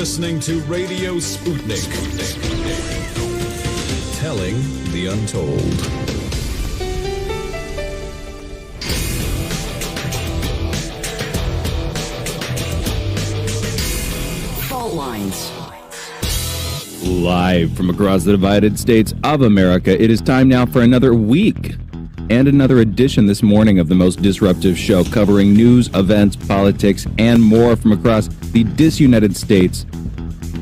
listening to Radio Sputnik. Telling the untold. Fault lines. Live from across the divided states of America, it is time now for another week and another edition this morning of the most disruptive show covering news, events, politics, and more from across the disunited states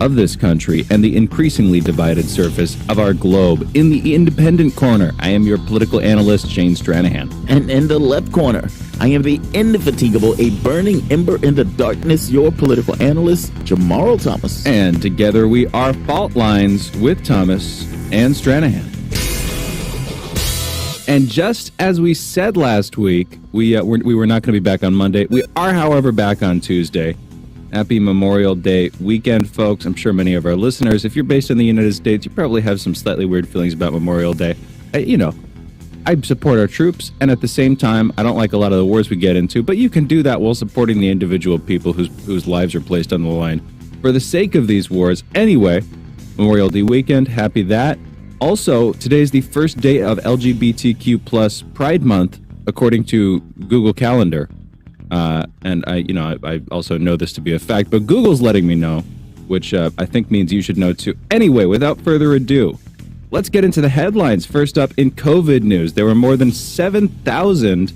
of this country and the increasingly divided surface of our globe. In the independent corner, I am your political analyst, Shane Stranahan. And in the left corner, I am the indefatigable, a burning ember in the darkness, your political analyst, Jamarl Thomas. And together we are Fault Lines with Thomas and Stranahan. And just as we said last week, we were not going to be back on Monday. We are, however, back on Tuesday. Happy Memorial Day weekend, folks. I'm sure many of our listeners, if you're based in the United States, you probably have some slightly weird feelings about Memorial Day. I support our troops, and at the same time, I don't like a lot of the wars we get into, but you can do that while supporting the individual people whose lives are placed on the line for the sake of these wars. Anyway, Memorial Day weekend, happy that. Also, today's the first day of LGBTQ plus Pride Month, according to Google Calendar. And I also know this to be a fact, but Google's letting me know, which I think means you should know too. Anyway, without further ado, let's get into the headlines. First up, in COVID news, there were more than 7,000,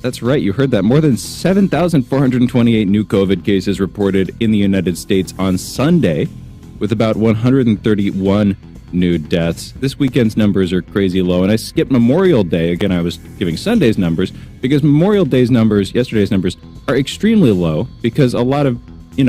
that's right, you heard that, more than 7,428 new COVID cases reported in the United States on Sunday, with about 131 new deaths. This weekend's numbers are crazy low, and I skipped Memorial Day. Again, I was giving Sunday's numbers because Memorial Day's numbers, yesterday's numbers, are extremely low because a lot of,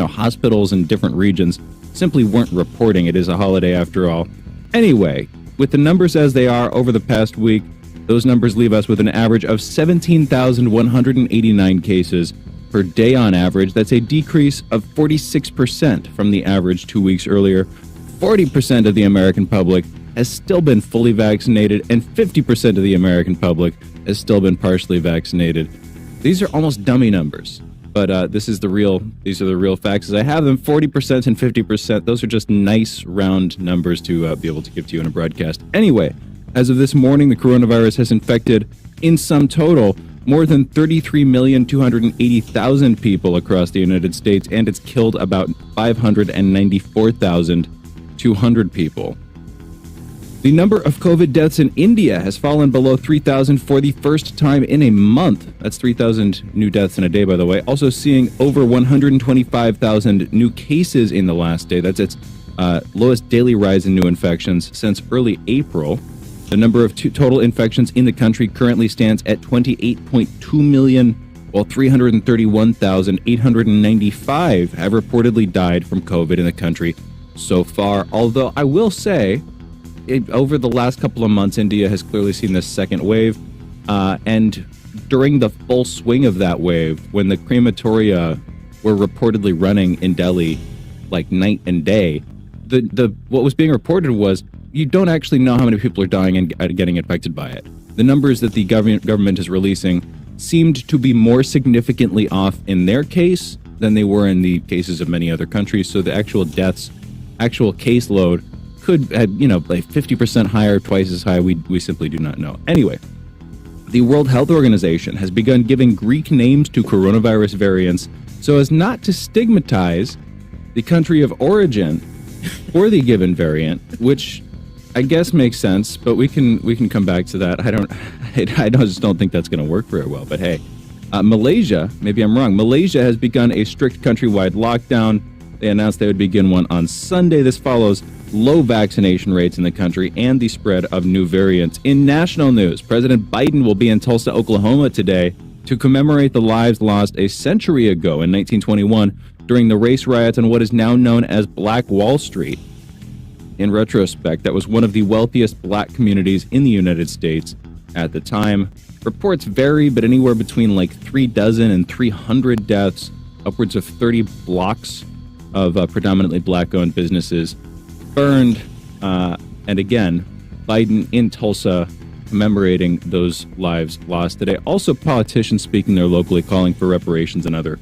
hospitals in different regions simply weren't reporting. It is a holiday after all. Anyway, with the numbers as they are over the past week, those numbers leave us with an average of 17,189 cases per day on average. That's a decrease of 46% from the average 2 weeks earlier. 40% of the American public has still been fully vaccinated, and 50% of the American public has still been partially vaccinated. These are almost dummy numbers, but these are the real facts as I have them. 40% and 50%, those are just nice round numbers to be able to give to you in a broadcast. Anyway, as of this morning, the coronavirus has infected, in sum total, more than 33,280,000 people across the United States, and it's killed about 594,200 people. The number of COVID deaths in India has fallen below 3,000 for the first time in a month. That's 3,000 new deaths in a day, by the way. Also seeing over 125,000 new cases in the last day. That's its lowest daily rise in new infections since early April. The number of total infections in the country currently stands at 28.2 million, while 331,895 have reportedly died from COVID in the country so far. Although I will say, over the last couple of months, India has clearly seen this second wave, and during the full swing of that wave, when the crematoria were reportedly running in Delhi like night and day, what was being reported was you don't actually know how many people are dying and getting infected by it. The numbers that the government is releasing seemed to be more significantly off in their case than they were in the cases of many other countries. So the actual deaths, actual caseload could have, like 50% higher, twice as high. We simply do not know. Anyway, the World Health Organization has begun giving Greek names to coronavirus variants so as not to stigmatize the country of origin for the given variant, which I guess makes sense, but we can come back to that. I just don't think that's going to work very well. But hey, Malaysia, maybe I'm wrong. Malaysia has begun a strict countrywide lockdown. They announced they would begin one on Sunday. This follows low vaccination rates in the country and the spread of new variants. In national news, President Biden will be in Tulsa, Oklahoma today to commemorate the lives lost a century ago in 1921 during the race riots on what is now known as Black Wall Street. In retrospect, that was one of the wealthiest black communities in the United States at the time. Reports vary, but anywhere between like 36 and 300 deaths, upwards of 30 blocks of predominantly black-owned businesses burned. And again, Biden in Tulsa commemorating those lives lost today. Also, politicians speaking there locally, calling for reparations and other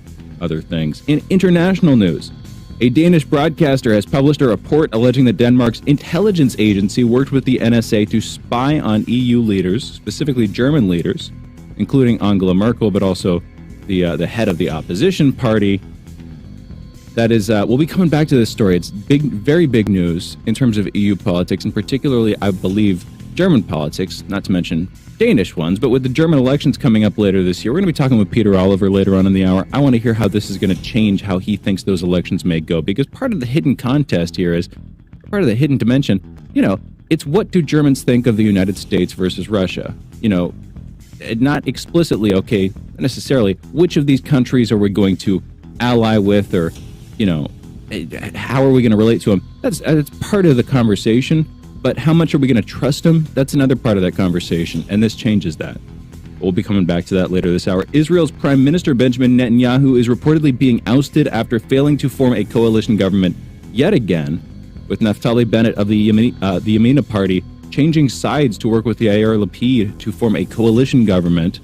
things. In international news, A Danish broadcaster has published a report alleging that Denmark's intelligence agency worked with the NSA to spy on EU leaders, specifically German leaders, including Angela Merkel, but also the head of the opposition party. That is, we'll be coming back to this story. It's big, very big news in terms of EU politics, and particularly, I believe, German politics, not to mention Danish ones. But with the German elections coming up later this year, we're going to be talking with Peter Oliver later on in the hour. I want to hear how this is going to change how he thinks those elections may go, because part of the hidden contest here is, part of the hidden dimension, it's what do Germans think of the United States versus Russia? Not explicitly, okay, necessarily, which of these countries are we going to ally with, or, how are we going to relate to them? That's part of the conversation, but how much are we going to trust them? That's another part of that conversation, and this changes that. We'll be coming back to that later this hour. Israel's Prime Minister Benjamin Netanyahu is reportedly being ousted after failing to form a coalition government yet again, with Naftali Bennett of the Yamina Party changing sides to work with the Yair Lapid to form a coalition government.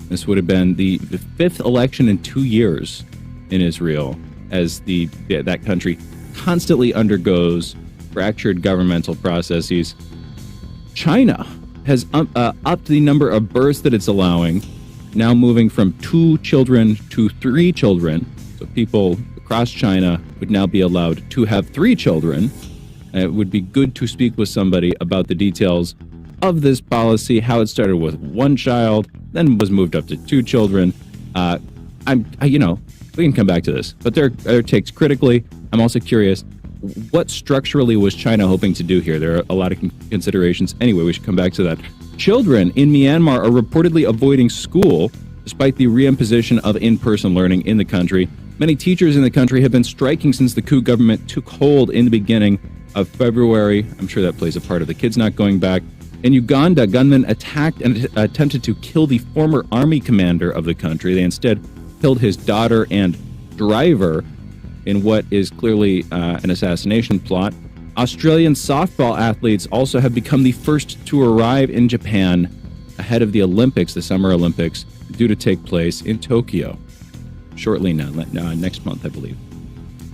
This would have been the fifth election in 2 years in Israel, as that country constantly undergoes fractured governmental processes. China has upped the number of births that it's allowing, now moving from 2 children to 3 children. So people across China would now be allowed to have 3 children. It would be good to speak with somebody about the details of this policy, how it started with 1 child, then was moved up to 2 children. We can come back to this, but their takes critically. I'm also curious, what structurally was China hoping to do here? There are a lot of considerations. Anyway, we should come back to that. Children in Myanmar are reportedly avoiding school despite the reimposition of in-person learning in the country. Many teachers in the country have been striking since the coup government took hold in the beginning of February. I'm sure that plays a part of the kids not going back. In Uganda, gunmen attacked and attempted to kill the former army commander of the country. They instead killed his daughter and driver in what is clearly an assassination plot. Australian softball athletes also have become the first to arrive in Japan ahead of the Olympics, the Summer Olympics, due to take place in Tokyo shortly now, next month, I believe.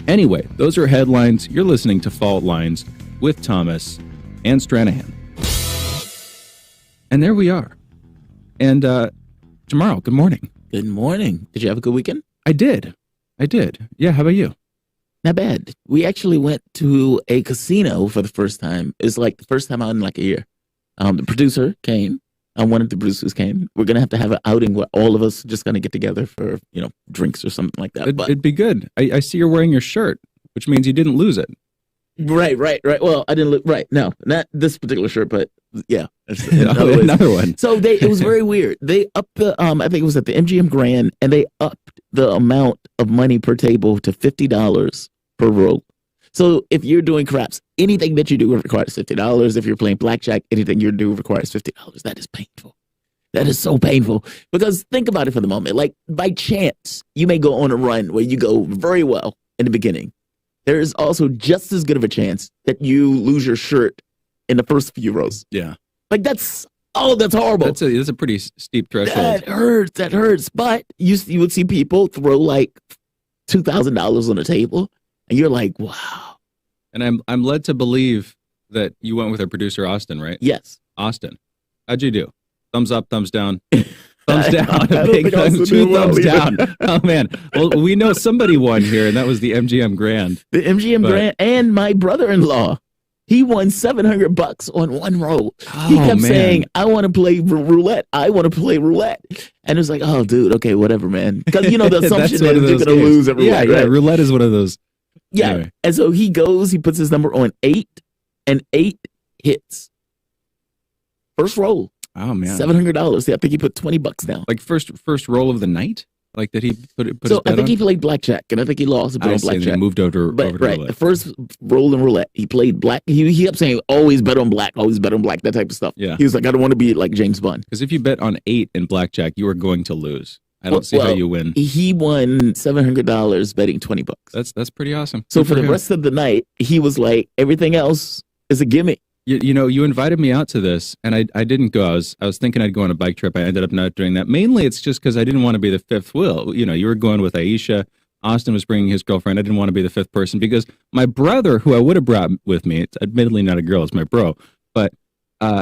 Anyway, those are headlines. You're listening to Fault Lines with Thomas and Stranahan. And there we are. And Jamarl, good morning. Good morning. Did you have a good weekend? I did. Yeah, how about you? Not bad. We actually went to a casino for the first time. It's like the first time out in like a year. The producer came. One of the producers came. We're going to have an outing where all of us are just going to get together for, drinks or something like that. It'd be good. I see you're wearing your shirt, which means you didn't lose it. Right. Well, I didn't look right. No, not this particular shirt, but yeah. Another one. So it was very weird. They upped the, I think it was at the MGM Grand, and they upped the amount of money per table to $50 per roll. So if you're doing craps, anything that you do requires $50. If you're playing blackjack, anything you do requires $50. That is painful. That is so painful. Because think about it for the moment. Like, by chance, you may go on a run where you go very well in the beginning. There is also just as good of a chance that you lose your shirt in the first few rows. Yeah. Like, that's horrible. That's a pretty steep threshold. That hurts. But you would see people throw like $2,000 on the table, and you're like, wow. And I'm led to believe that you went with our producer, Austin, right? Yes. Austin, how'd you do? Thumbs up, thumbs down? Thumbs down. Big thumbs, 2 thumbs down. Oh, man. Well, we know somebody won here, and that was the MGM Grand. The MGM Grand, and my brother-in-law. He won $700 on one roll. He kept saying, I want to play roulette. I want to play roulette. And it was like, oh, dude, okay, whatever, man. Because, the assumption is you're going to lose at roulette. Yeah, roulette is one of those. Yeah. Anyway. And so he puts his number on 8, and 8 hits. First roll. Oh, man. $700. I think he put $20 down. Like first roll of the night? Like, did he put his bet I think on? he played blackjack, and I think he lost a bit on blackjack. He moved over to roulette. The first roll in roulette, he played black. He kept saying, always bet on black, that type of stuff. Yeah. He was like, I don't want to be like James Bond. Because if you bet on 8 in blackjack, you are going to lose. I don't see how you win. He won $700 betting $20. That's pretty awesome. So for the rest of the night, he was like, everything else is a gimme. You invited me out to this, and I didn't go. I was thinking I'd go on a bike trip. I ended up not doing that. Mainly, it's just because I didn't want to be the fifth wheel. You were going with Aisha, Austin was bringing his girlfriend. I didn't want to be the fifth person because my brother, who I would have brought with me, it's admittedly not a girl, it's my bro, but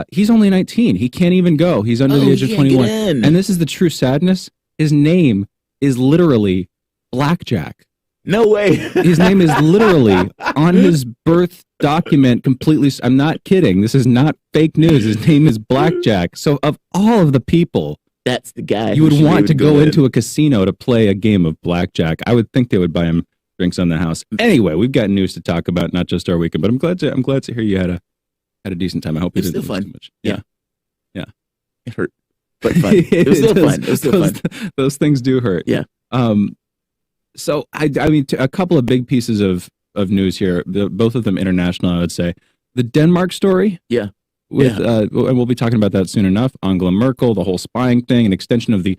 he's only 19. He can't even go. He's under the age of 21. And this is the true sadness. His name is literally Blackjack. No way. His name is literally on his birth document completely. I'm not kidding. This is not fake news. His name is Blackjack. So of all of the people, that's the guy you would want to go into a casino to play a game of blackjack. I would think they would buy him drinks on the house. Anyway, we've got news to talk about, not just our weekend. But I'm glad to hear you had a decent time. I hope you didn't still fun. Too much. Yeah. It hurt, but fun. It was still fun. It was still fun. Those things do hurt. Yeah. So I mean, a couple of big pieces of news here. Both of them international, I would say. The Denmark story. Yeah. And we'll be talking about that soon enough. Angela Merkel, the whole spying thing, an extension of the,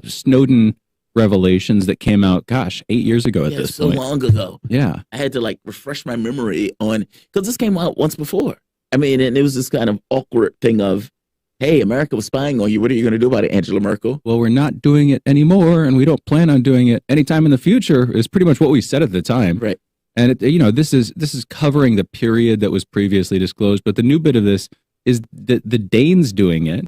Snowden revelations that came out, 8 years ago at this point. So long ago. Yeah. I had to refresh my memory on, because this came out once before. I mean, and it was this kind of awkward thing of, hey, America was spying on you. What are you going to do about it, Angela Merkel? Well, we're not doing it anymore, and we don't plan on doing it anytime in the future, is pretty much what we said at the time. Right. And this is covering the period that was previously disclosed. But the new bit of this is the Danes doing it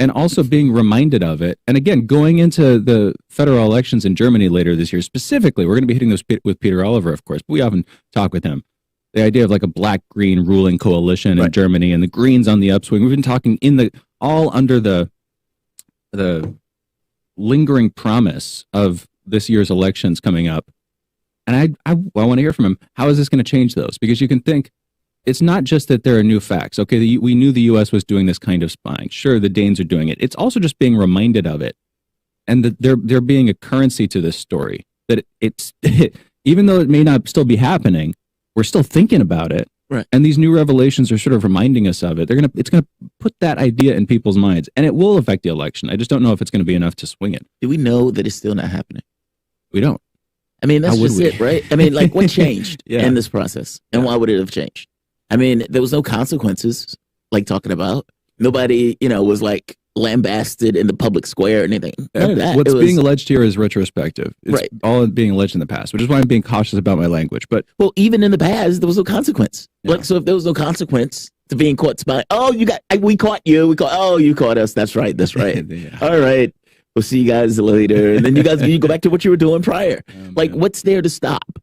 and also being reminded of it. And again, going into the federal elections in Germany later this year, specifically, we're going to be hitting those with Peter Oliver, of course. But we often talk with him. The idea of a black-green ruling coalition in Germany and the Greens on the upswing. We've been talking all under the lingering promise of this year's elections coming up. And I want to hear from him. How is this going to change those? Because you can think it's not just that there are new facts. Okay, we knew the U.S. was doing this kind of spying. Sure, the Danes are doing it. It's also just being reminded of it, and that there being a currency to this story. That it's even though it may not still be happening, we're still thinking about it. Right. And these new revelations are sort of reminding us of it. It's gonna put that idea in people's minds, and it will affect the election. I just don't know if it's going to be enough to swing it. Do we know that it's still not happening? We don't. I mean, that's just it, right? I mean, what changed Yeah. in this process? And why would it have changed? I mean, there was no consequences, talking about. Nobody, was lambasted in the public square or anything. What's being alleged here is retrospective. It's all being alleged in the past, which is why I'm being cautious about my language. But even in the past, there was no consequence. Yeah. So if there was no consequence to being caught spying, we caught you. You caught us. That's right. That's right. Yeah. All right. We'll see you guys later. And then you go back to what you were doing prior. What's there to stop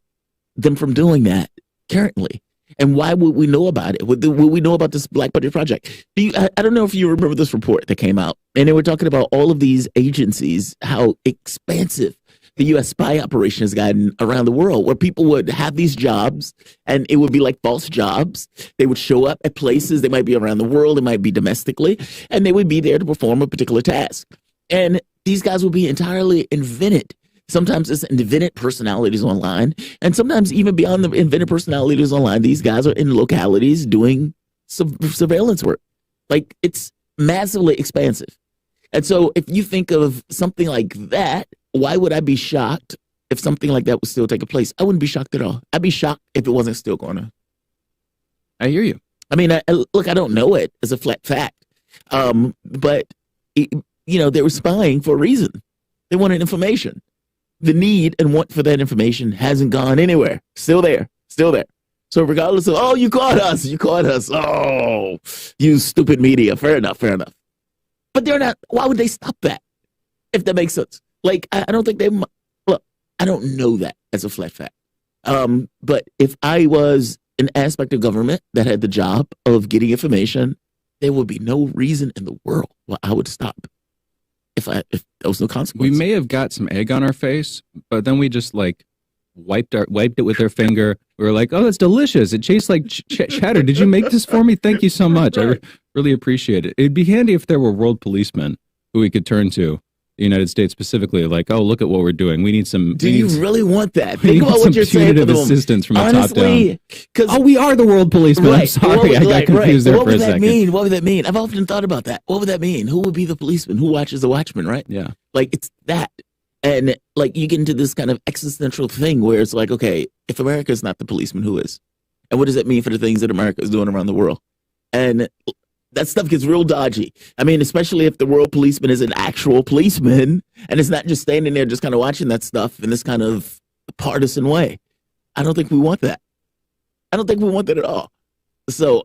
them from doing that currently? And why would we know about it? Would we know about this Black Budget Project? I don't know if you remember this report that came out. And they were talking about all of these agencies, how expansive the U.S. spy operation has gotten around the world, where people would have these jobs and it would be like false jobs. They would show up at places. They might be around the world. They might be domestically. And they would be there to perform a particular task. And these guys will be entirely invented. Sometimes it's invented personalities online. And sometimes even beyond the invented personalities online, these guys are in localities doing surveillance work. It's massively expansive. And so if you think of something like that, why would I be shocked if something like that was still taking place? I wouldn't be shocked at all. I'd be shocked if it wasn't still going on. I hear you. I mean, look, I don't know it as a flat fact. But they were spying for a reason. They wanted information. The need and want for that information hasn't gone anywhere. Still there. So regardless of, you caught us. Oh, you stupid media. Fair enough. But they're not. Why would they stop that? If that makes sense. I don't think look, I don't know that as a flat fact. But if I was an aspect of government that had the job of getting information, there would be no reason in the world why I would stop. If there was no consequence. We may have got some egg on our face, but then we just wiped it with our finger. We were like, oh, that's delicious. It tastes like cheddar. Did you make this for me? Thank you so much. I really appreciate it. It'd be handy if there were world policemen who we could turn to, the United States specifically, oh, look at what we're doing. We need some. Do you really want that? Think about what you're saying to them. Assistance from the top down. Oh, we are the world policemen. I'm sorry, I got confused there for a second. What would that mean? I've often thought about that. What would that mean? Who would be the policeman? Who watches the watchman, right? Yeah. It's that. And you get into this kind of existential thing where it's okay, if America is not the policeman, who is? And what does that mean for the things that America is doing around the world? And that stuff gets real dodgy. I mean, especially if the world policeman is an actual policeman and it's not just standing there just kind of watching that stuff in this kind of partisan way. I don't think we want that. I don't think we want that at all. So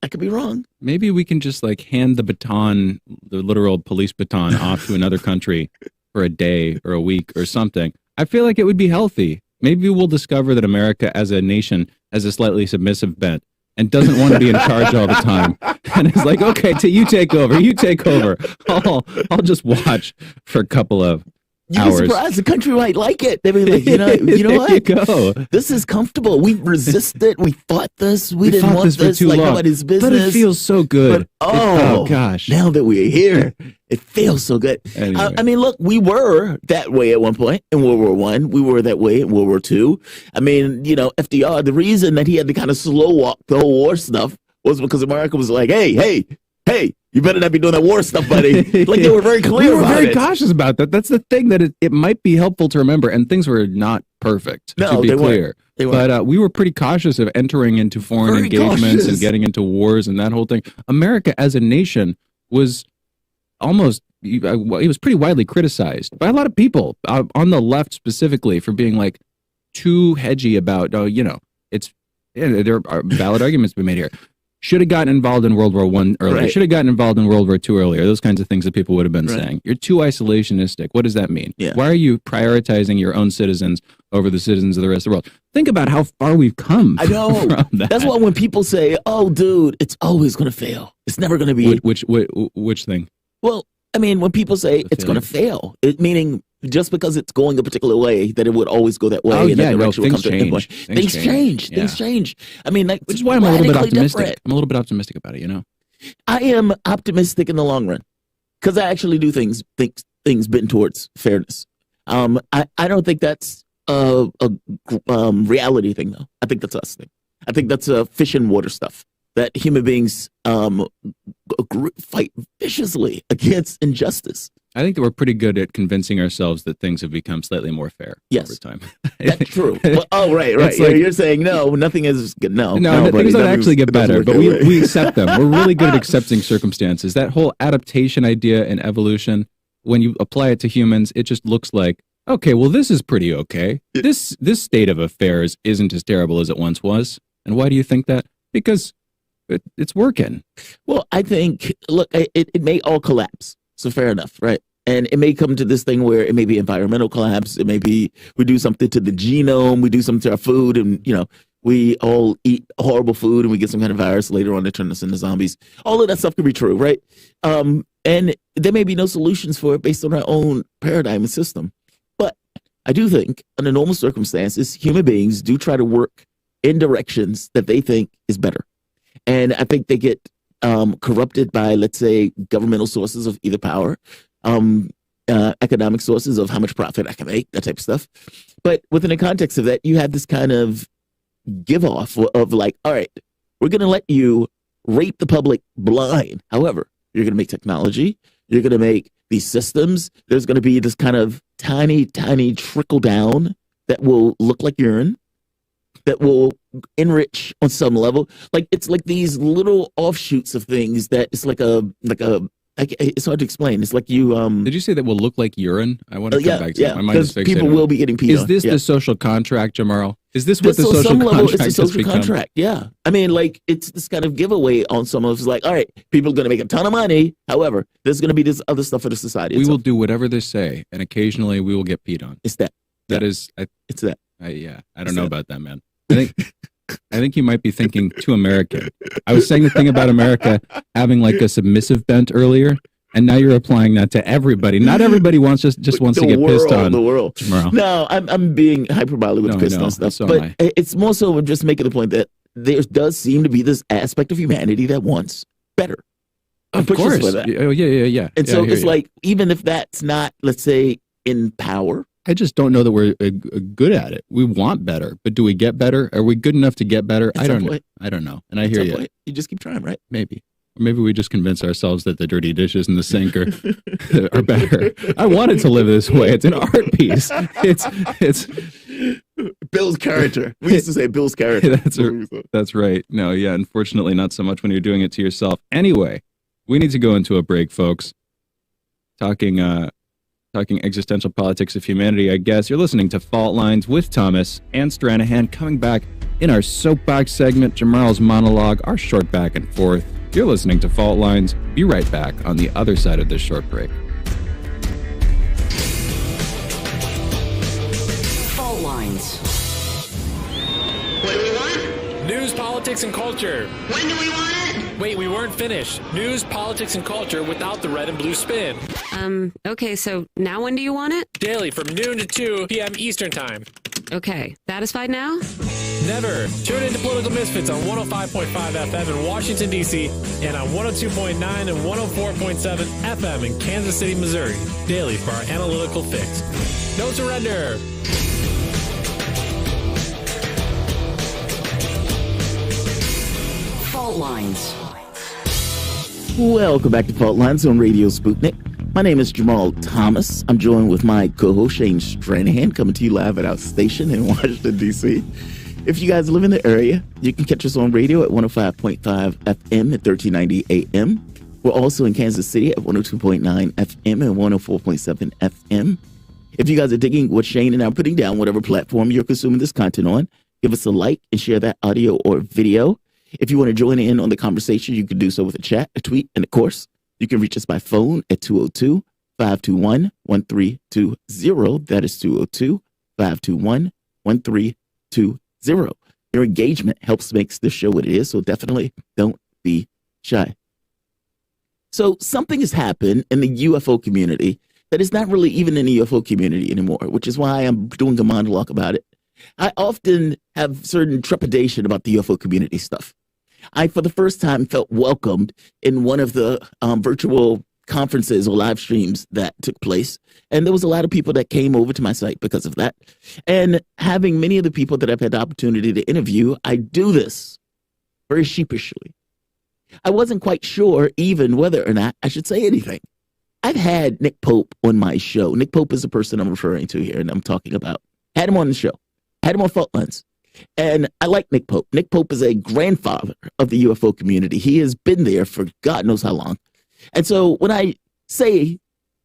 I could be wrong. Maybe we can just like hand the baton, the literal police baton, off to another country for a day or a week or something. I feel like it would be healthy. Maybe we'll discover that America as a nation has a slightly submissive bent and doesn't want to be in charge all the time. And it's like, okay, you take over. You take over. I'll just watch for a couple of You'd hours. be surprised. The country might like it. They'd be like, you know what? You go. This is comfortable. We resisted. We fought this. We didn't fought want this for this. too Like long. nobody's business. But it feels so good. But, oh gosh. Now that we're here, it feels so good. Anyway. I mean, look, we were that way at one point in World War One. We were that way in World War Two. I mean, FDR, the reason that he had to kind of slow walk the whole war stuff was because America was like, hey, you better not be doing that war stuff, buddy. Like they were very clear We were about very it. cautious about that. That's the thing that it might be helpful to remember. And things were not perfect, No, to be they weren't. clear. They weren't. But we were pretty cautious of entering into foreign Very engagements cautious. and getting into wars and that whole thing. America as a nation was almost, it was pretty widely criticized by a lot of people on the left specifically for being like too hedgy about, there are valid arguments to be made here. Should have gotten involved in World War I earlier. Right. Should have gotten involved in World War II earlier. Those kinds of things that people would have been Right. saying. You're too isolationistic. What does that mean? Yeah. Why are you prioritizing your own citizens over the citizens of the rest of the world? Think about how far we've come. I know. From that. That's why when people say, "Oh, dude, it's always going to fail. It's never going to be." Which thing? Well, I mean, when people say The it's going to fail, it meaning just because it's going a particular way, that it would always go that way. Oh, and yeah, that direction will things come to an change. endpoint. Things change. Yeah. Things change. I mean, like, Which is why I'm a little bit radically optimistic. different. I'm a little bit optimistic about it, I am optimistic in the long run because I actually do things bent towards fairness. I don't think that's a reality thing, though. I think that's us thing. I think that's a fish and water stuff that human beings fight viciously against injustice. I think that we're pretty good at convincing ourselves that things have become slightly more fair Yes. over time. That's true. Well, right. It's like- You're saying no, nothing is good. No, No, buddy, things don't nothing's- actually get it doesn't better, work but that way. we accept them. We're really good at accepting circumstances. That whole adaptation idea and evolution, when you apply it to humans, it just looks like, okay, well, this is pretty okay. This state of affairs isn't as terrible as it once was. And why do you think that? Because it's working. Well, I think, look, it may all collapse. So fair enough, right? And it may come to this thing where it may be environmental collapse. It may be we do something to the genome, we do something to our food, and we all eat horrible food and we get some kind of virus later on to turn us into zombies. All of that stuff could be true, right? And there may be no solutions for it based on our own paradigm and system. But I do think under normal circumstances, human beings do try to work in directions that they think is better. And I think they get corrupted by, let's say, governmental sources of either power, economic sources of how much profit I can make, that type of stuff. But within the context of that, you have this kind of give off of like, all right, we're going to let you rape the public blind. However, you're going to make technology, you're going to make these systems. There's going to be this kind of tiny trickle down that will look like urine, that will enrich on some level. Like it's like these little offshoots of things that it's like it's hard to explain. It's like you Did you say that will look like urine? I want to come back to that. My mind is because fixated people on it. will be getting peed Is on. this Yeah. the social contract, Jamarl? Is this what This, the on social some level, contract it's a has social become? contract. Yeah, I mean, like it's this kind of giveaway on some of it's like, all right, people are going to make a ton of money. However, there's going to be this other stuff for the society. We itself. will do whatever they say, and occasionally we will get peed on. It's that. That Yeah. is, It's that. I don't know about that, man. I think you might be thinking too American. I was saying the thing about America having like a submissive bent earlier, and now you're applying that to everybody. Not everybody wants just wants to get pissed on. The world. Tomorrow. No, I'm being hyperbolic with No, the pissed I know. on stuff, So am but I. it's more so just making the point that there does seem to be this aspect of humanity that wants better. Of Pushes course. for that. Oh, yeah. And Yeah, so I hear it's you. like, even if that's not, let's say, in power, I just don't know that we're good at it. We want better, but do we get better? Are we good enough to get better? At I some don't know. point. I don't know. And I at hear some you. point, you just keep trying, right? Maybe. Or maybe we just convince ourselves that the dirty dishes in the sink are better. I wanted to live this way. It's an art piece. It's Bill's character. We used to say Bill's character. that's right. No, yeah, unfortunately not so much when you're doing it to yourself. Anyway, we need to go into a break, folks. Talking talking existential politics of humanity, I guess. You're listening to Fault Lines with Thomas and Stranahan, coming back in our soapbox segment, Jamarl's monologue, our short back and forth. You're listening to Fault Lines. Be right back on the other side of this short break. Fault Lines. What do we want? News, politics, and culture. When do we want it? Wait, we weren't finished. News, politics, and culture without the red and blue spin. Okay, so now when do you want it? Daily from noon to 2 p.m. Eastern Time. Okay, satisfied now? Never. Tune in to Political Misfits on 105.5 FM in Washington, D.C. and on 102.9 and 104.7 FM in Kansas City, Missouri. Daily for our analytical fix. No surrender. Fault Lines. Welcome back to Fault Lines on Radio Sputnik. My name is Jamarl Thomas. I'm joined with my co-host Shane Stranahan, coming to you live at our station in Washington, D.C. If you guys live in the area, you can catch us on radio at 105.5 FM at 1390 AM. We're also in Kansas City at 102.9 FM and 104.7 FM. If you guys are digging what Shane and I are putting down, whatever platform you're consuming this content on, give us a like and share that audio or video. If you want to join in on the conversation, you can do so with a chat, a tweet, and of course, you can reach us by phone at 202-521-1320. That is 202-521-1320. Your engagement helps makes this show what it is, so definitely don't be shy. So something has happened in the UFO community that is not really even in the UFO community anymore, which is why I'm doing a monologue about it. I often have certain trepidation about the UFO community stuff. I, for the first time, felt welcomed in one of the virtual conferences or live streams that took place. And there was a lot of people that came over to my site because of that. And having many of the people that I've had the opportunity to interview, I do this very sheepishly. I wasn't quite sure even whether or not I should say anything. I've had Nick Pope on my show. Nick Pope is the person I'm referring to here and I'm talking about. Had him on the show. Had him on Fault Lines. And I like Nick Pope. Nick Pope is a grandfather of the UFO community. He has been there for God knows how long. And so when I say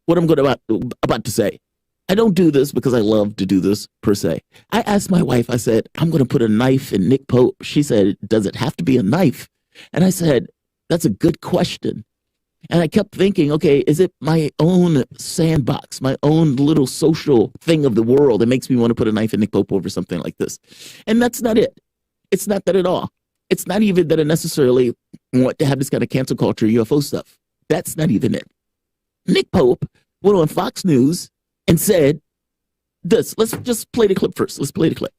what I'm about to say, I don't do this because I love to do this per se. I asked my wife, I said, I'm going to put a knife in Nick Pope. She said, does it have to be a knife? And I said, that's a good question. And I kept thinking, okay, is it my own sandbox, my own little social thing of the world that makes me want to put a knife in Nick Pope over something like this? And that's not it. It's not that at all. It's not even that I necessarily want to have this kind of cancel culture UFO stuff. That's not even it. Nick Pope went on Fox News and said this. Let's just play the clip first. Let's play the clip.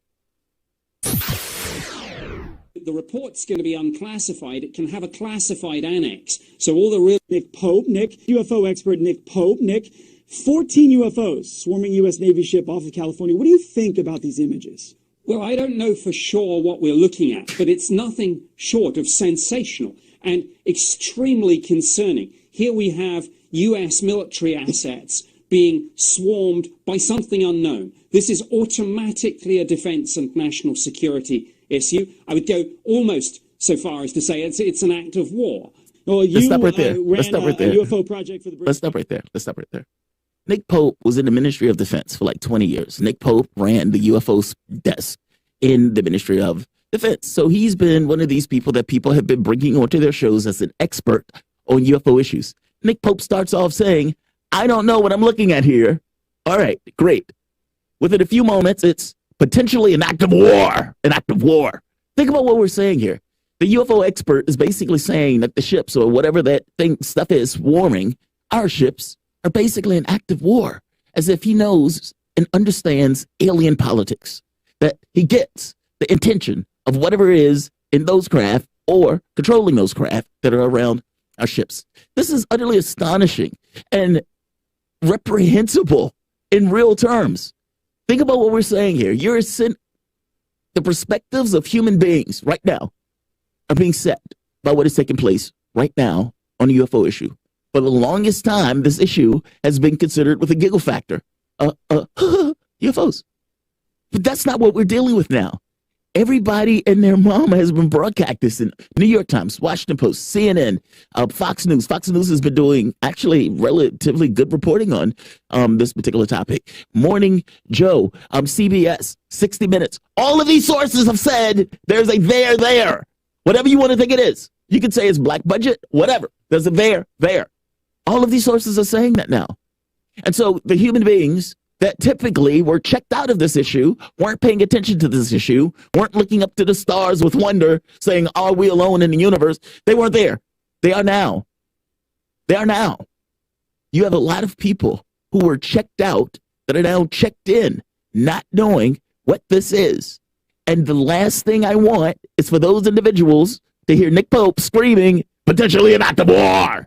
The report's going to be unclassified. It can have a classified annex. So all the real UFO expert Nick Pope, 14 UFOs swarming U.S. Navy ship off of California. What do you think about these images? Well, I don't know for sure what we're looking at, but it's nothing short of sensational and extremely concerning. Here we have U.S. military assets being swarmed by something unknown. This is automatically a defense and national security issue. I would go almost so far as to say it's an act of war. Let's stop right there. Let's stop right there. UFO project for the Let's stop right there. Let's stop right there. Nick Pope was in the Ministry of Defense for like 20 years. Nick Pope ran the UFO desk in the Ministry of Defense. So he's been one of these people that people have been bringing onto their shows as an expert on UFO issues. Nick Pope starts off saying, I don't know what I'm looking at here. All right, great. Within a few moments, it's potentially an act of war. An act of war. Think about what we're saying here. The UFO expert is basically saying that the ships or whatever that stuff is swarming, our ships, are basically an act of war, as if he knows and understands alien politics, that he gets the intention of whatever it is in those craft or controlling those craft that are around our ships. This is utterly astonishing and reprehensible in real terms. Think about what we're saying here. The perspectives of human beings right now are being set by what is taking place right now on the UFO issue. For the longest time, this issue has been considered with a giggle factor. UFOs. But that's not what we're dealing with now. Everybody and their mama has been broadcasting this in New York Times, Washington Post, CNN, Fox News. Fox News has been doing actually relatively good reporting on this particular topic. Morning Joe, CBS, 60 Minutes. All of these sources have said there's a there. Whatever you want to think it is. You could say it's black budget, whatever. There's a there. All of these sources are saying that now. And so the human beings that typically were checked out of this issue, weren't paying attention to this issue, weren't looking up to the stars with wonder, saying, are we alone in the universe? They weren't there. They are now. You have a lot of people who were checked out that are now checked in, not knowing what this is. And the last thing I want is for those individuals to hear Nick Pope screaming, potentially an act of war.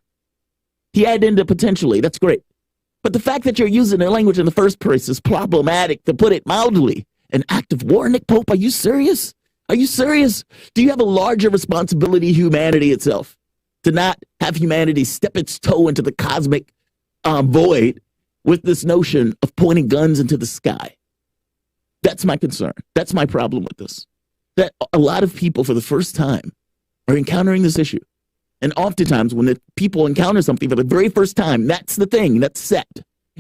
He added into potentially. That's great. But the fact that you're using the language in the first place is problematic, to put it mildly. An act of war, Nick Pope? Are you serious? Do you have a larger responsibility, humanity itself, to not have humanity step its toe into the cosmic void with this notion of pointing guns into the sky? That's my concern. That's my problem with this. That a lot of people, for the first time, are encountering this issue. And oftentimes when the people encounter something for the very first time, that's the thing that's set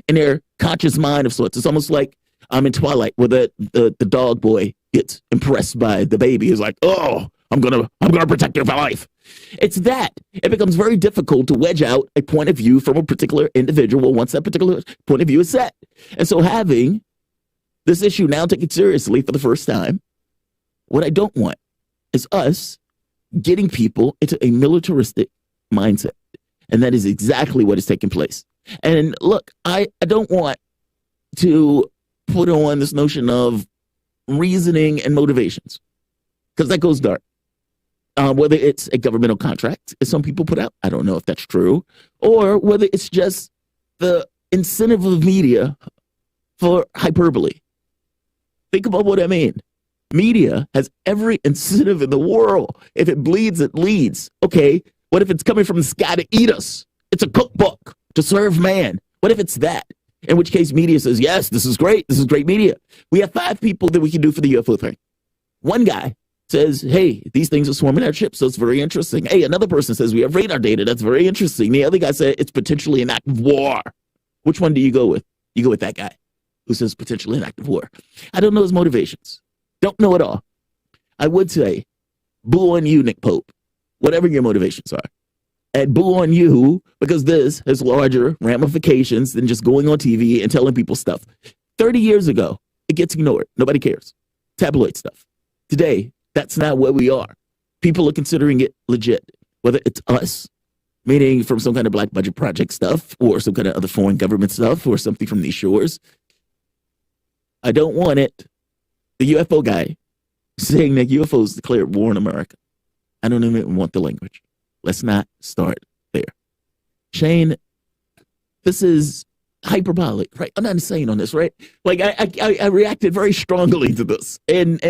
in their conscious mind of sorts. It's almost like in Twilight, where the dog boy gets impressed by the baby. He's like, oh, I'm gonna protect you for life. It's that. It becomes very difficult to wedge out a point of view from a particular individual once that particular point of view is set. And so having this issue now taken seriously for the first time, what I don't want is us getting people into a militaristic mindset. And that is exactly what is taking place. And look, I don't want to put on this notion of reasoning and motivations, because that goes dark. Whether it's a governmental contract, as some people put out, I don't know if that's true, or whether it's just the incentive of media for hyperbole. Think about what I mean. Media has every incentive in the world. If it bleeds, it leads. Okay, what if it's coming from the sky to eat us? It's a cookbook to serve man. What if it's that? In which case media says, yes, this is great. This is great media. We have 5 people that we can do for the UFO thing. One guy says, hey, these things are swarming our ships, so it's very interesting. Hey, another person says we have radar data. That's very interesting. The other guy said it's potentially an act of war. Which one do you go with? You go with that guy who says potentially an act of war. I don't know his motivations. Don't know at all. I would say, boo on you, Nick Pope, whatever your motivations are. And boo on you because this has larger ramifications than just going on TV and telling people stuff. 30 years ago, it gets ignored. Nobody cares. Tabloid stuff. Today, that's not where we are. People are considering it legit. Whether it's us, meaning from some kind of black budget project stuff, or some kind of other foreign government stuff, or something from these shores. I don't want it. The UFO guy saying that UFOs declared war on America. I don't even want the language. Let's not start there. Shane, this is hyperbolic, right? I'm not insane on this, right? Like I reacted very strongly to this, and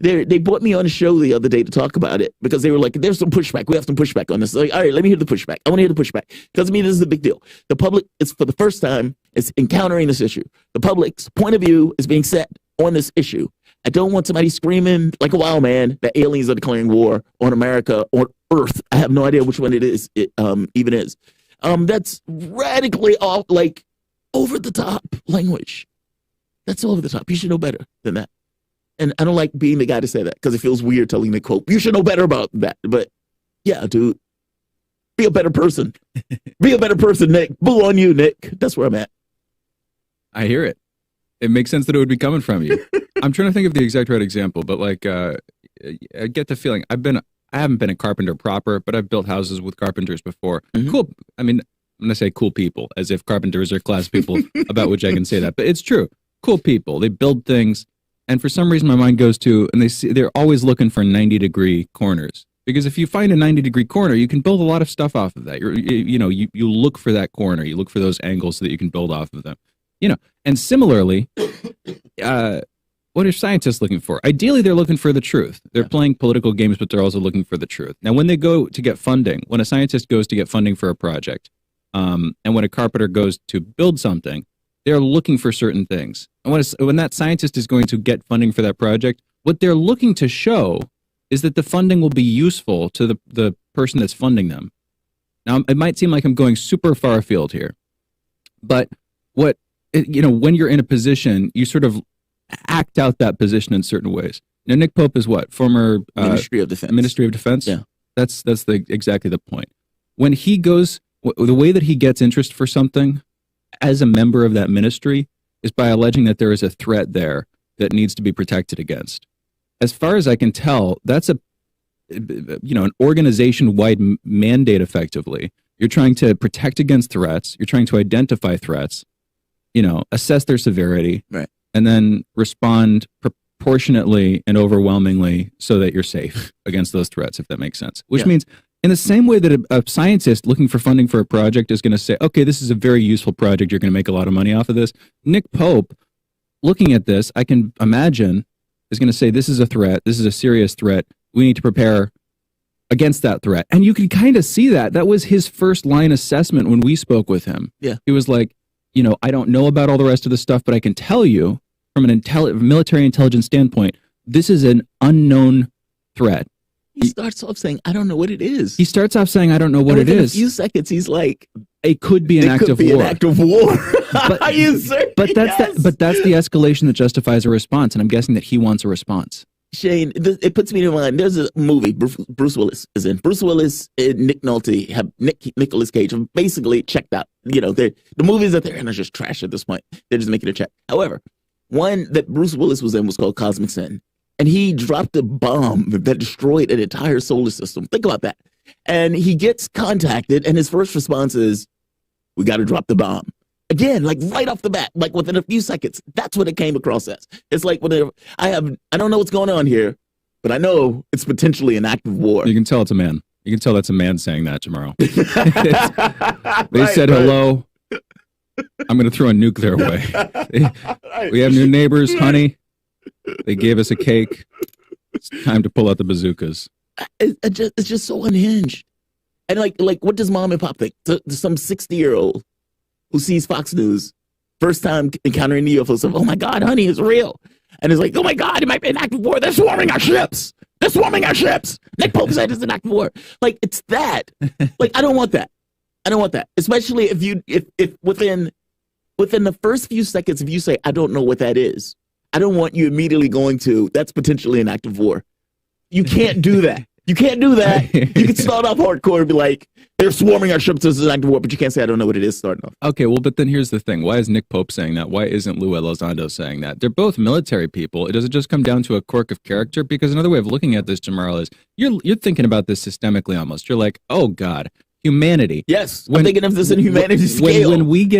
they brought me on a show the other day to talk about it because they were like, "There's some pushback. We have some pushback on this." Like, all right, let me hear the pushback. I want to hear the pushback. Doesn't mean this is a big deal. The public is for the first time is encountering this issue. The public's point of view is being set on this issue. I don't want somebody screaming like a wild man that aliens are declaring war on America, on Earth. I have no idea which one it is. It even is. That's radically off, like over the top language. That's over the top. You should know better than that. And I don't like being the guy to say that because it feels weird telling the quote, you should know better about that. But yeah, dude, be a better person. Be a better person, Nick. Boo on you, Nick. That's where I'm at. I hear it. It makes sense that it would be coming from you. I'm trying to think of the exact right example, but like, I get the feeling I haven't been a carpenter proper, but I've built houses with carpenters before. Mm-hmm. Cool. I mean, I'm going to say cool people as if carpenters are class people about which I can say that, but it's true. Cool people. They build things. And for some reason my mind goes to, and they're always looking for 90-degree corners. Because if you find a 90-degree corner, you can build a lot of stuff off of that. You look for that corner. You look for those angles so that you can build off of them. And similarly, what are scientists looking for? Ideally, they're looking for the truth. They're playing political games, but they're also looking for the truth. Now, when they go to get funding, when a scientist goes to get funding for a project, and when a carpenter goes to build something, they're looking for certain things. And when that scientist is going to get funding for that project, What they're looking to show is that the funding will be useful to the person that's funding them. Now, it might seem like I'm going super far afield here, but when you're in a position, you sort of act out that position in certain ways. Now, Nick Pope is what? Former Ministry of Defense. Ministry of Defense? Yeah. That's exactly the point. When he goes, the way that he gets interest for something as a member of that ministry is by alleging that there is a threat there that needs to be protected against. As far as I can tell, that's an organization-wide mandate, effectively. You're trying to protect against threats. You're trying to identify threats, assess their severity, right, and then respond proportionately and overwhelmingly so that you're safe against those threats, if that makes sense. Which means, in the same way that a scientist looking for funding for a project is going to say, okay, this is a very useful project, you're going to make a lot of money off of this, Nick Pope, looking at this, I can imagine, is going to say, this is a threat, this is a serious threat, we need to prepare against that threat. And you can kind of see that. That was his first line assessment when we spoke with him. Yeah. He was like, I don't know about all the rest of the stuff, but I can tell you from an military intelligence standpoint, this is an unknown threat. He starts off saying, I don't know what it is. He starts off saying, I don't know what it is. In a few seconds, he's like, it could be an act of war. An act of war. But, Are you serious? but that's the escalation that justifies a response, and I'm guessing that he wants a response. Shane, it puts me in mind. There's a movie Bruce Willis is in. Bruce Willis and Nick Nolte have Nicolas Cage have basically checked out. The movies that they're in are just trash at this point. They're just making a check. However, one that Bruce Willis was in was called Cosmic Sin. And he dropped a bomb that destroyed an entire solar system. Think about that. And he gets contacted, and his first response is, we got to drop the bomb. Again, like right off the bat, like within a few seconds. That's what it came across as. It's like, I don't know what's going on here, but I know it's potentially an act of war. You can tell it's a man. You can tell that's a man saying that, Jamarl. They said hello. I'm going to throw a nuke their way. We have new neighbors, honey. They gave us a cake. It's time to pull out the bazookas. It's just so unhinged. And like, what does mom and pop think? To some 60-year-old who sees Fox News, first time encountering the UFO, says, oh my God, honey, it's real. And it's like, oh my God, it might be an act of war. They're swarming our ships. They're swarming our ships. Nick Pope said it's an act of war. Like, it's that. Like, I don't want that. I don't want that. Especially if within the first few seconds, if you say, I don't know what that is, I don't want you immediately going to, that's potentially an act of war. You can't do that. You can't do that. You can start off hardcore and be like, they're swarming our ships, this is an act of war, but you can't say, I don't know what it is starting off. Okay, well, but then here's the thing. Why is Nick Pope saying that? Why isn't Lou Elizondo saying that? They're both military people. Does it just come down to a quirk of character? Because another way of looking at this, Jamarl, is you're thinking about this systemically almost. You're like, oh God, humanity. Yes, I'm thinking of this in humanity scale.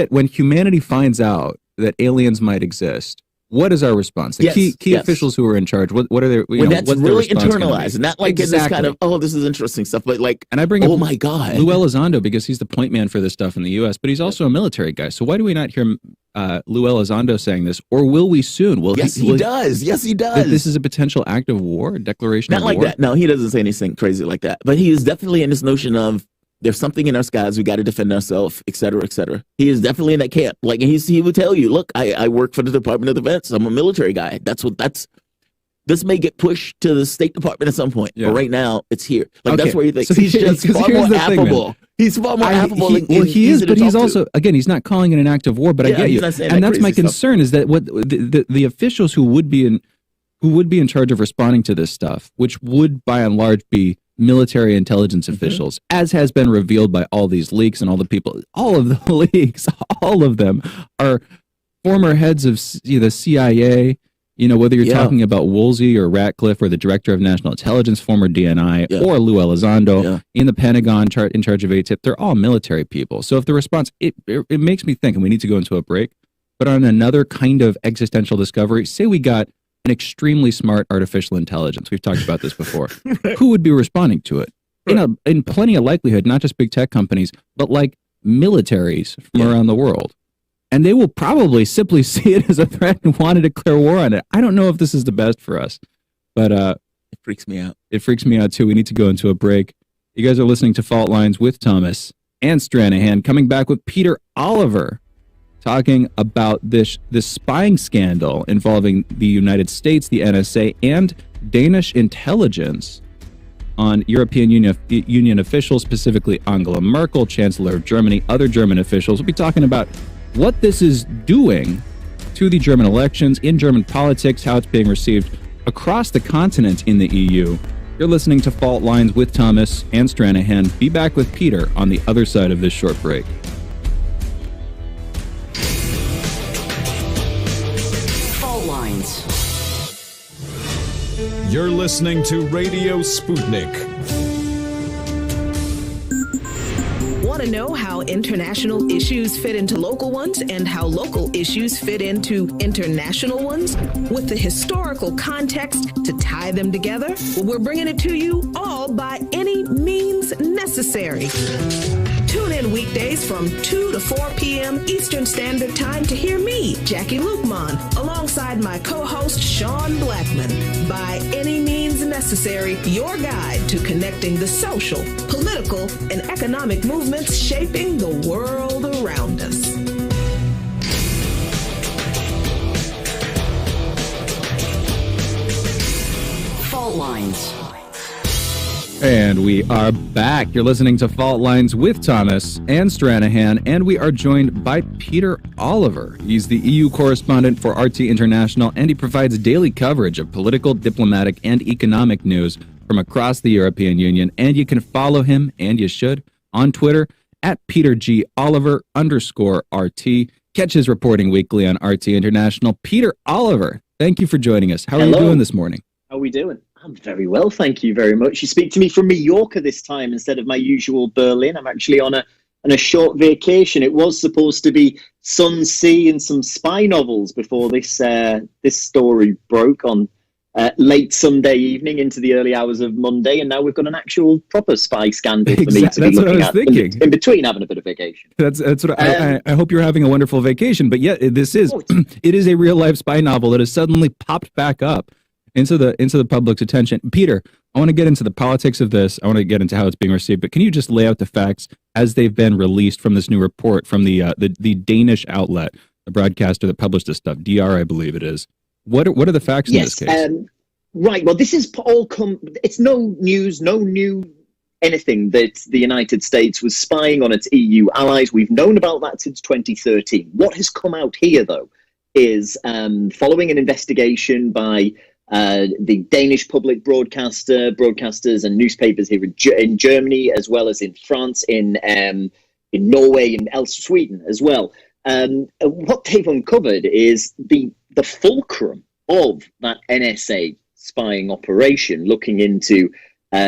When humanity finds out that aliens might exist, what is our response? The key officials who are in charge, what are their, when that's really internalized, not like in this kind of, oh, this is interesting stuff, but like, and I bring oh up my God, Lou Elizondo, because he's the point man for this stuff in the U.S., but he's also a military guy. So why do we not hear Lou Elizondo saying this, or will we soon? He does. Yes, he does. That this is a potential act of war, a declaration not of like war? that. No, he doesn't say anything crazy like that, but he is definitely in this notion of, there's something in our skies, we got to defend ourselves, et cetera, et cetera. He is definitely in that camp. Like, he would tell you, look, I work for the Department of Defense. I'm a military guy. This may get pushed to the State Department at some point, but right now it's here. Like, that's where you think. So he's just far more affable. He's far more affable. He is, but he's also, again, he's not calling it an act of war, but I get you. And that's my concern, is that what the officials who would be in charge of responding to this stuff, which would by and large be military intelligence officials, as has been revealed by all these leaks and all the people, all of the leaks, all of them are former heads of the CIA, whether you're talking about Woolsey or Ratcliffe or the director of national intelligence, former DNI, or Lou Elizondo in the Pentagon in charge of ATIP, they're all military people. So if the response, it makes me think, and we need to go into a break, but on another kind of existential discovery, say we got an extremely smart artificial intelligence. We've talked about this before. Who would be responding to it? In plenty of likelihood, not just big tech companies, but like militaries from around the world. And they will probably simply see it as a threat and want to declare war on it. I don't know if this is the best for us, but it freaks me out. It freaks me out too. We need to go into a break. You guys are listening to Fault Lines with Thomas and Stranahan, coming back with Peter Oliver talking about this spying scandal involving the United States, the NSA, and Danish intelligence on European Union officials, specifically Angela Merkel, Chancellor of Germany, other German officials. We'll be talking about what this is doing to the German elections, in German politics, how it's being received across the continent in the EU. You're listening to Fault Lines with Thomas and Stranahan. Be back with Peter on the other side of this short break. Fault lines. You're listening to Radio Sputnik. Want to know how international issues fit into local ones and how local issues fit into international ones? With the historical context to tie them together? Well, we're bringing it to you all by any means necessary. Tune in weekdays from 2 to 4 p.m. Eastern Standard Time to hear me, Jackie Lukman, alongside my co-host Sean Blackman. By any means necessary, your guide to connecting the social, political, and economic movements shaping the world around us. Fault lines. And we are back. You're listening to Fault Lines with Thomas and Stranahan, and we are joined by Peter Oliver. He's the EU correspondent for RT International, and he provides daily coverage of political, diplomatic, and economic news from across the European Union. And you can follow him, and you should, on Twitter at PeterG_Oliver_RT. Catch his reporting weekly on RT International. Peter Oliver, thank you for joining us. How are you doing this morning? How are we doing? I'm very well, thank you very much. You speak to me from Mallorca this time instead of my usual Berlin. I'm actually on a short vacation. It was supposed to be sun, sea, and some spy novels before this story broke on late Sunday evening into the early hours of Monday, and now we've got an actual proper spy scandal for me to be looking at in between having a bit of vacation. That's what I hope you're having a wonderful vacation. But yeah, this is it is a real life spy novel that has suddenly popped back up into the public's attention. Peter, I want to get into the politics of this. I want to get into how it's being received, but can you just lay out the facts as they've been released from this new report from the Danish outlet, the broadcaster that published this stuff, DR, I believe it is. What are the facts in this case? Right. Well, this is all it's no news, no new anything that the United States was spying on its EU allies. We've known about that since 2013. What has come out here, though, is following an investigation by the Danish public broadcasters and newspapers here in Germany, as well as in France, in Norway, and Sweden as well. What they've uncovered is the fulcrum of that NSA spying operation, looking into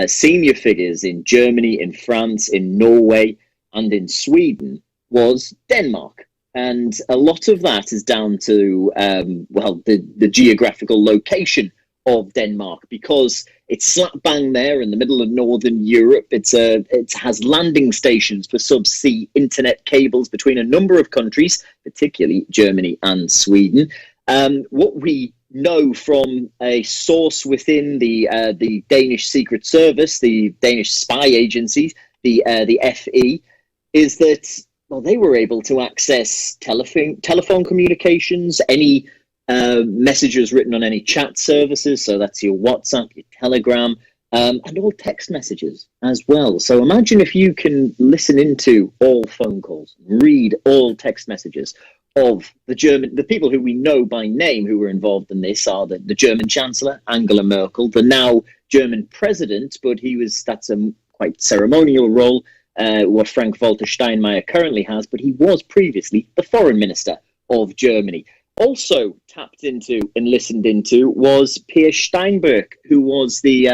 senior figures in Germany, in France, in Norway, and in Sweden, was Denmark. And a lot of that is down to, the geographical location of Denmark, because it's slap bang there in the middle of Northern Europe. It has landing stations for subsea internet cables between a number of countries, particularly Germany and Sweden. What we know from a source within the Danish Secret Service, the Danish spy agency, the FE, is that they were able to access telephone communications, any messages written on any chat services, so that's your WhatsApp, your Telegram, and all text messages as well. So imagine if you can listen into all phone calls, read all text messages of the people who we know by name who were involved in this are the German Chancellor, Angela Merkel, the now German President, but that's a quite ceremonial role, what Frank-Walter Steinmeier currently has, but he was previously the Foreign Minister of Germany. Also tapped into and listened into was Peer Steinbrück, who was the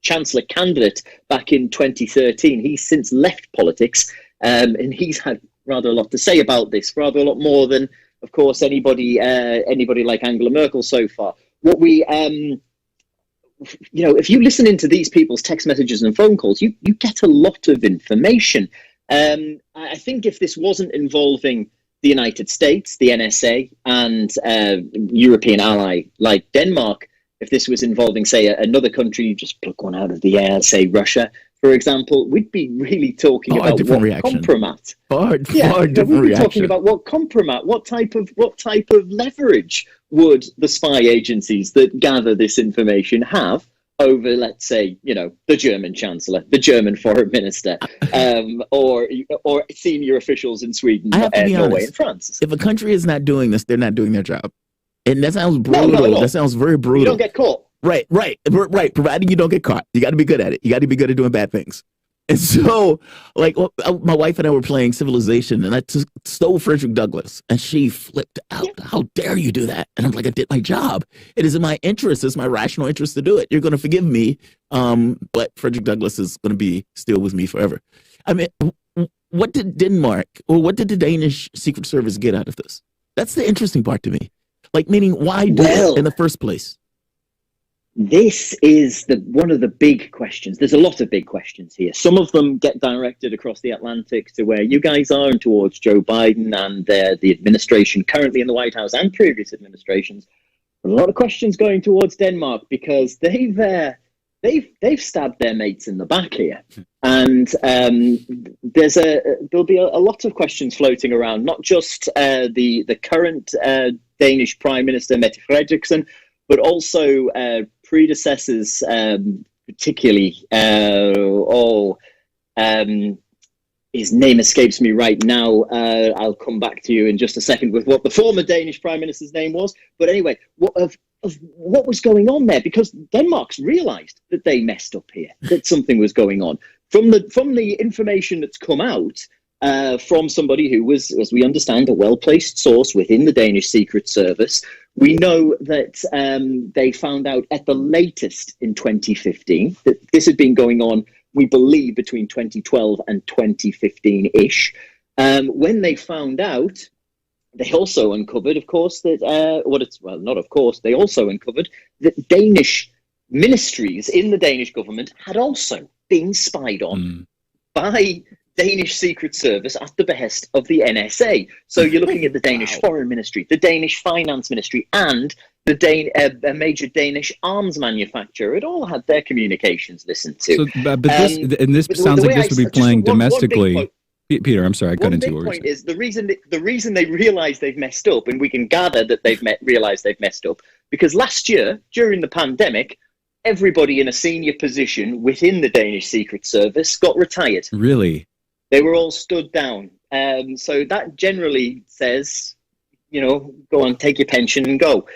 Chancellor candidate back in 2013. He's since left politics, and he's had rather a lot to say about this, rather a lot more than, of course, anybody like Angela Merkel so far. What we, if you listen into these people's text messages and phone calls, you get a lot of information. I think if this wasn't involving the United States, the NSA, and European ally like Denmark, if this was involving, say, another country, just pluck one out of the air, say Russia, for example, we'd be really talking about what compromat. Far We'd different be reaction. talking about what compromat, what type of leverage would the spy agencies that gather this information have over, let's say, the German Chancellor, the German Foreign Minister, or senior officials in Sweden, I have to be Norway, honest. and France. If a country is not doing this, they're not doing their job. And that sounds No, brutal. not at all. That sounds very brutal. You don't get caught. Right. Providing you don't get caught. You got to be good at it. You got to be good at doing bad things. And so, my wife and I were playing Civilization, and I stole Frederick Douglass, and she flipped out. Yeah. How dare you do that? And I'm like, I did my job. It is in my interest. It's my rational interest to do it. You're going to forgive me, but Frederick Douglass is going to be still with me forever. I mean, what did Denmark, or what did the Danish Secret Service get out of this? That's the interesting part to me. Meaning, why do it in the first place? This is one of the big questions. There's a lot of big questions here. Some of them get directed across the Atlantic to where you guys are and towards Joe Biden and the administration currently in the White House and previous administrations. But a lot of questions going towards Denmark because they've stabbed their mates in the back here. And there'll be a lot of questions floating around, not just the current Danish Prime Minister, Mette Frederiksen, but also predecessors, particularly, his name escapes me right now. I'll come back to you in just a second with what the former Danish Prime Minister's name was. But anyway, of what was going on there, because Denmark's realised that they messed up here, that something was going on. From the information that's come out, from somebody who was, as we understand, a well-placed source within the Danish Secret Service, we know that they found out at the latest in 2015 that this had been going on, we believe, between 2012 and 2015-ish. When they found out, they also uncovered, of course, that, they also uncovered that Danish ministries in the Danish government had also been spied on by Danish Secret Service at the behest of the NSA. So you're looking at the Danish Foreign Ministry, the Danish Finance Ministry, and a major Danish arms manufacturer. It all had their communications listened to. So, but this sounds like this would be playing domestically. Peter, I'm sorry, I cut into what point is the reason they realize they've messed up, and we can gather that they've realized they've messed up, because last year during the pandemic, everybody in a senior position within the Danish Secret Service got retired. Really? They were all stood down. So that generally says, go on, take your pension and go.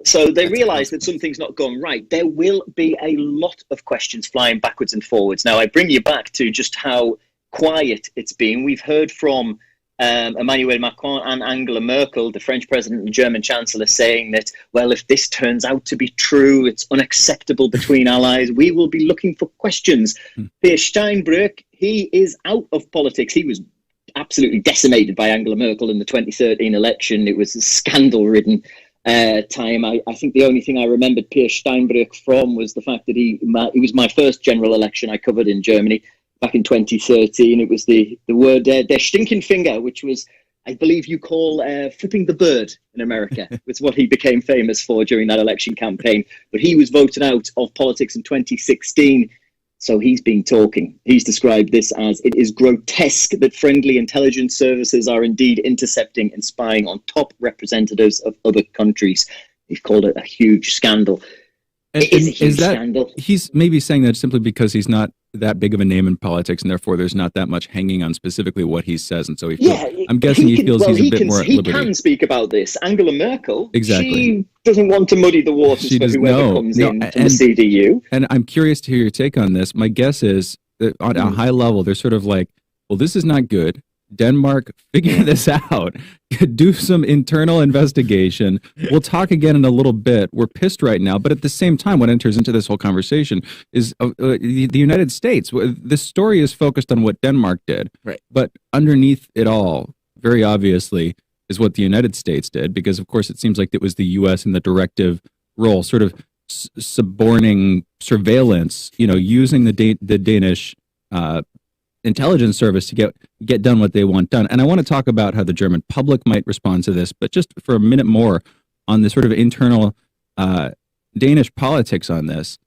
So they realize that something's not gone right. There will be a lot of questions flying backwards and forwards. Now, I bring you back to just how quiet it's been. We've heard from Emmanuel Macron and Angela Merkel, the French president and German chancellor, saying that, well, if this turns out to be true, it's unacceptable between allies. We will be looking for questions. Pierre Steinbrück, he is out of politics. He was absolutely decimated by Angela Merkel in the 2013 election. It was a scandal-ridden time. I think the only thing I remembered Pierre Steinbrück from was the fact that he was my first general election I covered in Germany back in 2013. It was the word der stinking finger, which was, I believe you call flipping the bird in America. It's what he became famous for during that election campaign. But he was voted out of politics in 2016. So he's been talking. He's described this as, it is grotesque that friendly intelligence services are indeed intercepting and spying on top representatives of other countries. He's called it a huge scandal. And, it is a huge scandal. He's maybe saying that simply because he's not that big of a name in politics, and therefore there's not that much hanging on specifically what he says, and so he feels, I'm guessing he feels he's a bit more at liberty. He can speak about this. Angela Merkel, exactly. She doesn't want to muddy the waters for whoever comes in from the CDU. And I'm curious to hear your take on this. My guess is that on a high level, they're sort of like, well, this is not good. Denmark, figure this out. Do some internal investigation. We'll talk again in a little bit. We're pissed right now, but at the same time, what enters into this whole conversation is the United States. This story is focused on what Denmark did, right? But underneath it all, very obviously, is what the United States did, because of course it seems like it was the U.S. in the directive role, sort of suborning surveillance, using the Danish intelligence service to get done what they want done. And I want to talk about how the German public might respond to this, but just for a minute more on the sort of internal Danish politics on this.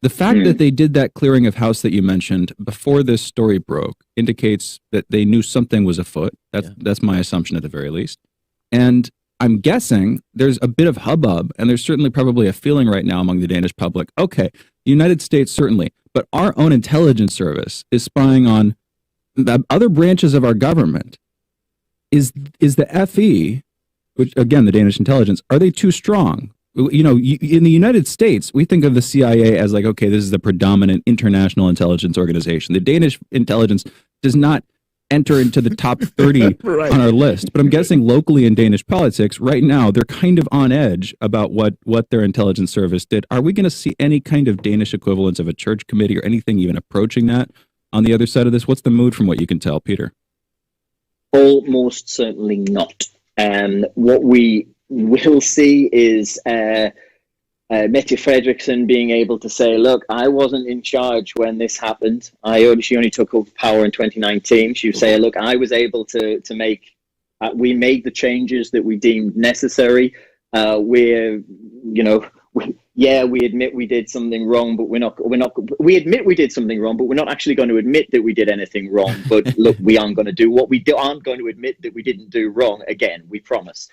The fact that they did that clearing of house that you mentioned before this story broke indicates that they knew something was afoot. That's my assumption at the very least. And I'm guessing there's a bit of hubbub, and there's certainly probably a feeling right now among the Danish public. Okay, the United States certainly, but our own intelligence service is spying on the other branches of our government. Is the FE, which again, the Danish intelligence, are they too strong? You know, in the United States, we think of the CIA as like, okay, this is the predominant international intelligence organization. The Danish intelligence does not enter into the top 30 Right. on our list. But I'm guessing locally in Danish politics right now, they're kind of on edge about what their intelligence service did. Are we going to see any kind of Danish equivalence of a church committee or anything even approaching that on the other side of this? What's the mood from what you can tell, Peter? Almost certainly not. What we will see is Mette Frederiksen being able to say, look, I wasn't in charge when this happened. She only took over power in 2019. She would say, look, I was able to make, we made the changes that we deemed necessary. We admit we did something wrong, but we admit we did something wrong, but we're not actually going to admit that we did anything wrong. But look, we aren't going to do what we aren't going to admit that we didn't do wrong again. We promise.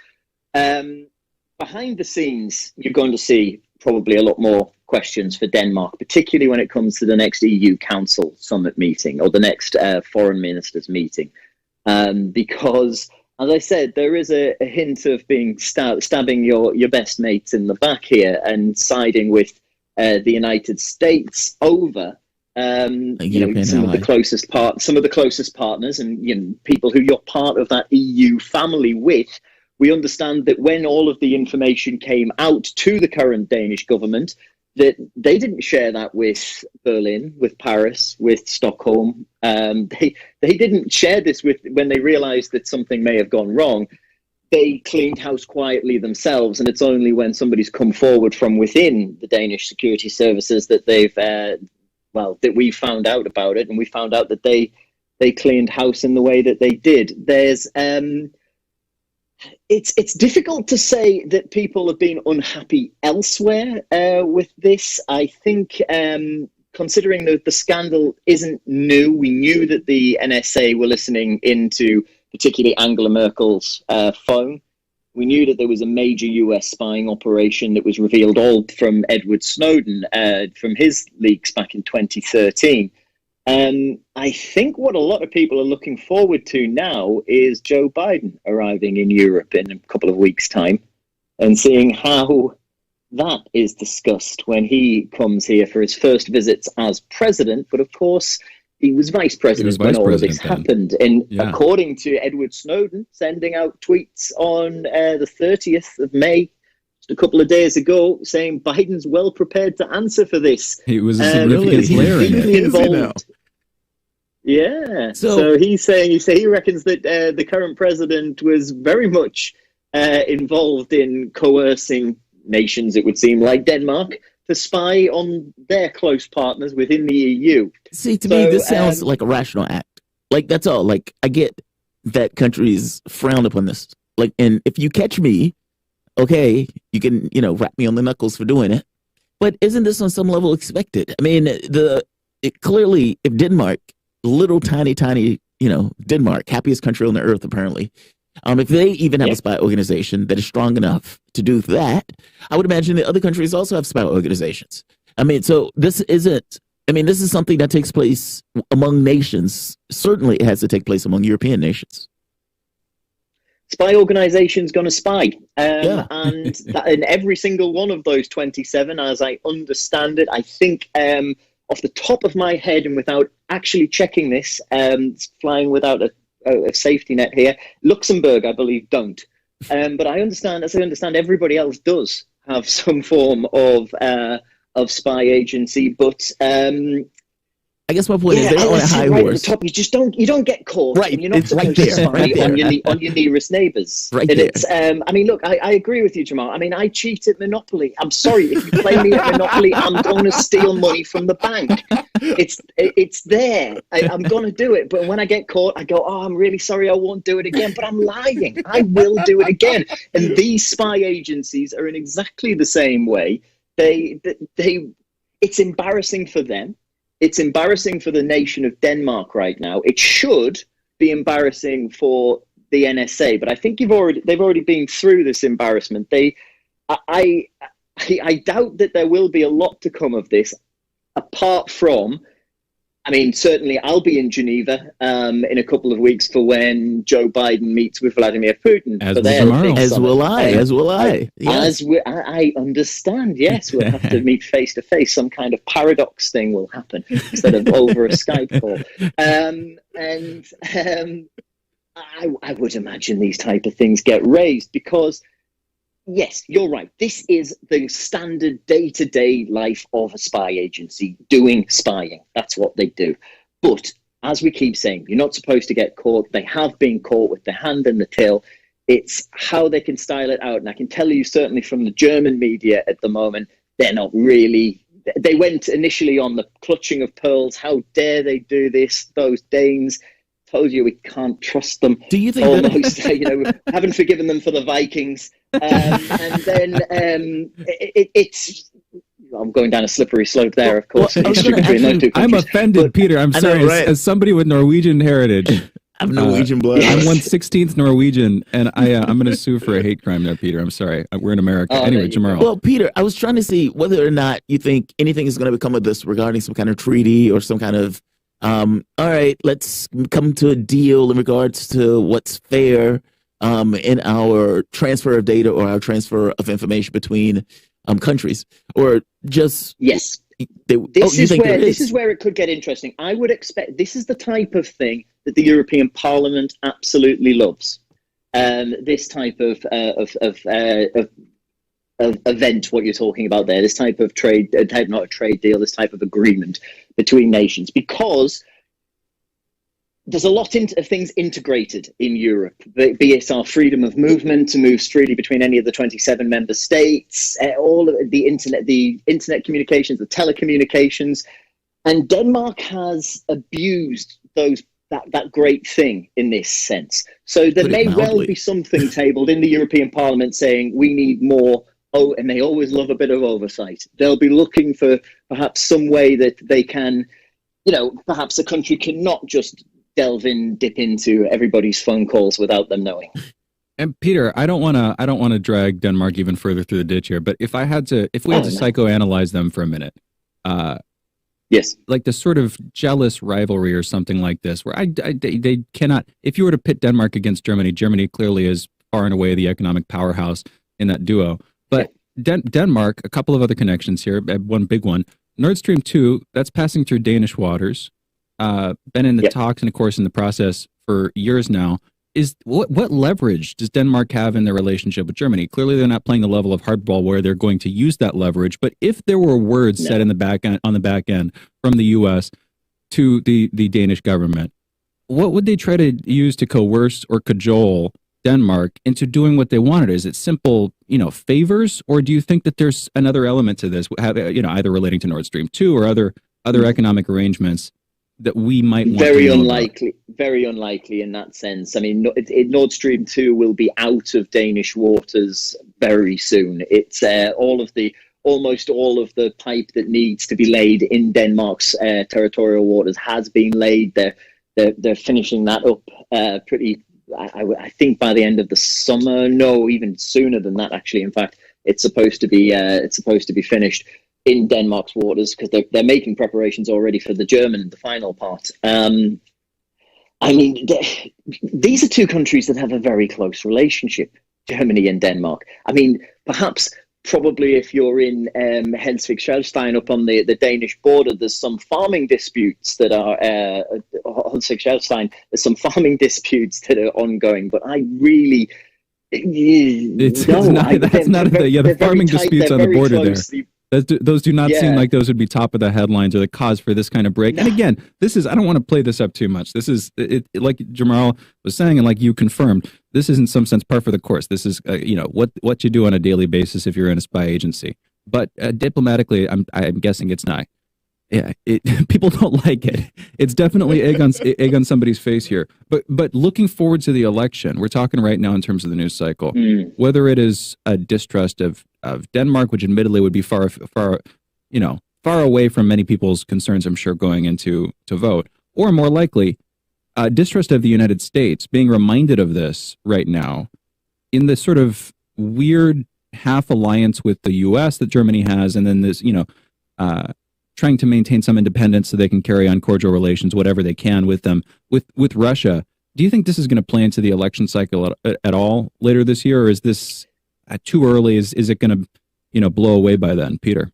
Behind the scenes, you're going to see probably a lot more questions for Denmark, particularly when it comes to the next EU Council summit meeting or the next foreign ministers meeting. Because, as I said, there is a hint of being stabbing your best mates in the back here and siding with the United States over some of the closest partners and people who you're part of that EU family with. We understand that when all of the information came out to the current Danish government, that they didn't share that with Berlin, with Paris, with Stockholm. They didn't share this with when they realized that something may have gone wrong. They cleaned house quietly themselves, and it's only when somebody's come forward from within the Danish security services that that we found out about it, and we found out that they cleaned house in the way that they did. There's It's difficult to say that people have been unhappy elsewhere with this. I think considering that the scandal isn't new, we knew that the NSA were listening into particularly Angela Merkel's phone. We knew that there was a major US spying operation that was revealed all from Edward Snowden from his leaks back in 2013. I think what a lot of people are looking forward to now is Joe Biden arriving in Europe in a couple of weeks' time and seeing how that is discussed when he comes here for his first visits as president. But of course, he was vice president when all of this happened. And according to Edward Snowden, sending out tweets on the 30th of May, just a couple of days ago, saying Biden's well prepared to answer for this. He was a significant player in it. Involved. Yeah. So he's saying he reckons that the current president was very much involved in coercing nations, it would seem like Denmark, to spy on their close partners within the EU. See, to me, this sounds like a rational act. Like, that's all. Like, I get that countries frown upon this. Like, and if you catch me, okay, you can, rap me on the knuckles for doing it. But isn't this on some level expected? I mean, clearly, if Denmark, little tiny, Denmark, happiest country on the earth, apparently, if they even have a spy organization that is strong enough to do that, I would imagine that other countries also have spy organizations. I mean, so this is something that takes place among nations. Certainly it has to take place among European nations. Spy organization's going to spy. And every single one of those 27, as I understand it, I think off the top of my head and without actually checking this, flying without a safety net here, Luxembourg, I believe, don't. But I understand, everybody else does have some form of spy agency. But I guess my point is they don't want a high horse. At the top, you don't get caught. Right, You're not supposed to spy on your nearest neighbours. Right and there. It's, look, I agree with you, Jamarl. I mean, I cheat at Monopoly. I'm sorry, if you play me at Monopoly, I'm going to steal money from the bank. It's there. I'm going to do it. But when I get caught, I go, I'm really sorry, I won't do it again. But I'm lying. I will do it again. And these spy agencies are in exactly the same way. it's embarrassing for them. It's embarrassing for the nation of Denmark right now. It should be embarrassing for the NSA, but I think they've already been through this embarrassment. I doubt that there will be a lot to come of this, apart from, I mean, certainly I'll be in Geneva in a couple of weeks for when Joe Biden meets with Vladimir Putin. As will I. Yes. I understand. Yes, we'll have to meet face to face. Some kind of paradox thing will happen instead of over a Skype call. I would imagine these type of things get raised because, yes, you're right. This is the standard day-to-day life of a spy agency, doing spying. That's what they do. But as we keep saying, you're not supposed to get caught. They have been caught with their hand in the till. It's how they can style it out. And I can tell you certainly from the German media at the moment, they're not really... They went initially on the clutching of pearls. How dare they do this? Those Danes... Told you we can't trust them. Do you think almost? Haven't forgiven them for the Vikings, and then it's. I'm going down a slippery slope there, of course. I'm offended, Peter. I'm sorry. Right? As somebody with Norwegian heritage, I have Norwegian blood. I'm 1/16 Norwegian, and I'm going to sue for a hate crime there, Peter. I'm sorry. We're in America. Anyway, Jamarl. Well, Peter, I was trying to see whether or not you think anything is going to become of this regarding some kind of treaty or some kind of. All right, let's come to a deal in regards to what's fair in our transfer of data or our transfer of information between countries, or just yes. This is where it could get interesting. I would expect this is the type of thing that the European Parliament absolutely loves. This type of event, what you're talking about there, this type of trade, not a trade deal, this type of agreement between nations, because there's a lot of things integrated in Europe, be it our freedom of movement to move freely between any of the 27 member states, all of the internet communications, the telecommunications, and Denmark has abused that great thing in this sense. So there may well be something tabled in the European Parliament saying we need more. Oh, and they always love a bit of oversight. They'll be looking for perhaps some way that they can, perhaps a country cannot just dip into everybody's phone calls without them knowing. And Peter, I don't want to drag Denmark even further through the ditch here, but if we had to psychoanalyze them for a minute, yes, like the sort of jealous rivalry or something like this, where they cannot. If you were to pit Denmark against Germany, Germany clearly is far and away the economic powerhouse in that duo. But Denmark, a couple of other connections here, one big one, Nord Stream 2, that's passing through Danish waters, been in the talks and, of course, in the process for years now. What leverage does Denmark have in their relationship with Germany? Clearly, they're not playing the level of hardball where they're going to use that leverage. But if there were words said on the back end from the U.S. to the Danish government, what would they try to use to coerce or cajole Denmark into doing what they wanted? Is it simple, favors, or do you think that there's another element to this, either relating to Nord Stream 2 or other economic arrangements that we might want very unlikely in that sense. I mean, Nord Stream 2 will be out of Danish waters very soon. It's almost all of the pipe that needs to be laid in Denmark's territorial waters has been laid. They're finishing that up pretty. I think by the end of the summer, no, even sooner than that. Actually, in fact, it's supposed to be finished in Denmark's waters because they're making preparations already for the final part. I mean, these are two countries that have a very close relationship, Germany and Denmark. I mean, probably if you're in Schleswig-Holstein up on the Danish border, there's some farming disputes that are Schleswig-Holstein. There's some farming disputes that are ongoing, but I really the farming disputes on the border there. Those do not seem like those would be top of the headlines or the cause for this kind of break. And again, I don't want to play this up too much. This is like Jamarl was saying, and like you confirmed, this is in some sense par for the course. This is what you do on a daily basis if you're in a spy agency. But diplomatically, I'm guessing it's not. Yeah, people don't like it. It's definitely egg on somebody's face here. But looking forward to the election, we're talking right now in terms of the news cycle. Whether it is a distrust of Denmark, which admittedly would be far far away from many people's concerns, I'm sure, going into to vote. Or more likely, distrust of the United States, being reminded of this right now in this sort of weird half alliance with the U.S. that Germany has, and then this, trying to maintain some independence so they can carry on cordial relations, whatever they can with them, with Russia. Do you think this is going to play into the election cycle at all later this year, or is this too early? Is it going to, blow away by then, Peter?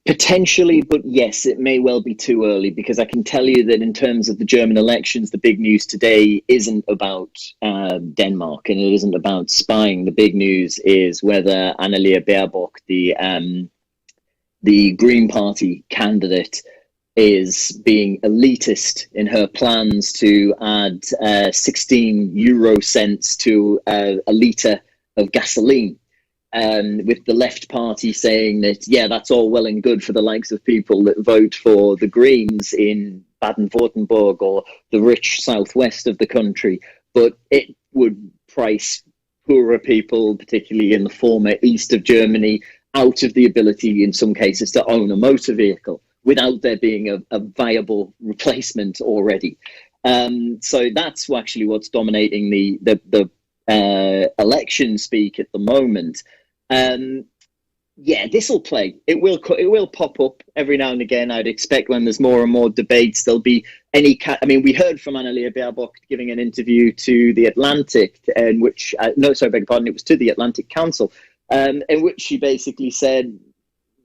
Potentially, but yes, it may well be too early, because I can tell you that in terms of the German elections, the big news today isn't about Denmark, and it isn't about spying. The big news is whether Annalena Baerbock, the Green Party candidate, is being elitist in her plans to add 16 euro cents to a litre of gasoline. With the left party saying that, yeah, that's all well and good for the likes of people that vote for the Greens in Baden-Württemberg or the rich southwest of the country, but it would price poorer people, particularly in the former east of Germany, out of the ability in some cases to own a motor vehicle without there being a viable replacement already. So that's actually what's dominating the election speak at the moment. This will play. It will pop up every now and again. I'd expect when there's more and more debates, there'll be we heard from Annalena Baerbock giving an interview to The Atlantic, in which, it was to The Atlantic Council, in which she basically said,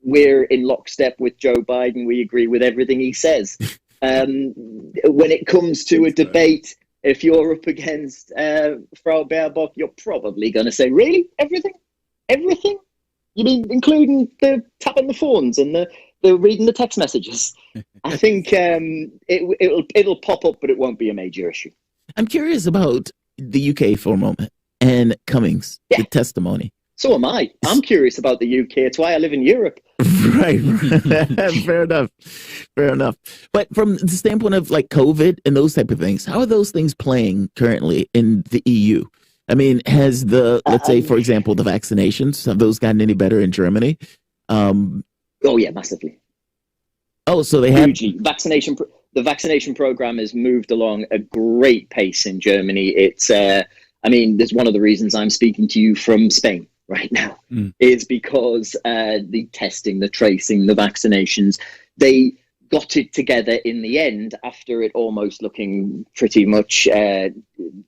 we're in lockstep with Joe Biden. We agree with everything he says. When it comes to a debate, if you're up against Frau Baerbock, you're probably going to say, really? Everything? Everything? You mean including the tapping the phones and the reading the text messages? I think it'll pop up, but it won't be a major issue. I'm curious about the UK for a moment and Cummings, the testimony. So am I. I'm curious about the UK. It's why I live in Europe. Right. Fair enough. But from the standpoint of like COVID and those type of things, how are those things playing currently in the EU? I mean, has let's say, for example, the vaccinations, have those gotten any better in Germany? Oh, yeah, massively. Oh, so they have... Hugely. The vaccination program has moved along a great pace in Germany. It's, there's one of the reasons I'm speaking to you from Spain right now is because the testing, the tracing, the vaccinations, they got it together in the end after it almost looking pretty much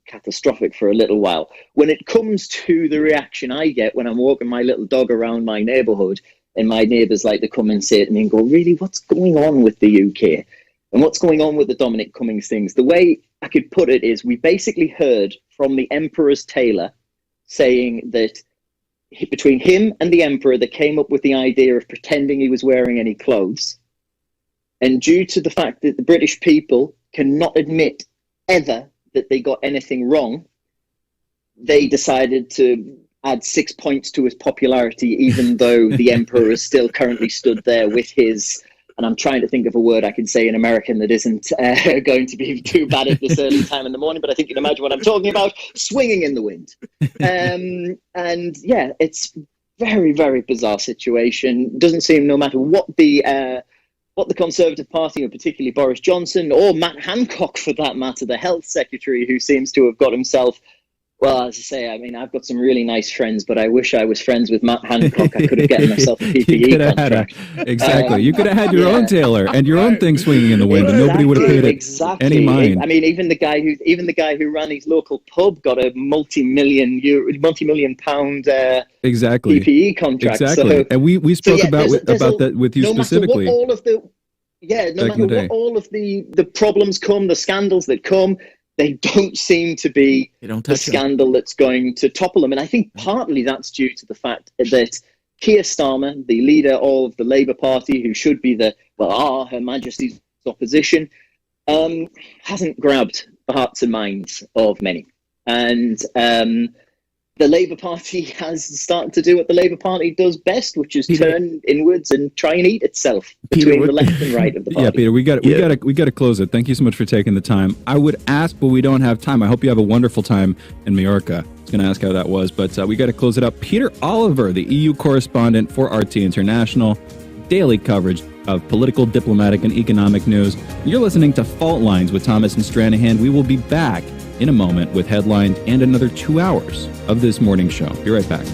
catastrophic for a little while. When it comes to the reaction I get when I'm walking my little dog around my neighborhood and my neighbors like to come and say it to me and go, really, what's going on with the UK? And what's going on with the Dominic Cummings things? The way I could put it is we basically heard from the Emperor's tailor saying that between him and the Emperor, they came up with the idea of pretending he was wearing any clothes. And due to the fact that the British people cannot admit ever that they got anything wrong, they decided to add 6 points to his popularity, even though the Emperor is still currently stood there with his, and I'm trying to think of a word I can say in American that isn't going to be too bad at this early time in the morning, but I think you can imagine what I'm talking about, swinging in the wind. And yeah, it's very, very bizarre situation. Doesn't seem, no matter what the Conservative Party, and particularly Boris Johnson, or Matt Hancock for that matter, the health secretary, who seems to have got himself, well, as I say, I mean, I've got some really nice friends, but I wish I was friends with Matt Hancock. I could have gotten myself a PPE contract. Exactly. You could have had your own tailor and your own thing swinging in the wind, and nobody would have paid it any mind. I mean, even the guy who ran his local pub got a multi-million pound PPE contract. Exactly. So, and we spoke about that with you specifically. No matter what all of the problems come, the scandals that come, they don't seem to be the scandal that's going to topple them. And I think partly that's due to the fact that Keir Starmer, the leader of the Labour Party, who should be Her Majesty's opposition, hasn't grabbed the hearts and minds of many. And the Labour Party has started to do what the Labour Party does best, which is turn inwards and try and eat itself between the left and right of the party. Yeah, Peter, we got to close it. Thank you so much for taking the time. I would ask, but we don't have time. I hope you have a wonderful time in Majorca. I was going to ask how that was, but we got to close it up. Peter Oliver, the EU correspondent for RT International. daily coverage of political, diplomatic, and economic news. You're listening to Fault Lines with Thomas and Stranahan. We will be back in a moment with headlines and another 2 hours of this morning show. Be right back.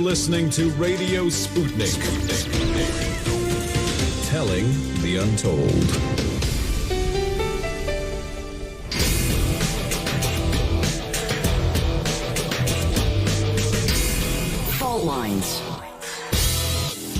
Listening to Radio Sputnik. Telling the untold. Fault Lines.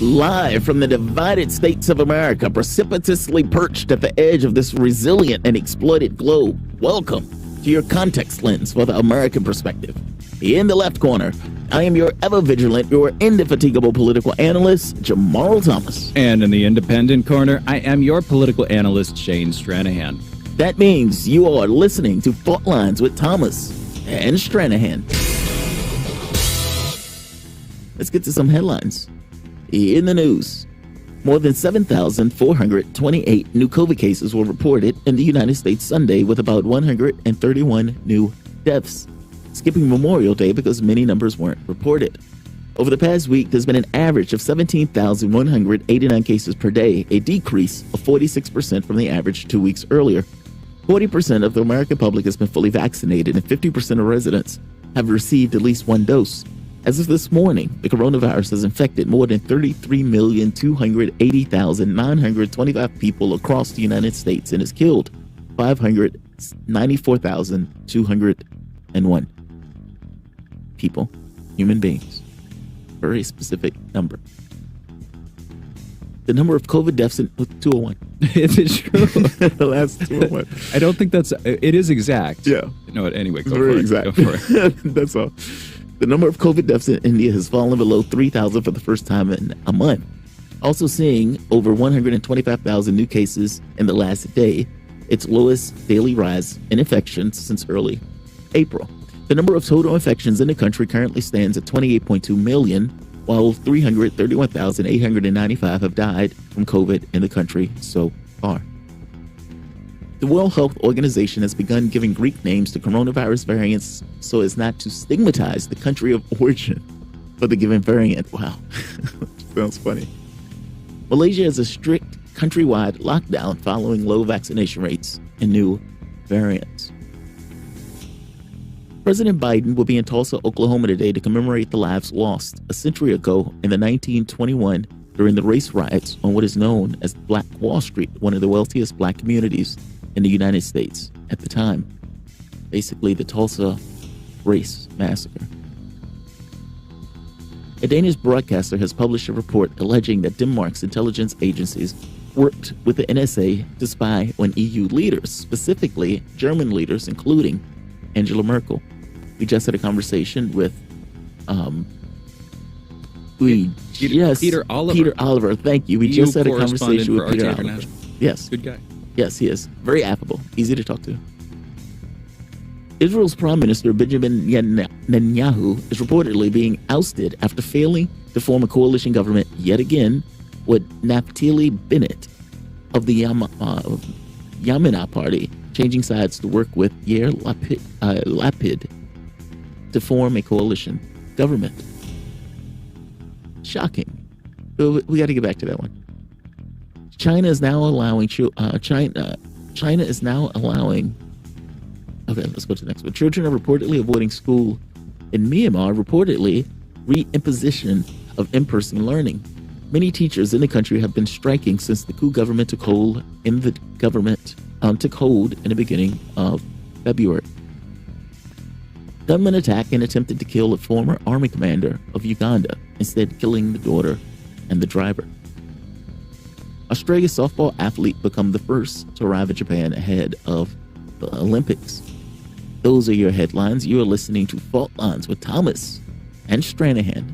Live from the divided states of America, precipitously perched at the edge of this resilient and exploited globe. Welcome to your context lens for the American perspective. In the left corner, I am your ever-vigilant, your indefatigable political analyst, Jamarl Thomas. And in the independent corner, I am your political analyst, Shane Stranahan. That means you are listening to Fault Lines with Thomas and Stranahan. Let's get to some headlines. In the news, more than 7,428 new COVID cases were reported in the United States Sunday, with about 131 new deaths, skipping Memorial Day because many numbers weren't reported. Over the past week, there's been an average of 17,189 cases per day, a decrease of 46% from the average 2 weeks earlier. 40% of the American public has been fully vaccinated, and 50% of residents have received at least one dose. As of this morning, the coronavirus has infected more than 33,280,925 people across the United States and has killed 594,201 people, human beings. Very specific number. The number of COVID deaths in 201. Is it true? The last 201. I don't think it is exact. Yeah. No, anyway, it's very exact. Go for it. That's all. The number of COVID deaths in India has fallen below 3,000 for the first time in a month. Also seeing over 125,000 new cases in the last day, its lowest daily rise in infections since early April. The number of total infections in the country currently stands at 28.2 million, while 331,895 have died from COVID in the country so far. The World Health Organization has begun giving Greek names to coronavirus variants so as not to stigmatize the country of origin for the given variant. Wow, sounds funny. Malaysia has a strict countrywide lockdown following low vaccination rates and new variants. President Biden will be in Tulsa, Oklahoma today to commemorate the lives lost a century ago in the 1921 during the race riots on what is known as Black Wall Street, one of the wealthiest black communities in the United States at the time. Basically, the Tulsa race massacre. A Danish broadcaster has published a report alleging that Denmark's intelligence agencies worked with the NSA to spy on EU leaders, specifically German leaders, including Angela Merkel. We just had a conversation with Peter Oliver. Peter Oliver, thank you. We EU just had a conversation with Peter Oliver. Yes. Good guy. Yes, he is. Very affable. Easy to talk to. Israel's Prime Minister Benjamin Netanyahu is reportedly being ousted after failing to form a coalition government yet again with Naftali Bennett of the Yamina Party, changing sides to work with Yair Lapid to form a coalition government. Shocking. But we got to get back to that one. China is now allowing. Okay, let's go to the next one. Children are reportedly avoiding school in Myanmar. Reportedly, reimposition of in-person learning. Many teachers in the country have been striking since the coup government took hold in the beginning of February. Gunmen attacked and attempted to kill a former army commander of Uganda, instead killing the daughter and the driver. Australia's softball athlete become the first to arrive at Japan ahead of the Olympics. Those are your headlines. You are listening to Fault Lines with Thomas and Stranahan.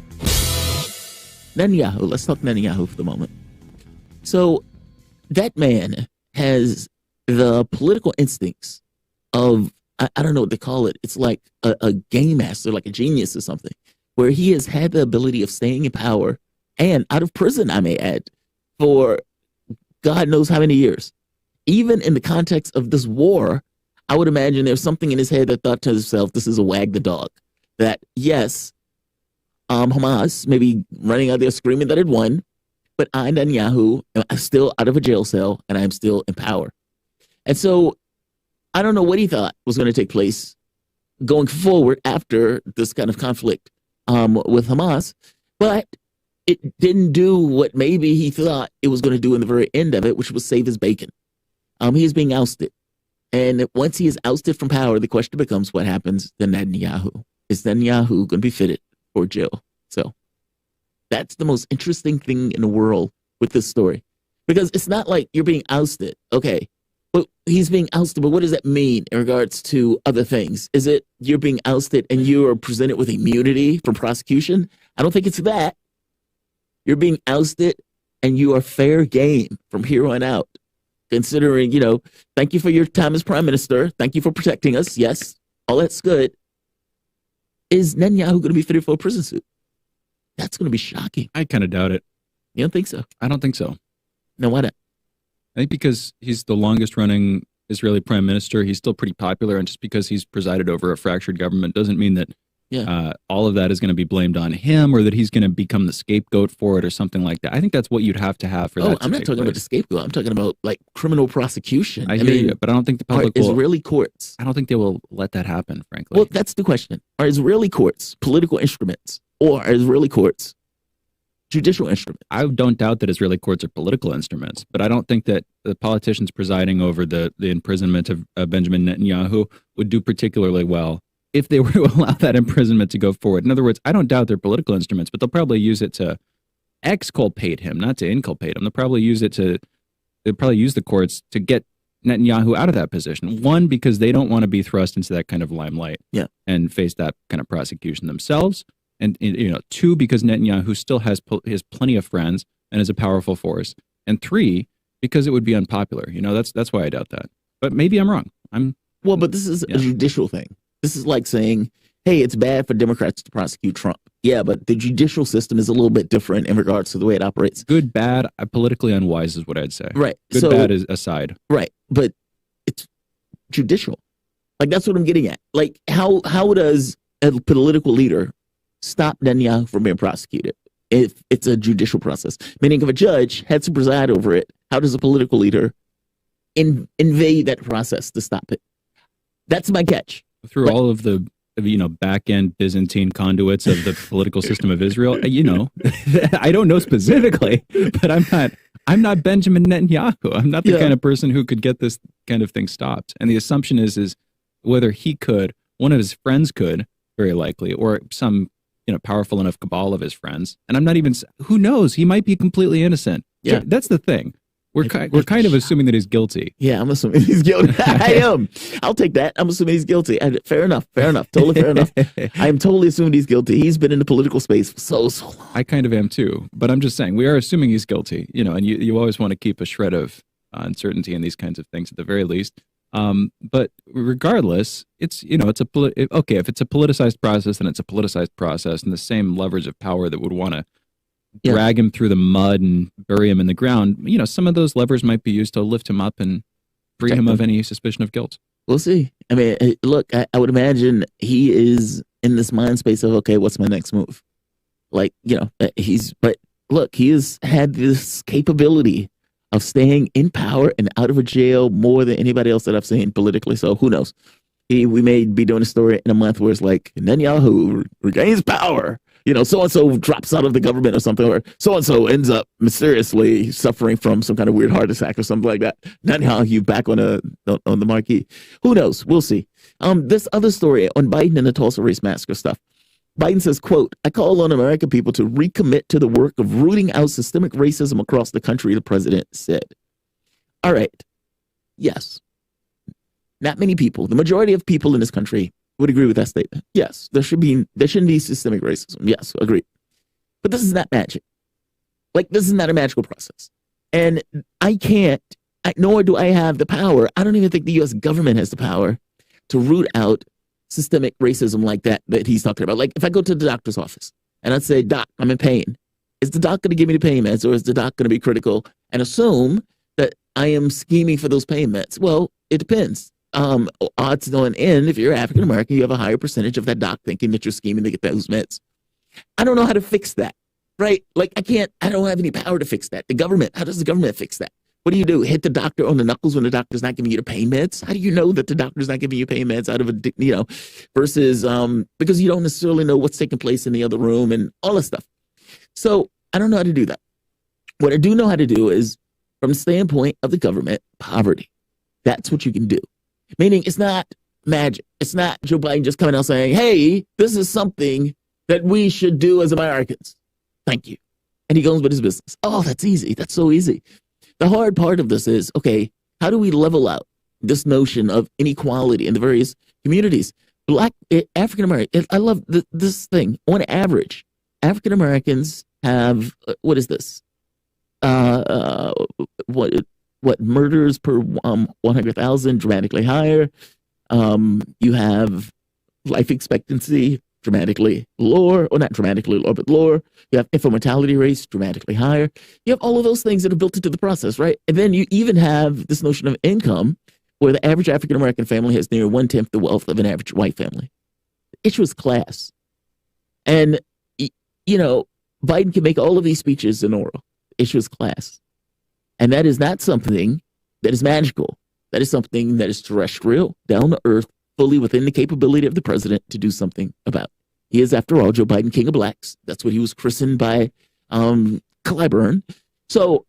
Netanyahu. Let's talk Netanyahu for the moment. So that man has the political instincts of I don't know what they call it. It's like a game master, like a genius or something, where he has had the ability of staying in power and out of prison, I may add, for God knows how many years. Even in the context of this war, I would imagine there's something in his head that thought to himself, this is a wag the dog. That, yes, Hamas may be running out there screaming that it won, but I, Netanyahu, am still out of a jail cell and I'm still in power. And so I don't know what he thought was going to take place going forward after this kind of conflict with Hamas, but it didn't do what maybe he thought it was going to do in the very end of it, which was save his bacon. He is being ousted. And once he is ousted from power, the question becomes what happens to Netanyahu? Is Netanyahu going to be fitted for jail? So that's the most interesting thing in the world with this story. Because it's not like you're being ousted. Okay, but he's being ousted, but what does that mean in regards to other things? Is it you're being ousted and you are presented with immunity from prosecution? I don't think it's that. You're being ousted and you are fair game from here on out. Considering, thank you for your time as prime minister. Thank you for protecting us. Yes, all that's good. Is Netanyahu going to be fitted for a prison suit? That's going to be shocking. I kind of doubt it. You don't think so? I don't think so. No, why not? I think because he's the longest running Israeli prime minister, he's still pretty popular. And just because he's presided over a fractured government doesn't mean that all of that is going to be blamed on him or that he's going to become the scapegoat for it or something like that. I think that's what you'd have to have for that. I'm not talking about the scapegoat. I'm talking about like criminal prosecution. I hear you, but I don't think the public will. Israeli courts. I don't think they will let that happen, frankly. Well, that's the question. Are Israeli courts political instruments or are Israeli courts judicial instruments? I don't doubt that Israeli courts are political instruments, but I don't think that the politicians presiding over the imprisonment of Benjamin Netanyahu would do particularly well if they were to allow that imprisonment to go forward. In other words, I don't doubt they're political instruments, but they'll probably use it to exculpate him, not to inculpate him. They'll probably use the courts to get Netanyahu out of that position. One, because they don't want to be thrust into that kind of limelight and face that kind of prosecution themselves. And, two, because Netanyahu still has plenty of friends and is a powerful force. And three, because it would be unpopular. That's why I doubt that. But maybe I'm wrong. But this is a judicial thing. This is like saying, hey, it's bad for Democrats to prosecute Trump. Yeah, but the judicial system is a little bit different in regards to the way it operates. Good, bad, politically unwise is what I'd say. Right. Good, bad is aside. Right. But it's judicial. Like, that's what I'm getting at. Like, how does a political leader stop Netanyahu from being prosecuted if it's a judicial process? Meaning if a judge had to preside over it, how does a political leader invade that process to stop it? That's my catch. Through all of the back-end Byzantine conduits of the political system of Israel, I don't know specifically, but I'm not Benjamin Netanyahu. I'm not the kind of person who could get this kind of thing stopped. And the assumption is whether he could, one of his friends could, very likely, or some powerful enough cabal of his friends. And I'm not even, who knows? He might be completely innocent. Yeah, that's the thing. We're kind of assuming that he's guilty. Yeah, I'm assuming he's guilty. I am. I'll take that. I'm assuming he's guilty. Fair enough. Totally fair enough. I am totally assuming he's guilty. He's been in the political space for so long. I kind of am too. But I'm just saying, we are assuming he's guilty, and you always want to keep a shred of uncertainty in these kinds of things at the very least. But regardless, if it's a politicized process, then it's a politicized process, and the same leverage of power that would want to drag him through the mud and bury him in the ground, some of those levers might be used to lift him up and free him of any suspicion of guilt. We'll see. I mean, look, I would imagine he is in this mind space of, okay, what's my next move? Like, but look, he has had this capability of staying in power and out of a jail more than anybody else that I've seen politically. So who knows? We may be doing a story in a month where it's like, Netanyahu regains power. So-and-so drops out of the government or something, or so-and-so ends up mysteriously suffering from some kind of weird heart attack or something like that. Netanyahu back on the marquee. Who knows? We'll see. This other story on Biden and the Tulsa race massacre stuff. Biden says, quote, I call on American people to recommit to the work of rooting out systemic racism across the country, the president said. All right. Yes. Not many people, the majority of people in this country would agree with that statement. Yes, there shouldn't be systemic racism. Yes, agree. But this is not magic. Like, this is not a magical process. And nor do I have the power. I don't even think the U.S. government has the power to root out systemic racism like that he's talking about. Like if I go to the doctor's office and I say, Doc, I'm in pain, is the doc going to give me the pain meds, or is the doc going to be critical and assume that I am scheming for those pain meds? Well, it depends. Odds on end, if you're African American, you have a higher percentage of that doc thinking that you're scheming to get those meds. I don't know how to fix that, right? Like I don't have any power to fix that. The government, how does the government fix that? What do? Hit the doctor on the knuckles when the doctor's not giving you the pain meds? How do you know that the doctor's not giving you pain meds out of versus because you don't necessarily know what's taking place in the other room and all this stuff. So I don't know how to do that. What I do know how to do is, from the standpoint of the government, poverty. That's what you can do. Meaning it's not magic. It's not Joe Biden just coming out saying, hey, this is something that we should do as Americans. Thank you. And he goes with his business. Oh, that's easy. That's so easy. The hard part of this is, okay, how do we level out this notion of inequality in the various communities? African American, I love this thing. On average, African Americans have, what is this? What murders per 100,000 dramatically higher. You have life expectancy dramatically lower, or not dramatically lower, but lower. You have infant mortality rates dramatically higher. You have all of those things that are built into the process, right? And then you even have this notion of income, where the average African American family has near 1/10 the wealth of an average white family. The issue is class. And, Biden can make all of these speeches in oral. The issue is class. And that is not something that is magical. That is something that is terrestrial, down to earth, fully within the capability of the president to do something about. He is, after all, Joe Biden, King of Blacks. That's what he was christened by Clyburn. So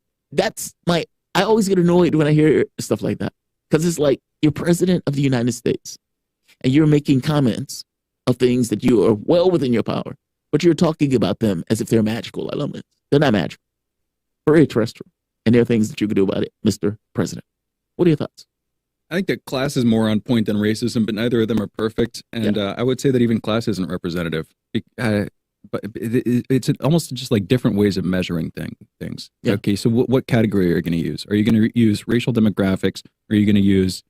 I always get annoyed when I hear stuff like that, because it's like you're president of the United States and you're making comments of things that you are well within your power, but you're talking about them as if they're magical elements. They're not magical. Very terrestrial. And there are things that you can do about it, Mr. President. What are your thoughts? I think that class is more on point than racism, but neither of them are perfect. And I would say that even class isn't representative. But it's almost just like different ways of measuring things. Yeah. Okay, so what category are you going to use? Are you going to use racial demographics? Or are you going to use,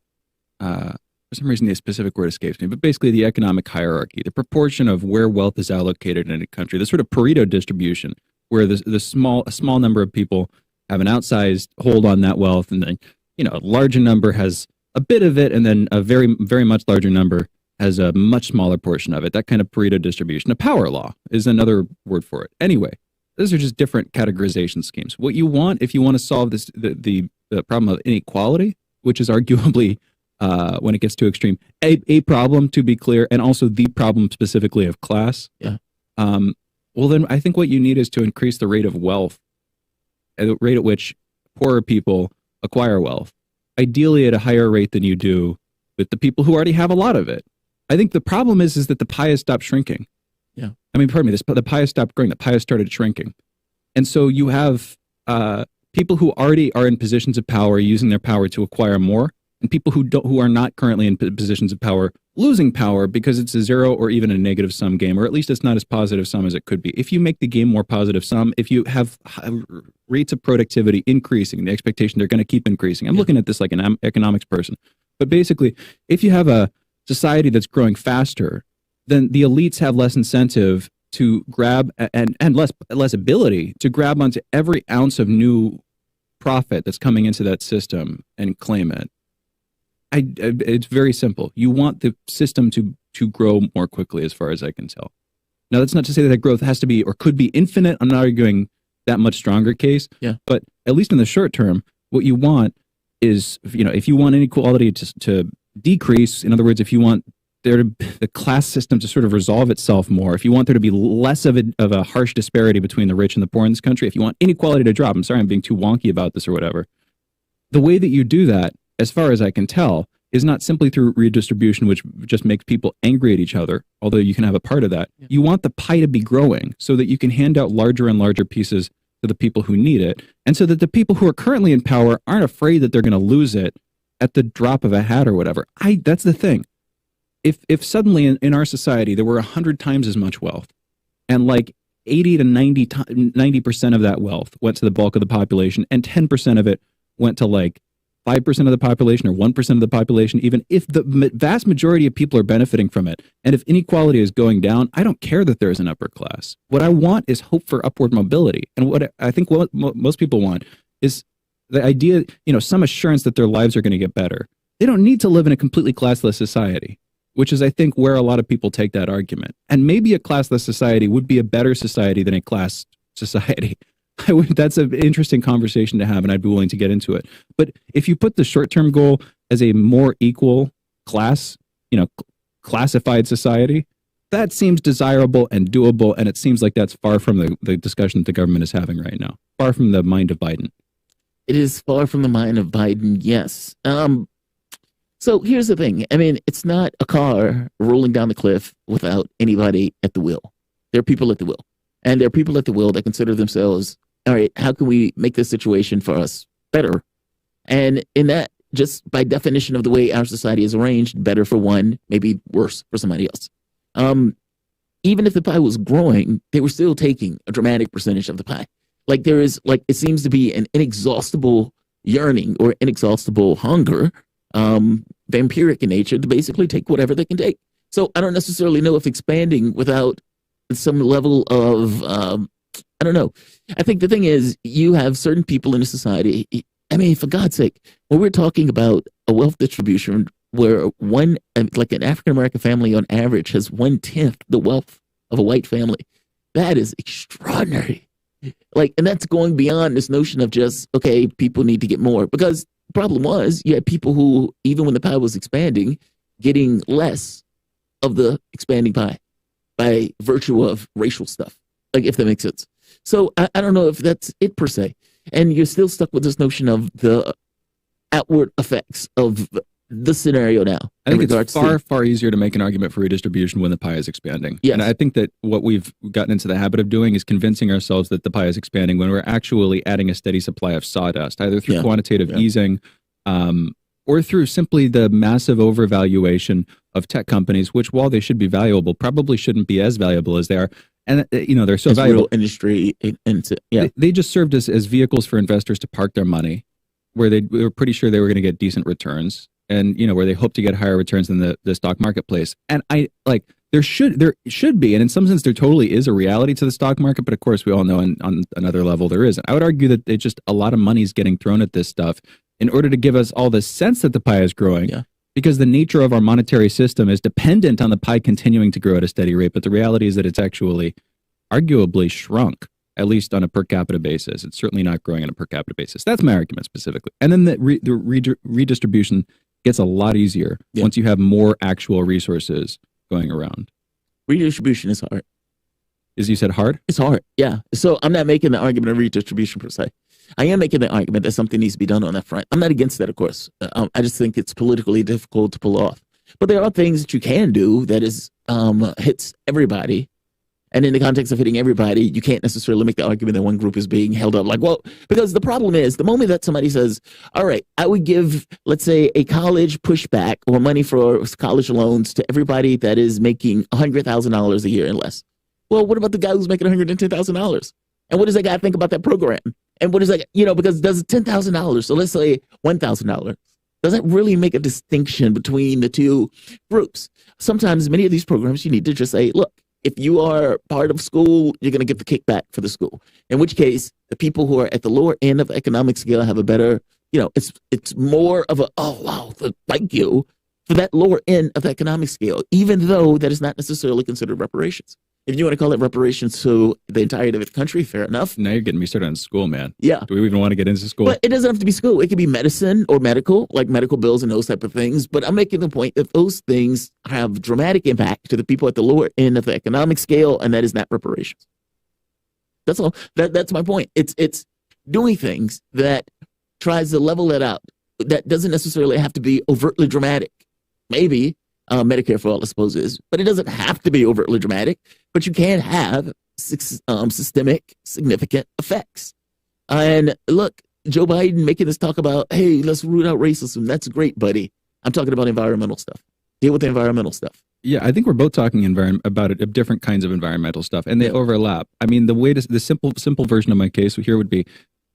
for some reason the specific word escapes me, but basically the economic hierarchy, the proportion of where wealth is allocated in a country, the sort of Pareto distribution, where a small number of people have an outsized hold on that wealth, and then a larger number has a bit of it, and then a very, very much larger number has a much smaller portion of it. That kind of Pareto distribution. A power law is another word for it. Anyway, those are just different categorization schemes. What you want, if you want to solve the problem of inequality, which is arguably, when it gets too extreme, a problem, to be clear, and also the problem specifically of class. Yeah. Well, then I think what you need is to increase the rate of wealth, the rate at which poorer people acquire wealth, ideally at a higher rate than you do with the people who already have a lot of it. I think the problem is that the pie has stopped shrinking. Yeah. The pie has stopped growing. The pie has started shrinking. And so you have people who already are in positions of power using their power to acquire more, and people who are not currently in positions of power losing power because it's a zero or even a negative sum game, or at least it's not as positive sum as it could be. If you make the game more positive sum, if you have rates of productivity increasing, the expectation they're going to keep increasing. I'm looking at this like an economics person. But basically, if you have a society that's growing faster, then the elites have less incentive to grab and less ability to grab onto every ounce of new profit that's coming into that system and claim it. It's very simple. You want the system to grow more quickly, as far as I can tell. Now, that's not to say that growth has to be or could be infinite. I'm not arguing that much stronger case. Yeah. But at least in the short term, what you want is, if you want inequality to decrease, in other words, if you want the class system to sort of resolve itself more, if you want there to be less of a harsh disparity between the rich and the poor in this country, if you want inequality to drop, I'm sorry I'm being too wonky about this or whatever, the way that you do that, as far as I can tell, is not simply through redistribution, which just makes people angry at each other, although you can have a part of that. Yeah. You want the pie to be growing so that you can hand out larger and larger pieces to the people who need it, and so that the people who are currently in power aren't afraid that they're going to lose it at the drop of a hat or whatever. That's the thing. If suddenly in our society there were 100 times as much wealth, and like 80 to 90% of that wealth went to the bulk of the population, and 10% of it went to like 5% of the population or 1% of the population, even if the vast majority of people are benefiting from it, and if inequality is going down, I don't care that there's an upper class. What I want is hope for upward mobility. And what I think what most people want is the idea, some assurance that their lives are going to get better. They don't need to live in a completely classless society, which is, I think, where a lot of people take that argument. And maybe a classless society would be a better society than a class society. That's an interesting conversation to have, and I'd be willing to get into it. But if you put the short-term goal as a more equal class, classified society, that seems desirable and doable, and it seems like that's far from the discussion that the government is having right now, far from the mind of Biden. It is far from the mind of Biden, yes. So here's the thing. I mean, it's not a car rolling down the cliff without anybody at the wheel. There are people at the wheel. And there are people at the wheel that consider themselves, all right, how can we make this situation for us better? And in that, just by definition of the way our society is arranged, better for one, maybe worse for somebody else. Even if the pie was growing, they were still taking a dramatic percentage of the pie. Like there is, it seems to be an inexhaustible yearning or inexhaustible hunger, vampiric in nature, to basically take whatever they can take. So I don't necessarily know if expanding without some level of, I don't know. I think the thing is, you have certain people in a society. I mean, for God's sake, when we're talking about a wealth distribution where an African-American family on average has 1/10 the wealth of a white family, that is extraordinary. And that's going beyond this notion of just, okay, people need to get more. Because the problem was, you had people who, even when the pie was expanding, getting less of the expanding pie by virtue of racial stuff, if that makes sense. So I don't know if that's it per se. And you're still stuck with this notion of the outward effects of the scenario now. I think it's far easier to make an argument for redistribution when the pie is expanding. Yes. And I think that what we've gotten into the habit of doing is convincing ourselves that the pie is expanding when we're actually adding a steady supply of sawdust, either through quantitative easing or through simply the massive overvaluation of tech companies, which, while they should be valuable, probably shouldn't be as valuable as they are. And, they're so valuable. Real industry. They just served as vehicles for investors to park their money, where they were pretty sure they were going to get decent returns. And, where they hope to get higher returns than the stock marketplace. And there should be, and in some sense there totally is a reality to the stock market, but of course we all know on another level there isn't. I would argue that it's just a lot of money is getting thrown at this stuff in order to give us all the sense that the pie is growing, because the nature of our monetary system is dependent on the pie continuing to grow at a steady rate. But the reality is that it's actually arguably shrunk, at least on a per capita basis. It's certainly not growing on a per capita basis. That's my argument specifically. And then the redistribution gets a lot easier once you have more actual resources going around. Redistribution is hard. As you said, hard? It's hard, yeah. So I'm not making the argument of redistribution per se. I am making the argument that something needs to be done on that front. I'm not against that, of course. I just think it's politically difficult to pull off. But there are things that you can do that hits everybody. And in the context of hitting everybody, you can't necessarily make the argument that one group is being held up. Because the problem is, the moment that somebody says, all right, I would give, let's say, a college pushback or money for college loans to everybody that is making $100,000 a year and less. Well, what about the guy who's making $110,000? And what does that guy think about that program? And what is that, because does $10,000, so let's say $1,000, does that really make a distinction between the two groups? Sometimes many of these programs, you need to just say, look, if you are part of school, you're going to get the kickback for the school. In which case, the people who are at the lower end of the economic scale have a better, it's more of thank you for that lower end of the economic scale, even though that is not necessarily considered reparations. If you want to call it reparations to the entirety of the country, fair enough. Now you're getting me started on school, man. Yeah. Do we even want to get into school? But it doesn't have to be school. It could be medicine or medical, like medical bills and those type of things. But I'm making the point that those things have dramatic impact to the people at the lower end of the economic scale, and that is not reparations. That's all. That's my point. It's doing things that tries to level it out. That doesn't necessarily have to be overtly dramatic. Maybe Medicare for all, I suppose, is, but it doesn't have to be overtly dramatic. But you can have systemic, significant effects. And look, Joe Biden making this talk about, hey, let's root out racism. That's great, buddy. I'm talking about environmental stuff. Deal with the environmental stuff. Yeah, I think we're both talking about different kinds of environmental stuff, and they overlap. I mean, the simple version of my case here would be,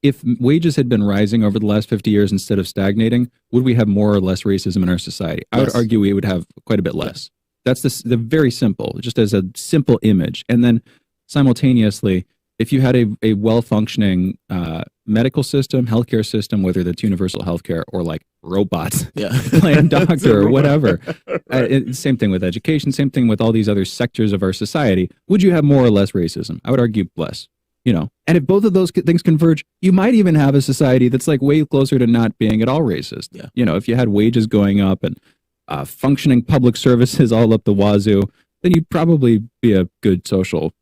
if wages had been rising over the last 50 years instead of stagnating, would we have more or less racism in our society? I would argue we would have quite a bit less. That's the very simple, just as a simple image. And then simultaneously, if you had a well-functioning medical system, healthcare system, whether that's universal healthcare or like robots playing doctor or whatever, same thing with education, same thing with all these other sectors of our society, would you have more or less racism? I would argue less. And if both of those things converge, you might even have a society that's like way closer to not being at all racist. If you had wages going up and functioning public services all up the wazoo, then you'd probably be a good social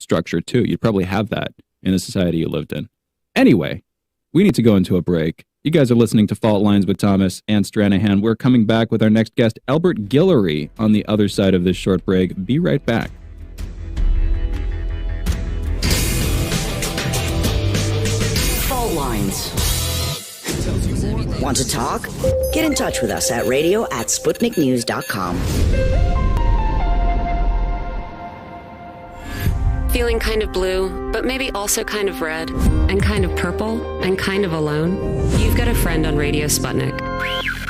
structure too. You'd probably have that in the society you lived in. Anyway, we need to go into a break. You guys are listening to Fault Lines with Thomas and Stranahan. We're coming back with our next guest, Albert Guillory, on the other side of this short break. Be right back. Lines. Want to talk? Get in touch with us at radio@sputniknews.com. Feeling kind of blue, but maybe also kind of red, and kind of purple, and kind of alone? You've got a friend on Radio Sputnik.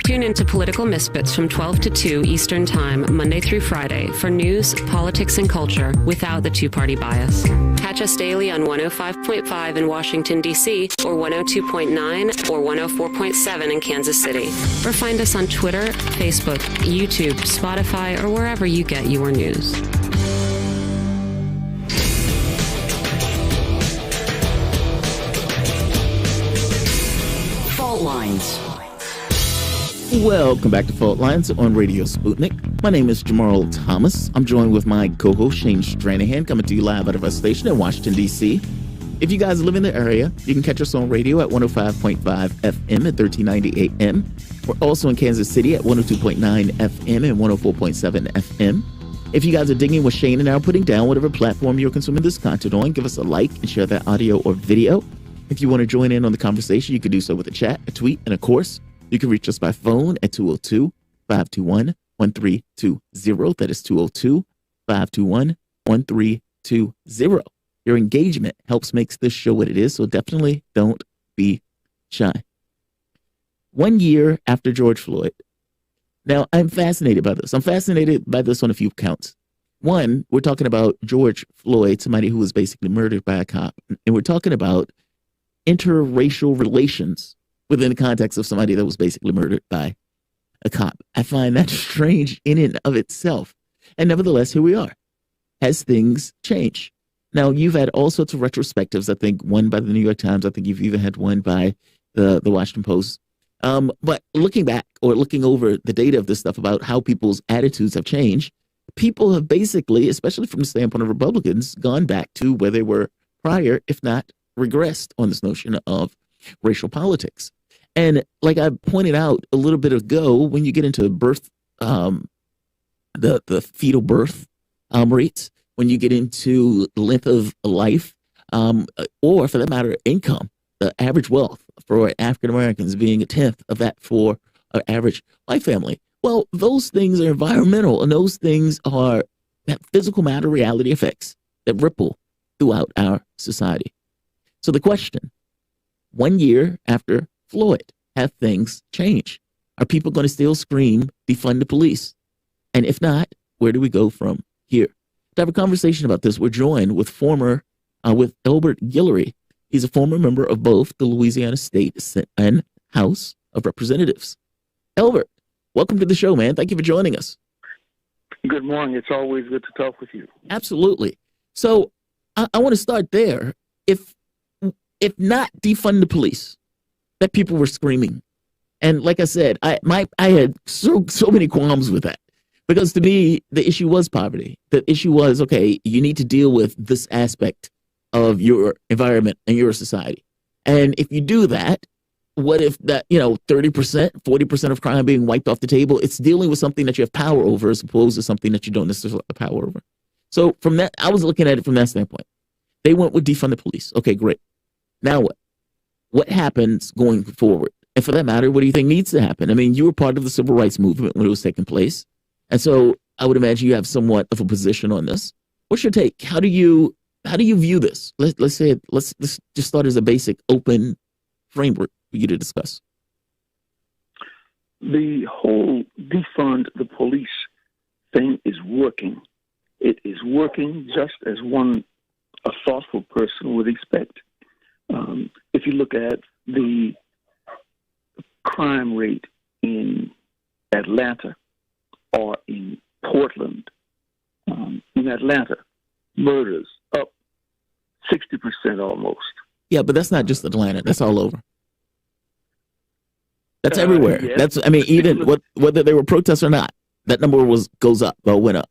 Tune into Political Misfits from 12 to 2 Eastern Time, Monday through Friday, for news, politics, and culture without the two-party bias. Catch us daily on 105.5 in Washington, D.C., or 102.9 or 104.7 in Kansas City. Or find us on Twitter, Facebook, YouTube, Spotify, or wherever you get your news. Fault Lines. Welcome back to Fault Lines on Radio Sputnik. My name is Jamarl Thomas. I'm joined with my co-host Shane Stranahan, coming to you live out of our station in Washington, D.C. If you guys live in the area, you can catch us on radio at 105.5 FM at 1390 AM. We're also in Kansas City at 102.9 FM and 104.7 FM. If you guys are digging what Shane and I are putting down, whatever platform you're consuming this content on, give us a like and share that audio or video. If you want to join in on the conversation, you can do so with a chat, a tweet, and of course, you can reach us by phone at 202-521-1320. That is 202-521-1320. Your engagement helps make this show what it is, so definitely don't be shy. 1 year after George Floyd. Now, I'm fascinated by this. I'm fascinated by this on a few counts. One, we're talking about George Floyd, somebody who was basically murdered by a cop. And we're talking about interracial relations within the context of somebody that was basically murdered by a cop. I find that strange in and of itself. And nevertheless, here we are, as things change. Now, you've had all sorts of retrospectives, I think one by the New York Times. I think you've even had one by the Washington Post. But looking back or looking over the data of this stuff about how people's attitudes have changed, people have basically, especially from the standpoint of Republicans, gone back to where they were prior, if not regressed on this notion of racial politics. And like I pointed out a little bit ago, when you get into birth, the fetal birth rates, when you get into length of life, or for that matter, income, the average wealth for African Americans being a tenth of that for an average white family. Well, those things are environmental, and those things are that physical matter reality effects that ripple throughout our society. So the question, 1 year after Floyd, have things changed? Are people going to still scream, defund the police? And if not, where do we go from here? To have a conversation about this, we're joined with with Albert Guillory. He's a former member of both the Louisiana State and House of Representatives. Albert, welcome to the show, man. Thank you for joining us. Good morning. It's always good to talk with you. Absolutely. So I want to start there. If not defund the police, that people were screaming. And like I said, I had so many qualms with that. Because to me, the issue was poverty. The issue was, okay, you need to deal with this aspect of your environment and your society. And if you do that, what if that, 30%, 40% of crime being wiped off the table, it's dealing with something that you have power over as opposed to something that you don't necessarily have power over. So from that, I was looking at it from that standpoint. They went with defund the police. Okay, great. Now what? What happens going forward? And for that matter, what do you think needs to happen? I mean, you were part of the civil rights movement when it was taking place. And so I would imagine you have somewhat of a position on this. What's your take? How do you how do you view this? Let's say let's just start as a basic open framework for you to discuss. The whole defund the police thing is working. It is working just as a thoughtful person would expect. If you look at the crime rate in Atlanta or in Portland, in Atlanta, murders up 60% almost. Yeah, but that's not just Atlanta. That's all over. That's everywhere. Yes. That's, I mean, even whether they were protests or not, that number goes up or went up.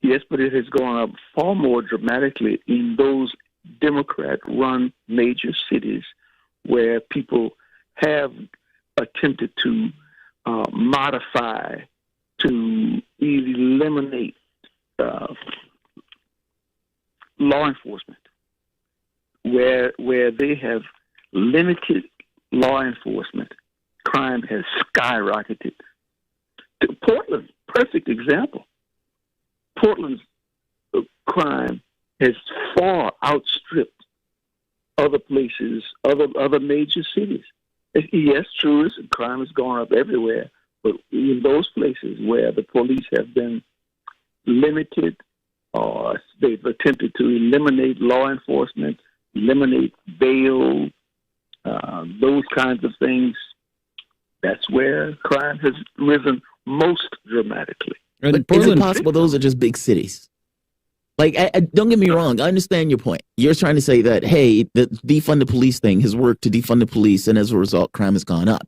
Yes, but it has gone up far more dramatically in those Democrat-run major cities where people have attempted to modify, to eliminate law enforcement, where they have limited law enforcement, crime has skyrocketed. Portland, perfect example. Portland's crime has far outstripped other places, other major cities. Yes, true, crime has gone up everywhere, but in those places where the police have been limited or they've attempted to eliminate law enforcement, eliminate bail, those kinds of things, that's where crime has risen most dramatically. But is it possible those are just big cities? Like, I don't get me wrong. I understand your point. You're trying to say that, hey, the defund the police thing has worked to defund the police, and as a result, crime has gone up.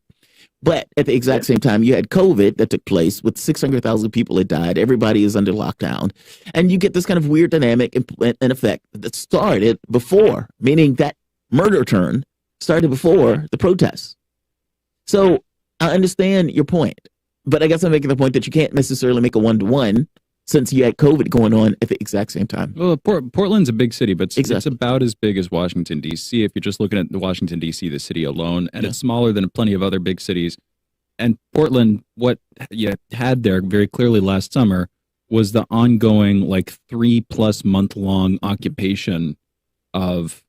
But at the exact same time, you had COVID that took place with 600,000 people that died. Everybody is under lockdown. And you get this kind of weird dynamic in effect that started before, meaning that murder turn started before the protests. So I understand your point. But I guess I'm making the point that you can't necessarily make a one-to-one since you had COVID going on at the exact same time. Well, Portland's a big city, but it's about as big as Washington, D.C. if you're just looking at the Washington, D.C., the city alone, and it's smaller than plenty of other big cities. And Portland, what you had there very clearly last summer was the ongoing, like, 3+ month-long occupation of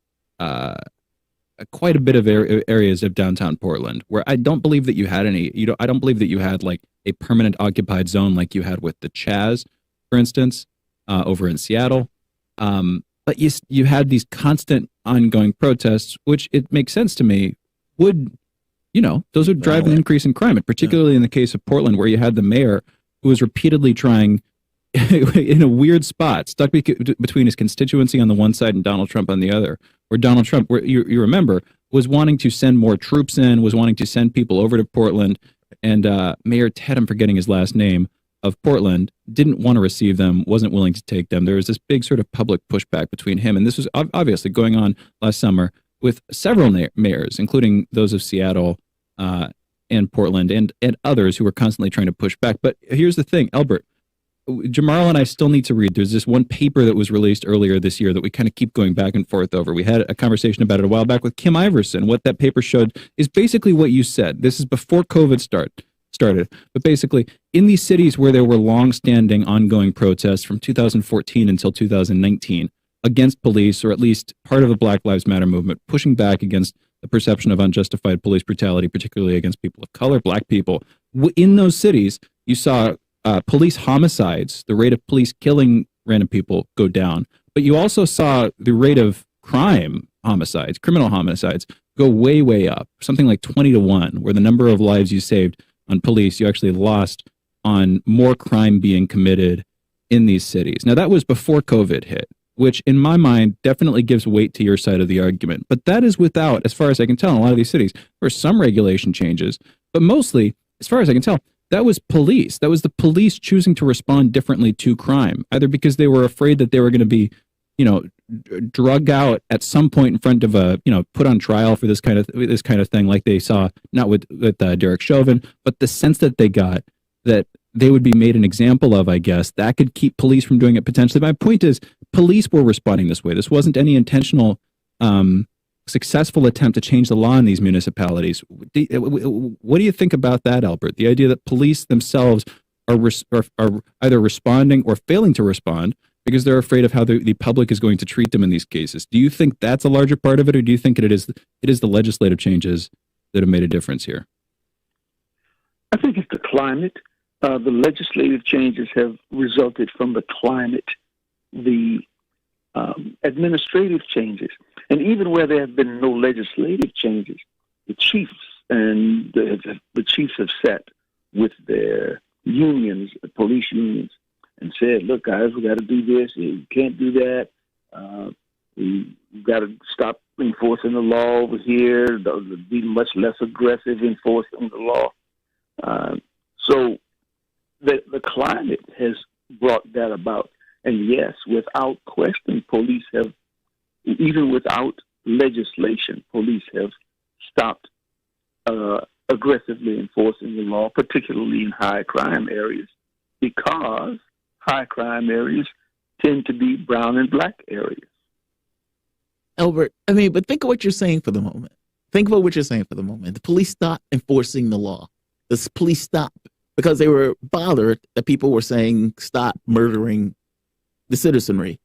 quite a bit of areas of downtown Portland, where I don't believe that you had I don't believe that you had, like, a permanent occupied zone like you had with the Chaz, for instance, over in Seattle. But you had these constant ongoing protests, which it makes sense to me those would drive an increase in crime, and particularly in the case of Portland, where you had the mayor who was repeatedly trying in a weird spot, stuck between his constituency on the one side and Donald Trump on the other, where Donald Trump, where you remember, was wanting to send more troops in, was wanting to send people over to Portland, and Mayor Ted, I'm forgetting his last name, of Portland, didn't want to receive them, wasn't willing to take them. There was this big sort of public pushback between him, and this was obviously going on last summer with several mayors, including those of Seattle and Portland and others who were constantly trying to push back. But here's the thing, Albert, Jamarl and I still need to read. There's this one paper that was released earlier this year that we kind of keep going back and forth over. We had a conversation about it a while back with Kim Iverson. What that paper showed is basically what you said. This is before COVID started. But basically, in these cities where there were long-standing ongoing protests from 2014 until 2019 against police, or at least part of the Black Lives Matter movement, pushing back against the perception of unjustified police brutality, particularly against people of color, black people, in those cities, you saw police homicides, the rate of police killing random people, go down. But you also saw the rate of crime homicides, criminal homicides, go way, way up, something like 20-1, where the number of lives you saved on police, you actually lost on more crime being committed in these cities. Now, that was before COVID hit, which in my mind definitely gives weight to your side of the argument. But that is without, as far as I can tell, in a lot of these cities, there were some regulation changes, but mostly, as far as I can tell, that was police. That was the police choosing to respond differently to crime, either because they were afraid that they were going to be, drug out at some point in front of put on trial for this kind of thing, like they saw not with Derek Chauvin, but the sense that they got that they would be made an example of, I guess, that could keep police from doing it potentially. My point is, police were responding this way. This wasn't any intentional, successful attempt to change the law in these municipalities. What do you think about that, Albert? The idea that police themselves are either responding or failing to respond because they're afraid of how the public is going to treat them in these cases. Do you think that's a larger part of it, or do you think it is the legislative changes that have made a difference here? I think it's the climate. The legislative changes have resulted from the climate, the administrative changes. And even where there have been no legislative changes, the chiefs and the chiefs have sat with their unions, the police unions, and said, look, guys, we got to do this. We can't do that. We've got to stop enforcing the law over here. Be much less aggressive enforcing the law. So the climate has brought that about. And yes, without question, police have, even without legislation, police have stopped aggressively enforcing the law, particularly in high crime areas, because high crime areas tend to be brown and black areas. Albert, I mean, but think of what you're saying for the moment. Think about what you're saying for the moment. The police stopped enforcing the law. The police stopped because they were bothered that people were saying, stop murdering the citizenry.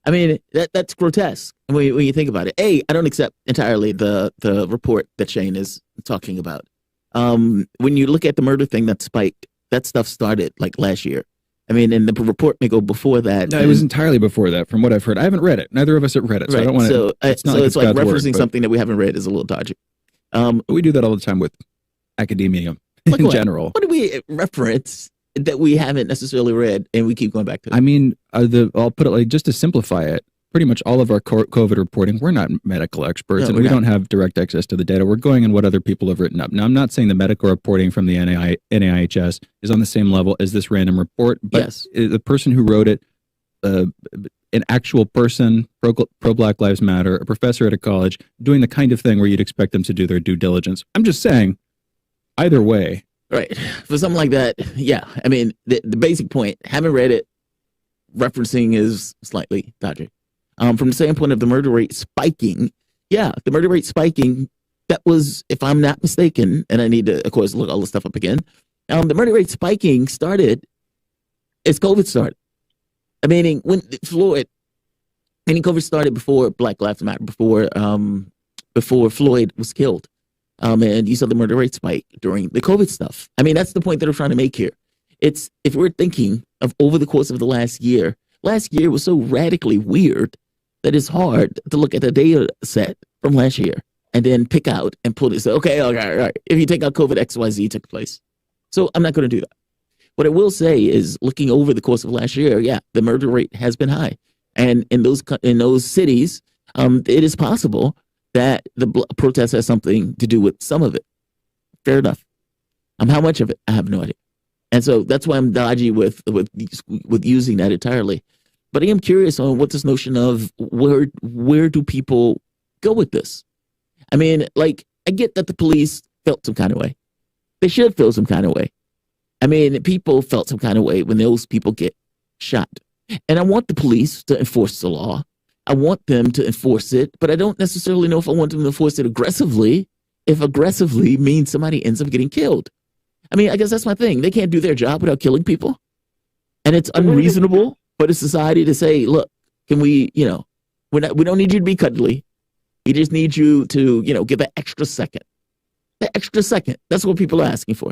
I mean, that's grotesque when you think about it. I don't accept entirely the report that Shane is talking about. When you look at the murder thing that spiked, that stuff started like last year. I mean, and the report may go before that. No, it was entirely before that, from what I've heard. I haven't read it. Neither of us have read it, so right. I don't want to. So it's like referencing something that we haven't read is a little dodgy. We do that all the time with academia in general. What do we reference that we haven't necessarily read, and we keep going back to it? I mean, I'll put it like, just to simplify it, pretty much all of our COVID reporting, we're not medical experts, and we don't have direct access to the data. We're going on what other people have written up. Now, I'm not saying the medical reporting from the NIHS is on the same level as this random report, but yes, the person who wrote it, an actual person, pro Black Lives Matter, a professor at a college, doing the kind of thing where you'd expect them to do their due diligence. I'm just saying, either way. Right. For something like that, yeah. I mean, the basic point, haven't read it, referencing is slightly dodgy. From the standpoint of the murder rate spiking, the murder rate spiking, that was, if I'm not mistaken, and I need to, of course, look all the stuff up again, the murder rate spiking started as COVID started. I mean, when COVID started before Black Lives Matter, before Floyd was killed. And you saw the murder rate spike during the COVID stuff. I mean, that's the point that I'm trying to make here. It's, if we're thinking of over the course of the last year was so radically weird that it's hard to look at the data set from last year and then pick out and pull this. Okay, all right. If you take out COVID, XYZ took place. So I'm not going to do that. What I will say is, looking over the course of last year, the murder rate has been high. And in those cities, it is possible that the protest has something to do with some of it. Fair enough. How much of it? I have no idea. And so that's why I'm dodgy with using that entirely. But I am curious on what this notion of where do people go with this? I mean, like, I get that the police felt some kind of way. They should feel some kind of way. I mean, people felt some kind of way when those people get shot. And I want the police to enforce the law. I want them to enforce it, but I don't necessarily know if I want them to enforce it aggressively, if aggressively means somebody ends up getting killed. I mean, I guess that's my thing. They can't do their job without killing people. And it's unreasonable for the society to say, look, can we, we don't need you to be cuddly. We just need you to, give an extra second. The extra second. That's what people are asking for.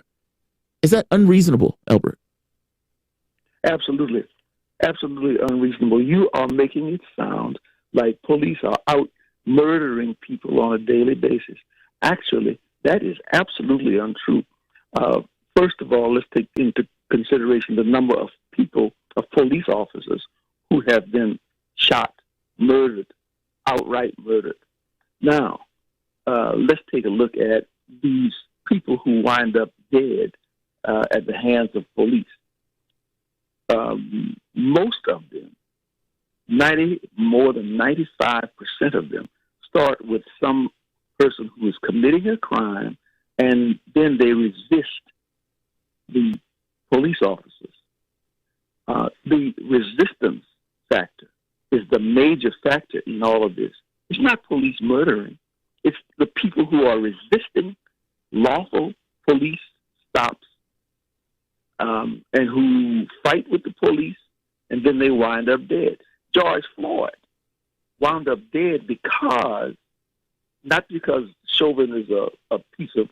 Is that unreasonable, Albert? Absolutely. Absolutely unreasonable. You are making it sound like police are out murdering people on a daily basis. Actually, that is absolutely untrue. First of all, let's take into consideration the number of people, of police officers who have been shot, murdered, outright murdered. Now, let's take a look at these people who wind up dead at the hands of police. Most of them, more than 95% of them, start with some person who is committing a crime, and then they resist the police officers. The resistance factor is the major factor in all of this. It's not police murdering. It's the people who are resisting lawful police stops and who fight with the police and then then they wind up dead. George Floyd wound up dead not because Chauvin is a piece of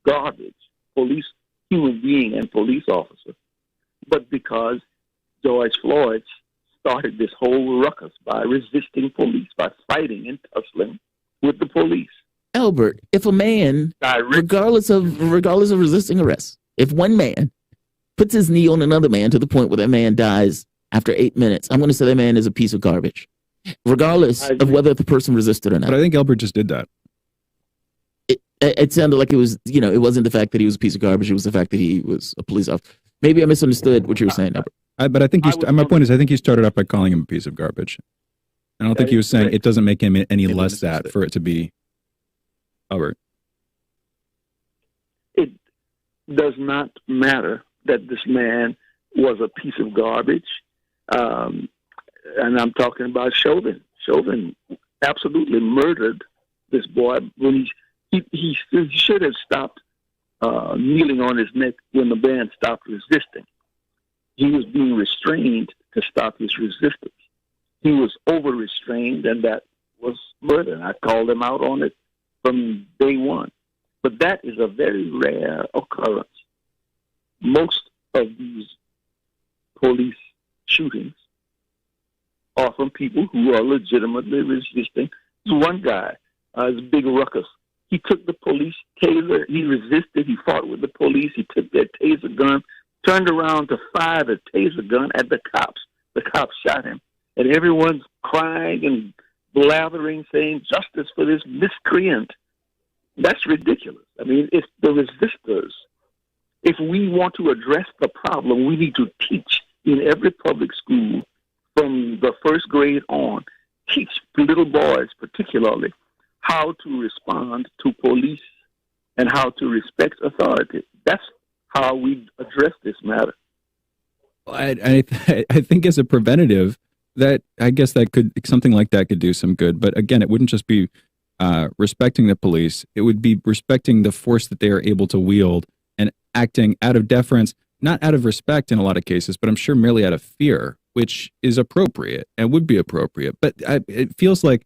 garbage, human being and police officer, but because George Floyd started this whole ruckus by resisting police, by fighting and tussling with the police. Albert, if a man, regardless of resisting arrest, if one man puts his knee on another man to the point where that man dies after 8 minutes, I'm going to say that man is a piece of garbage, regardless of whether the person resisted or not. But I think Albert just did that. It sounded like it was, it wasn't the fact that he was a piece of garbage. It was the fact that he was a police officer. Maybe I misunderstood what you were saying, Albert. But I think my point is, I think he started off by calling him a piece of garbage. I don't think he was saying it doesn't make him any less that for it to be Albert. It does not matter that this man was a piece of garbage. And I'm talking about Chauvin. Chauvin absolutely murdered this boy when he should have stopped kneeling on his neck when the man stopped resisting. He was being restrained to stop his resistance. He was over-restrained, and that was murder. And I called him out on it from day one. But that is a very rare occurrence. Most of these police shootings are from people who are legitimately resisting. There's one guy, his big ruckus. He took the police taser. He resisted. He fought with the police. He took their taser gun, turned around to fire the taser gun at the cops. The cops shot him. And everyone's crying and blathering, saying, justice for this miscreant. That's ridiculous. I mean, it's the resistors. If we want to address the problem, we need to teach in every public school from the first grade on, teach little boys particularly how to respond to police and how to respect authority. That's how we address this matter. I think as a preventative, that I guess that something like that could do some good. But again, it wouldn't just be respecting the police. It would be respecting the force that they are able to wield and acting out of deference, not out of respect in a lot of cases, but I'm sure merely out of fear, which is appropriate and would be appropriate. But it feels like,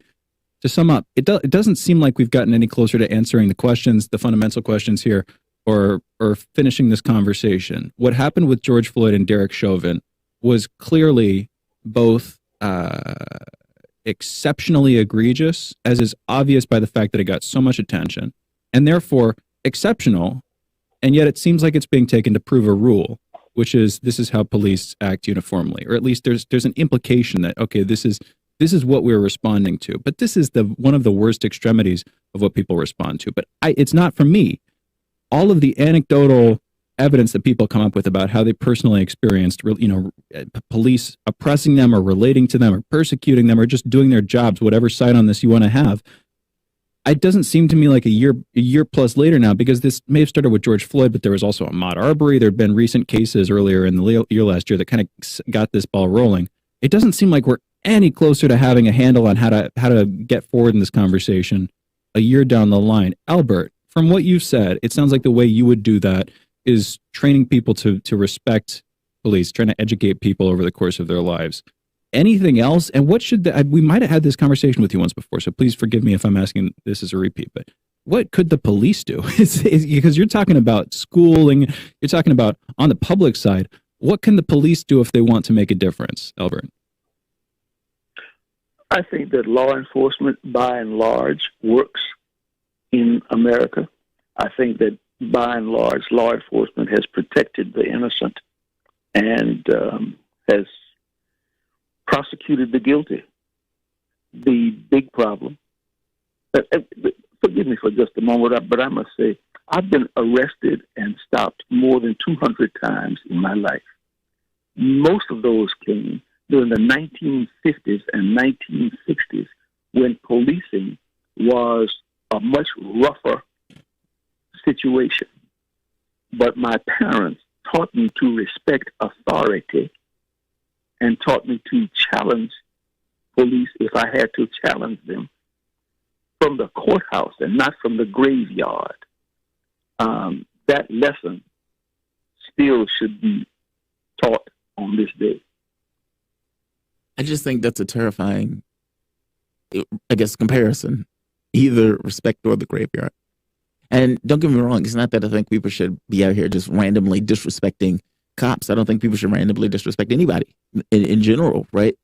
to sum up, it doesn't seem like we've gotten any closer to answering the questions, the fundamental questions here, or finishing this conversation. What happened with George Floyd and Derek Chauvin was clearly both exceptionally egregious, as is obvious by the fact that it got so much attention, and therefore exceptional, and yet it seems like it's being taken to prove a rule, which is this is how police act uniformly, or at least there's an implication that, okay, this is what we're responding to. But this is one of the worst extremities of what people respond to. But it's not from me. All of the anecdotal evidence that people come up with about how they personally experienced, police oppressing them or relating to them or persecuting them or just doing their jobs, whatever side on this you want to have, it doesn't seem to me like a year plus later now, because this may have started with George Floyd, but there was also Ahmaud Arbery. There had been recent cases earlier in the year last year that kind of got this ball rolling. It doesn't seem like we're any closer to having a handle on how to get forward in this conversation a year down the line. Albert, from what you've said, it sounds like the way you would do that is training people to respect police, trying to educate people over the course of their lives. Anything else? And what should we might have had this conversation with you once before, so please forgive me if I'm asking this as a repeat, but what could the police do? Because you're talking about schooling, you're talking about on the public side, what can the police do if they want to make a difference, Albert? I think that law enforcement, by and large, works in America. I think that, by and large, law enforcement has protected the innocent and has prosecuted the guilty. The big problem, forgive me for just a moment, but I must say, I've been arrested and stopped more than 200 times in my life. Most of those came during the 1950s and 1960s, when policing was a much rougher situation. But my parents taught me to respect authority and taught me to challenge police if I had to challenge them from the courthouse and not from the graveyard. That lesson still should be taught on this day. I just think that's a terrifying, I guess, comparison, either respect or the graveyard. And don't get me wrong, it's not that I think people should be out here just randomly disrespecting cops. I don't think people should randomly disrespect anybody in general, right?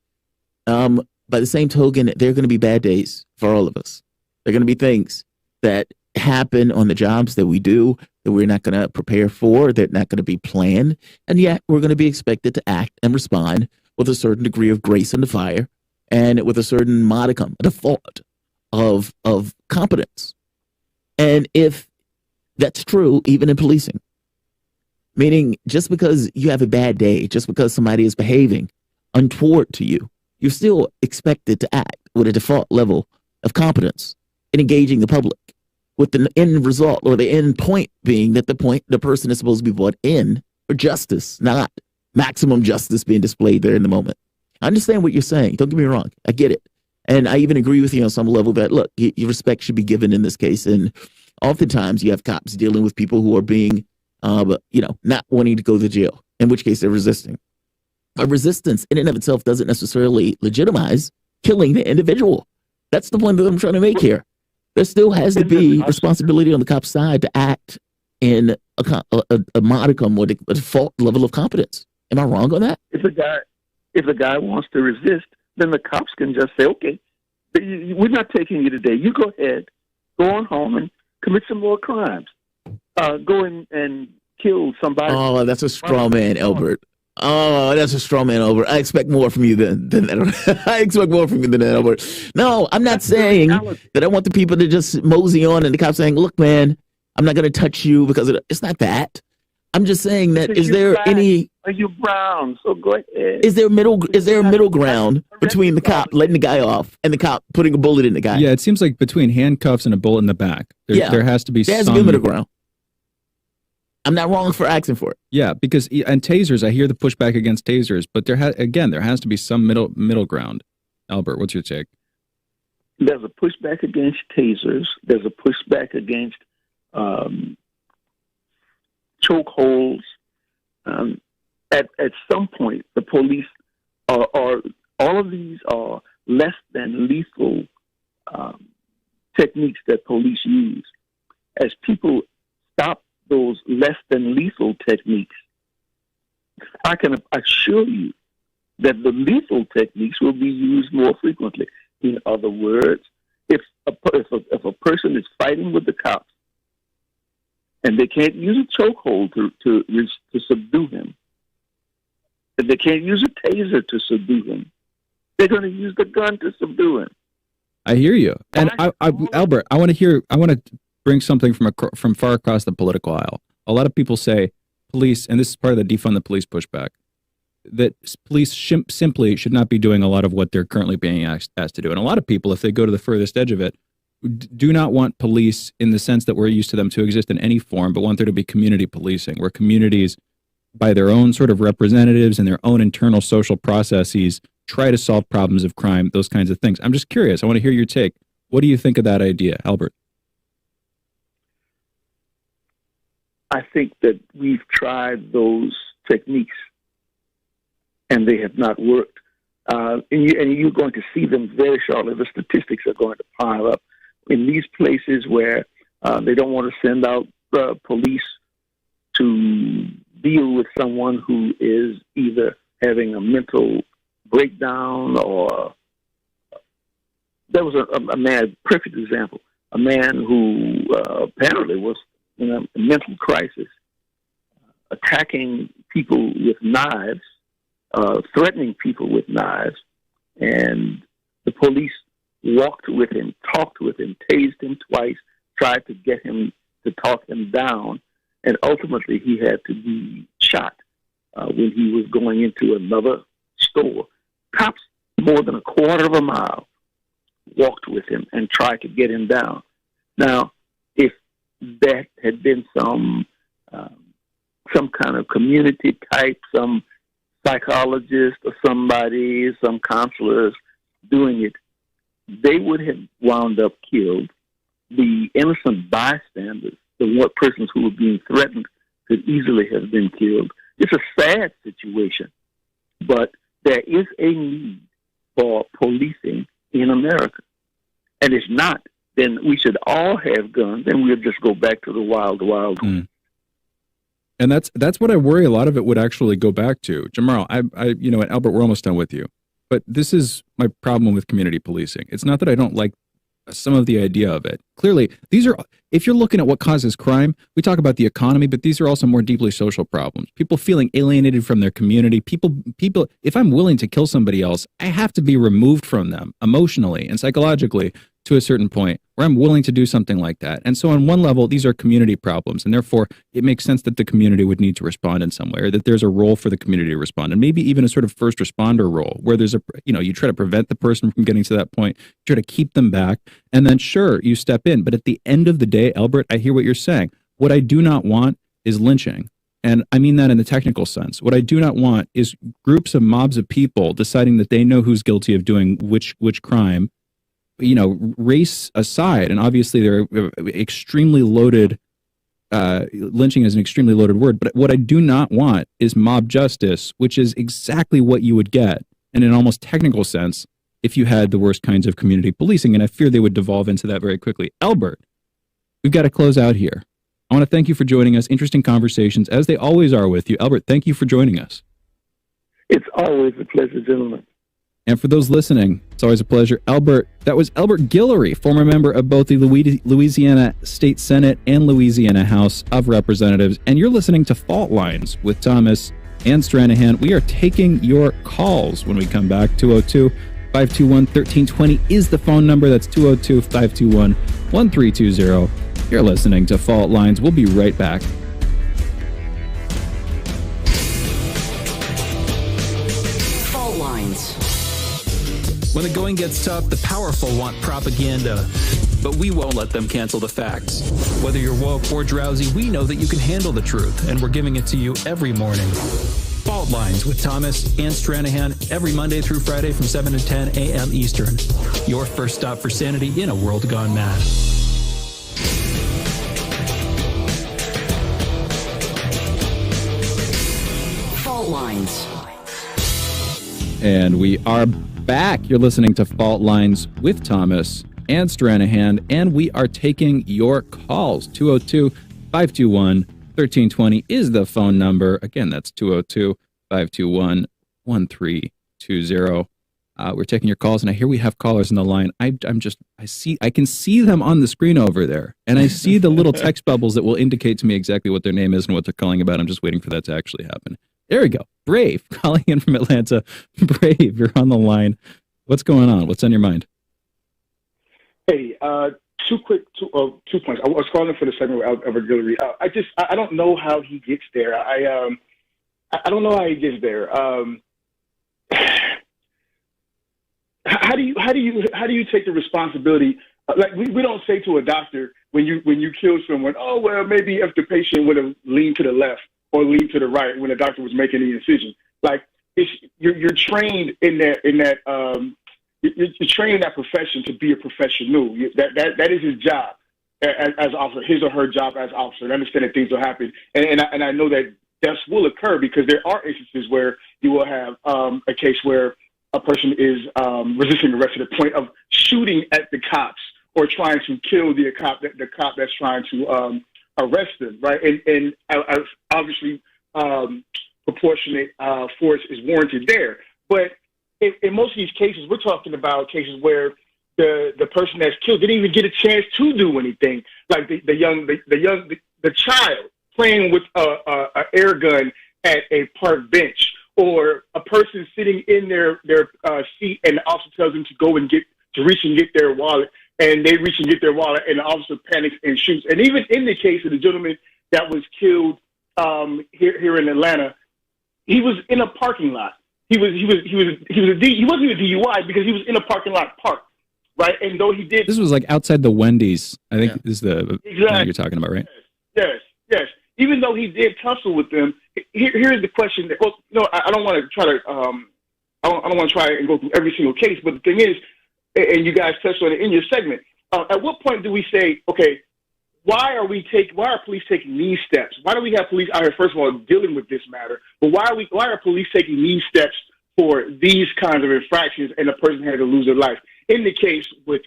By the same token, there are going to be bad days for all of us. There are going to be things that happen on the jobs that we do that we're not going to prepare for, that not going to be planned, and yet we're going to be expected to act and respond with a certain degree of grace under fire and with a certain modicum, a default of competence. And if that's true, even in policing, meaning just because you have a bad day, just because somebody is behaving untoward to you, you're still expected to act with a default level of competence in engaging the public, with the end result or the end point being that the person is supposed to be brought in for justice, not maximum justice being displayed there in the moment. I understand what you're saying. Don't get me wrong. I get it. And I even agree with you on some level that, look, your respect should be given in this case. And oftentimes you have cops dealing with people who are being, not wanting to go to jail, in which case they're resisting. A resistance in and of itself doesn't necessarily legitimize killing the individual. That's the point that I'm trying to make here. There still has to be responsibility on the cop's side to act in a modicum or a default level of competence. Am I wrong on that? If the guy wants to resist, then the cops can just say, okay, we're not taking you today. You go ahead, go on home and commit some more crimes. Go in and kill somebody. Oh, that's a straw man, Albert. Oh, that's a straw man, Albert. I expect more from you than that. I expect more from you than that, Albert. No, I'm not saying that I want the people to just mosey on and the cops saying, look, man, I'm not going to touch you because it's not that. I'm just saying that Are you brown? So go ahead. Is there a middle ground between the cop letting the guy off and the cop putting a bullet in the guy? Yeah, it seems like between handcuffs and a bullet in the back, there has to be there has to be a middle ground. I'm not wrong for asking for it. Yeah, because and tasers, I hear the pushback against tasers, but there has to be some middle ground. Albert, what's your take? There's a pushback against tasers. There's a pushback against chokeholds. At some point, the police are all of these are less than lethal techniques that police use. As people stop those less than lethal techniques, I can assure you that the lethal techniques will be used more frequently. In other words, if a person is fighting with the cops and they can't use a chokehold to subdue him, if they can't use a taser to subdue him, they're going to use the gun to subdue him. I hear you, and Albert, I want to bring something from far across the political aisle. A lot of people say police, and this is part of the defund the police pushback, that police simply should not be doing a lot of what they're currently being asked to do. And a lot of people, if they go to the furthest edge of it, do not want police in the sense that we're used to them to exist in any form, but want there to be community policing, where communities, by their own sort of representatives and their own internal social processes, try to solve problems of crime, those kinds of things. I'm just curious. I want to hear your take. What do you think of that idea, Albert? I think that we've tried those techniques and they have not worked. And you're going to see them very shortly. The statistics are going to pile up in these places where they don't want to send out police to deal with someone who is either having a mental breakdown or there was a man, perfect example, a man who apparently was in a mental crisis, attacking people with knives, threatening people with knives, and the police walked with him, talked with him, tased him twice, tried to get him to talk him down, and ultimately he had to be shot when he was going into another store. Cops, more than a quarter of a mile, walked with him and tried to get him down. Now, if there had been some kind of community type, some psychologist or somebody, some counselors doing it, they would have wound up killed. The innocent bystanders, the persons who were being threatened, could easily have been killed. It's a sad situation, but there is a need for policing in America. And it's not, then we should all have guns, and we'll just go back to the wild. And that's what I worry a lot of it would actually go back to. Jamarl, and Albert, we're almost done with you. But this is my problem with community policing. It's not that I don't like some of the idea of it. Clearly, if you're looking at what causes crime, we talk about the economy, but these are also more deeply social problems. People feeling alienated from their community. People, if I'm willing to kill somebody else, I have to be removed from them emotionally and psychologically to a certain point where I'm willing to do something like that. And so on one level, these are community problems, and therefore it makes sense that the community would need to respond in some way, or that there's a role for the community to respond, and maybe even a sort of first responder role where there's you try to prevent the person from getting to that point, try to keep them back, and then sure, you step in. But at the end of the day, Albert, I hear what you're saying. What I do not want is lynching. And I mean that in the technical sense. What I do not want is groups of mobs of people deciding that they know who's guilty of doing which crime, race aside. And obviously they're extremely loaded. Lynching is an extremely loaded word. But what I do not want is mob justice, which is exactly what you would get in an almost technical sense if you had the worst kinds of community policing. And I fear they would devolve into that very quickly. Albert, we've got to close out here. I want to thank you for joining us. Interesting conversations, as they always are with you. Albert, thank you for joining us. It's always a pleasure, gentlemen. And for those listening, it's always a pleasure. Albert, that was Albert Guillory, former member of both the Louisiana State Senate and Louisiana House of Representatives. And you're listening to Fault Lines with Thomas and Stranahan. We are taking your calls when we come back. 202-521-1320 is the phone number. That's 202-521-1320. You're listening to Fault Lines. We'll be right back. Fault Lines. When the going gets tough, the powerful want propaganda, but we won't let them cancel the facts. Whether you're woke or drowsy, we know that you can handle the truth, and we're giving it to you every morning. Fault Lines with Thomas and Stranahan every Monday through Friday from 7 to 10 a.m. Eastern. Your first stop for sanity in a world gone mad. Fault Lines. And we are back. You're listening to Fault Lines with Thomas and Stranahan, and we are taking your calls. 202-521-1320 is the phone number. Again, that's 202-521-1320. We're taking your calls, and I hear we have callers on the line. I can see them on the screen over there, and I see the little text bubbles that will indicate to me exactly what their name is and what they're calling about. I'm just waiting for that to actually happen. There we go. Brave, calling in from Atlanta. Brave, you're on the line. What's going on? What's on your mind? Hey, two points. I was calling for the segment with Albert Guillory. I don't know how he gets there. I don't know how he gets there. How do you take the responsibility? Like we don't say to a doctor when you kill someone, oh well, maybe if the patient would have leaned to the left or leaned to the right when the doctor was making the decision. Like you're trained in that you're trained in that profession to be a professional. That is his job as officer, his or her job as officer. And understand that things will happen, and I know that deaths will occur because there are instances where you will have a case where a person is resisting arrest to the point of shooting at the cops or trying to kill the cop that's trying to arrest them, right? And obviously proportionate force is warranted there. But in most of these cases, we're talking about cases where the person that's killed didn't even get a chance to do anything, like the child playing with a air gun at a park bench, or a person sitting in their seat and the officer tells them to go and reach and get their wallet, and they reach and get their wallet, and the officer panics and shoots. And even in the case of the gentleman that was killed here in Atlanta, he was in a parking lot. He wasn't even a DUI because he was in a parking lot parked, right? And though he did, this was like outside the Wendy's. I think this is the exactly you're talking about, right? Yes. Even though he did tussle with them, here's the question. I don't want to try to I don't want to try and go through every single case, but the thing is, and you guys touched on it in your segment, at what point do we say, okay, why are police taking these steps? Why do we have police out here, first of all, dealing with this matter? But why are police taking these steps for these kinds of infractions, and a person had to lose their life. In the case with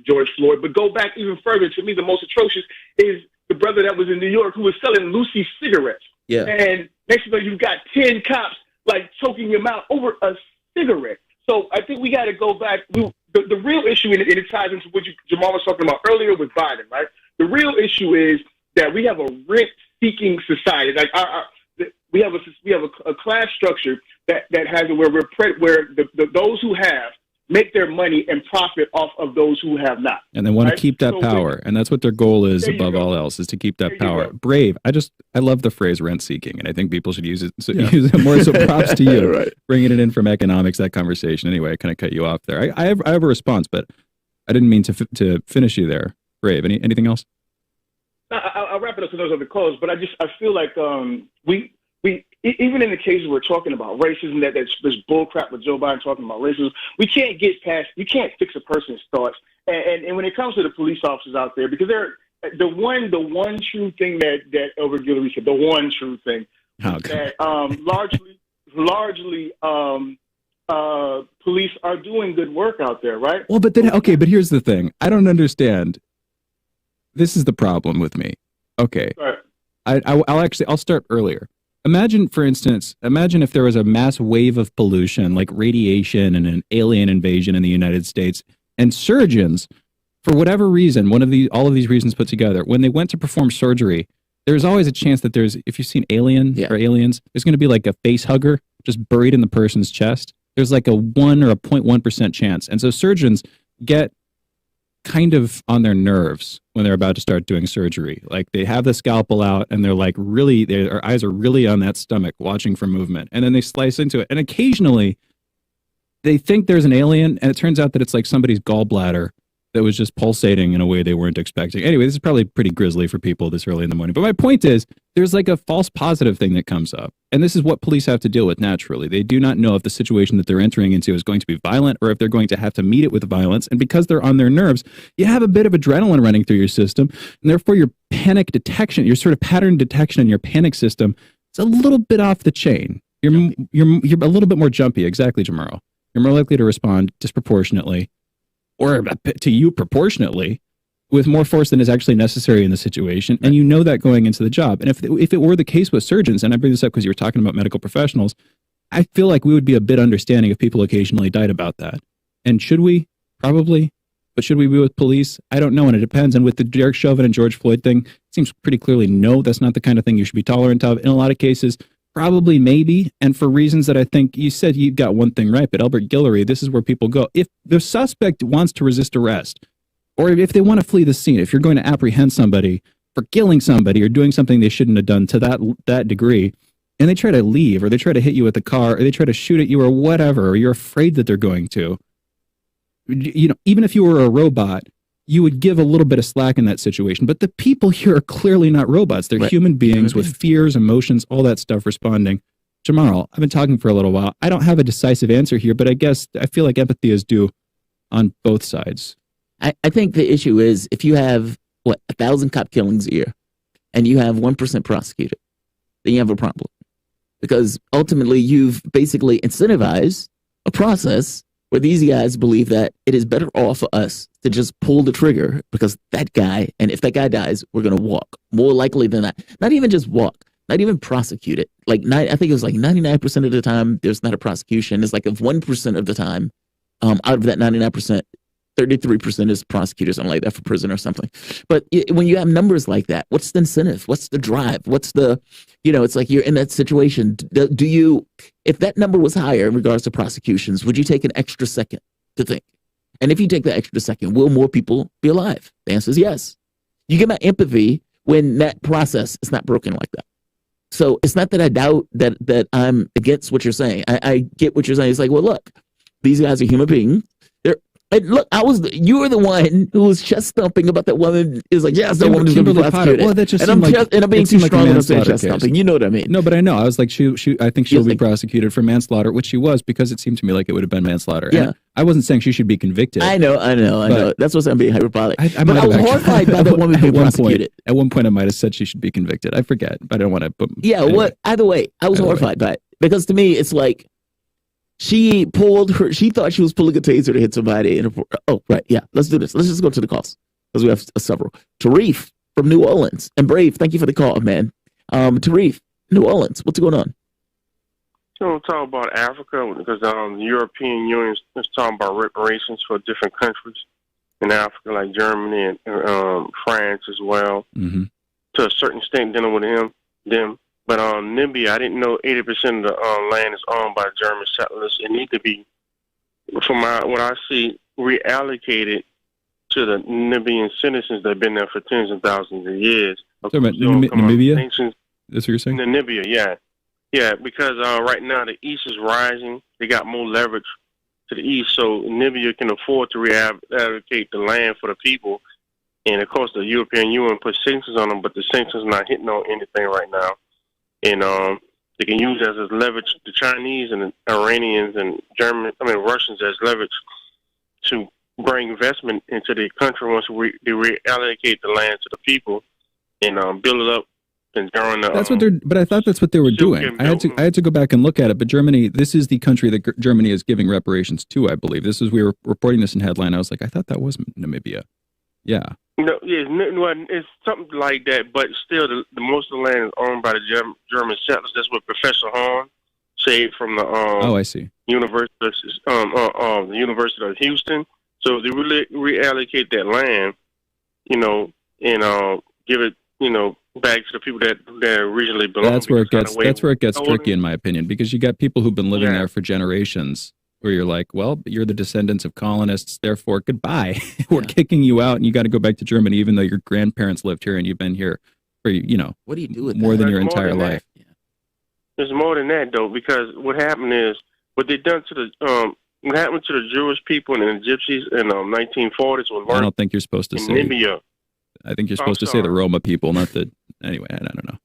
George Floyd, but go back even further. To me, the most atrocious is the brother that was in New York who was selling Lucy cigarettes. Yeah. And next thing you know, you've got 10 cops like choking him out over a cigarette. So I think we got to go back. The real issue, and it ties into what Jamarl was talking about earlier with Biden, right? The real issue is that we have a rent-seeking society. Like we have a class structure that has it where those who have make their money and profit off of those who have not. And they want to keep that power. And that's what their goal is above all else, is to keep that power. Brave. I love the phrase rent seeking, and I think people should use it, use it more. So props to you. Right. Bringing it in from economics, that conversation. Anyway, I kind of cut you off there. I have a response, but I didn't mean to finish you there. Brave. Anything else? I'll wrap it up to those other calls, but I feel like we even in the cases we're talking about racism, there's bull crap with Joe Biden talking about racism. We can't fix a person's thoughts. And when it comes to the police officers out there, because they're the one true thing that Elbert Guillory said, the one true thing, that largely police are doing good work out there, right? Well, but here's the thing. I don't understand. This is the problem with me. Okay. Right. I'll start earlier. Imagine, for instance, if there was a mass wave of pollution, like radiation and an alien invasion in the United States, and surgeons, for whatever reason, all of these reasons put together, when they went to perform surgery, there's always a chance that if you've seen Alien or Aliens, there's going to be like a face hugger just buried in the person's chest. There's like a 1 or a 0.1% chance. And so surgeons get kind of on their nerves when they're about to start doing surgery. Like they have the scalpel out and they're like their eyes are really on that stomach watching for movement. And then they slice into it. And occasionally they think there's an alien, and it turns out that it's like somebody's gallbladder that was just pulsating in a way they weren't expecting. Anyway, this is probably pretty grisly for people this early in the morning. But my point is, there's like a false positive thing that comes up. And this is what police have to deal with naturally. They do not know if the situation that they're entering into is going to be violent or if they're going to have to meet it with violence. And because they're on their nerves, you have a bit of adrenaline running through your system. And therefore, your panic detection, your sort of pattern detection in your panic system, it's a little bit off the chain. You're a little bit more jumpy. Exactly, Jamarl. You're more likely to respond disproportionately, or to you proportionately, with more force than is actually necessary in the situation. And you know that going into the job. And if it were the case with surgeons, and I bring this up because you were talking about medical professionals, I feel like we would be a bit understanding if people occasionally died about that. And should we? Probably. But should we be with police? I don't know, and it depends. And with the Derek Chauvin and George Floyd thing, it seems pretty clearly no, that's not the kind of thing you should be tolerant of. In a lot of cases, probably, maybe, and for reasons that I think you said you got one thing right, but Elbert Guillory, this is where people go. If the suspect wants to resist arrest, or if they want to flee the scene, if you're going to apprehend somebody for killing somebody or doing something they shouldn't have done to that degree, and they try to leave, or they try to hit you with the car, or they try to shoot at you, or whatever, or you're afraid that they're going to, even if you were a robot, you would give a little bit of slack in that situation. But the people here are clearly not robots. They're human beings with fears, emotions, all that stuff responding. Jamarl, I've been talking for a little while. I don't have a decisive answer here, but I feel like empathy is due on both sides. I think the issue is if you have, 1,000 cop killings a year and you have 1% prosecuted, then you have a problem. Because ultimately you've basically incentivized a process where these guys believe that it is better off for us to just pull the trigger because that guy, and if that guy dies, we're going to walk. More likely than that. Not even just walk, not even prosecute it. I think it was like 99% of the time there's not a prosecution. It's like if 1% of the time, out of that 99%, 33% is prosecutors, something like that, for prison or something. But when you have numbers like that, what's the incentive? What's the drive? What's the, it's like you're in that situation. Do you, if that number was higher in regards to prosecutions, would you take an extra second to think? And if you take that extra second, will more people be alive? The answer is yes. You get my empathy when that process is not broken like that. So it's not that I doubt that I'm against what you're saying. I get what you're saying. It's like, well, look, these guys are human beings. And look, you were the one who was chest thumping about that woman. Is like, yes, that woman is going to be prosecuted. Well, that just and I'm being too strong enough to say chest thumping. You know what I mean? No, but I know. I was like, I think she'll be prosecuted for manslaughter, which she was, because it seemed to me like it would have been manslaughter. Yeah. And I wasn't saying she should be convicted. I know. That's what I'm being hyperbolic. But I was horrified by that woman being prosecuted. At one point, I might have said she should be convicted. I forget, but I don't want to. Either way, I was horrified by it, because to me, it's like, She thought she was pulling a taser to hit somebody. Oh, right. Yeah. Let's do this. Let's just go to the calls because we have several. Tarif from New Orleans. And Brave, thank you for the call, man. Tarif, New Orleans, what's going on? I want to talk about Africa because the European Union is talking about reparations for different countries in Africa, like Germany and France as well, to a certain extent dealing with them. But Namibia, I didn't know 80% of the land is owned by German settlers. It needs to be, from what I see, reallocated to the Namibian citizens that have been there for tens of thousands of years. Namibia? That's what you're saying? Namibia, yeah. Yeah, because right now the East is rising. They got more leverage to the East, so Namibia can afford to reallocate the land for the people. And, of course, the European Union put sanctions on them, but the sanctions are not hitting on anything right now. And they can use that as leverage, the Chinese and the Iranians and Russians as leverage to bring investment into the country once they reallocate the land to the people and build it up. That's what but I thought that's what they were doing. I had to go back and look at it. But Germany, this is the country that Germany is giving reparations to, I believe. We were reporting this in headline. I was like, I thought that was Namibia. Yeah. No, it's something like that. But still, the most of the land is owned by the German settlers. That's what Professor Hahn said from the I see. University of Houston. So they really reallocate that land, and give it, back to the people that originally belonged. That's where it gets tricky, in my opinion, because you got people who've been living there for generations, where you're like, well, you're the descendants of colonists, therefore goodbye. We're kicking you out, and you got to go back to Germany, even though your grandparents lived here and you've been here for what do you do with more than your entire life? There's more than that, though, because what happened is what they done to what happened to the Jewish people and the Gypsies in 1940s. I don't think you're supposed to say Namibia. I think you're supposed to say the Roma people, not the. Anyway, I don't know.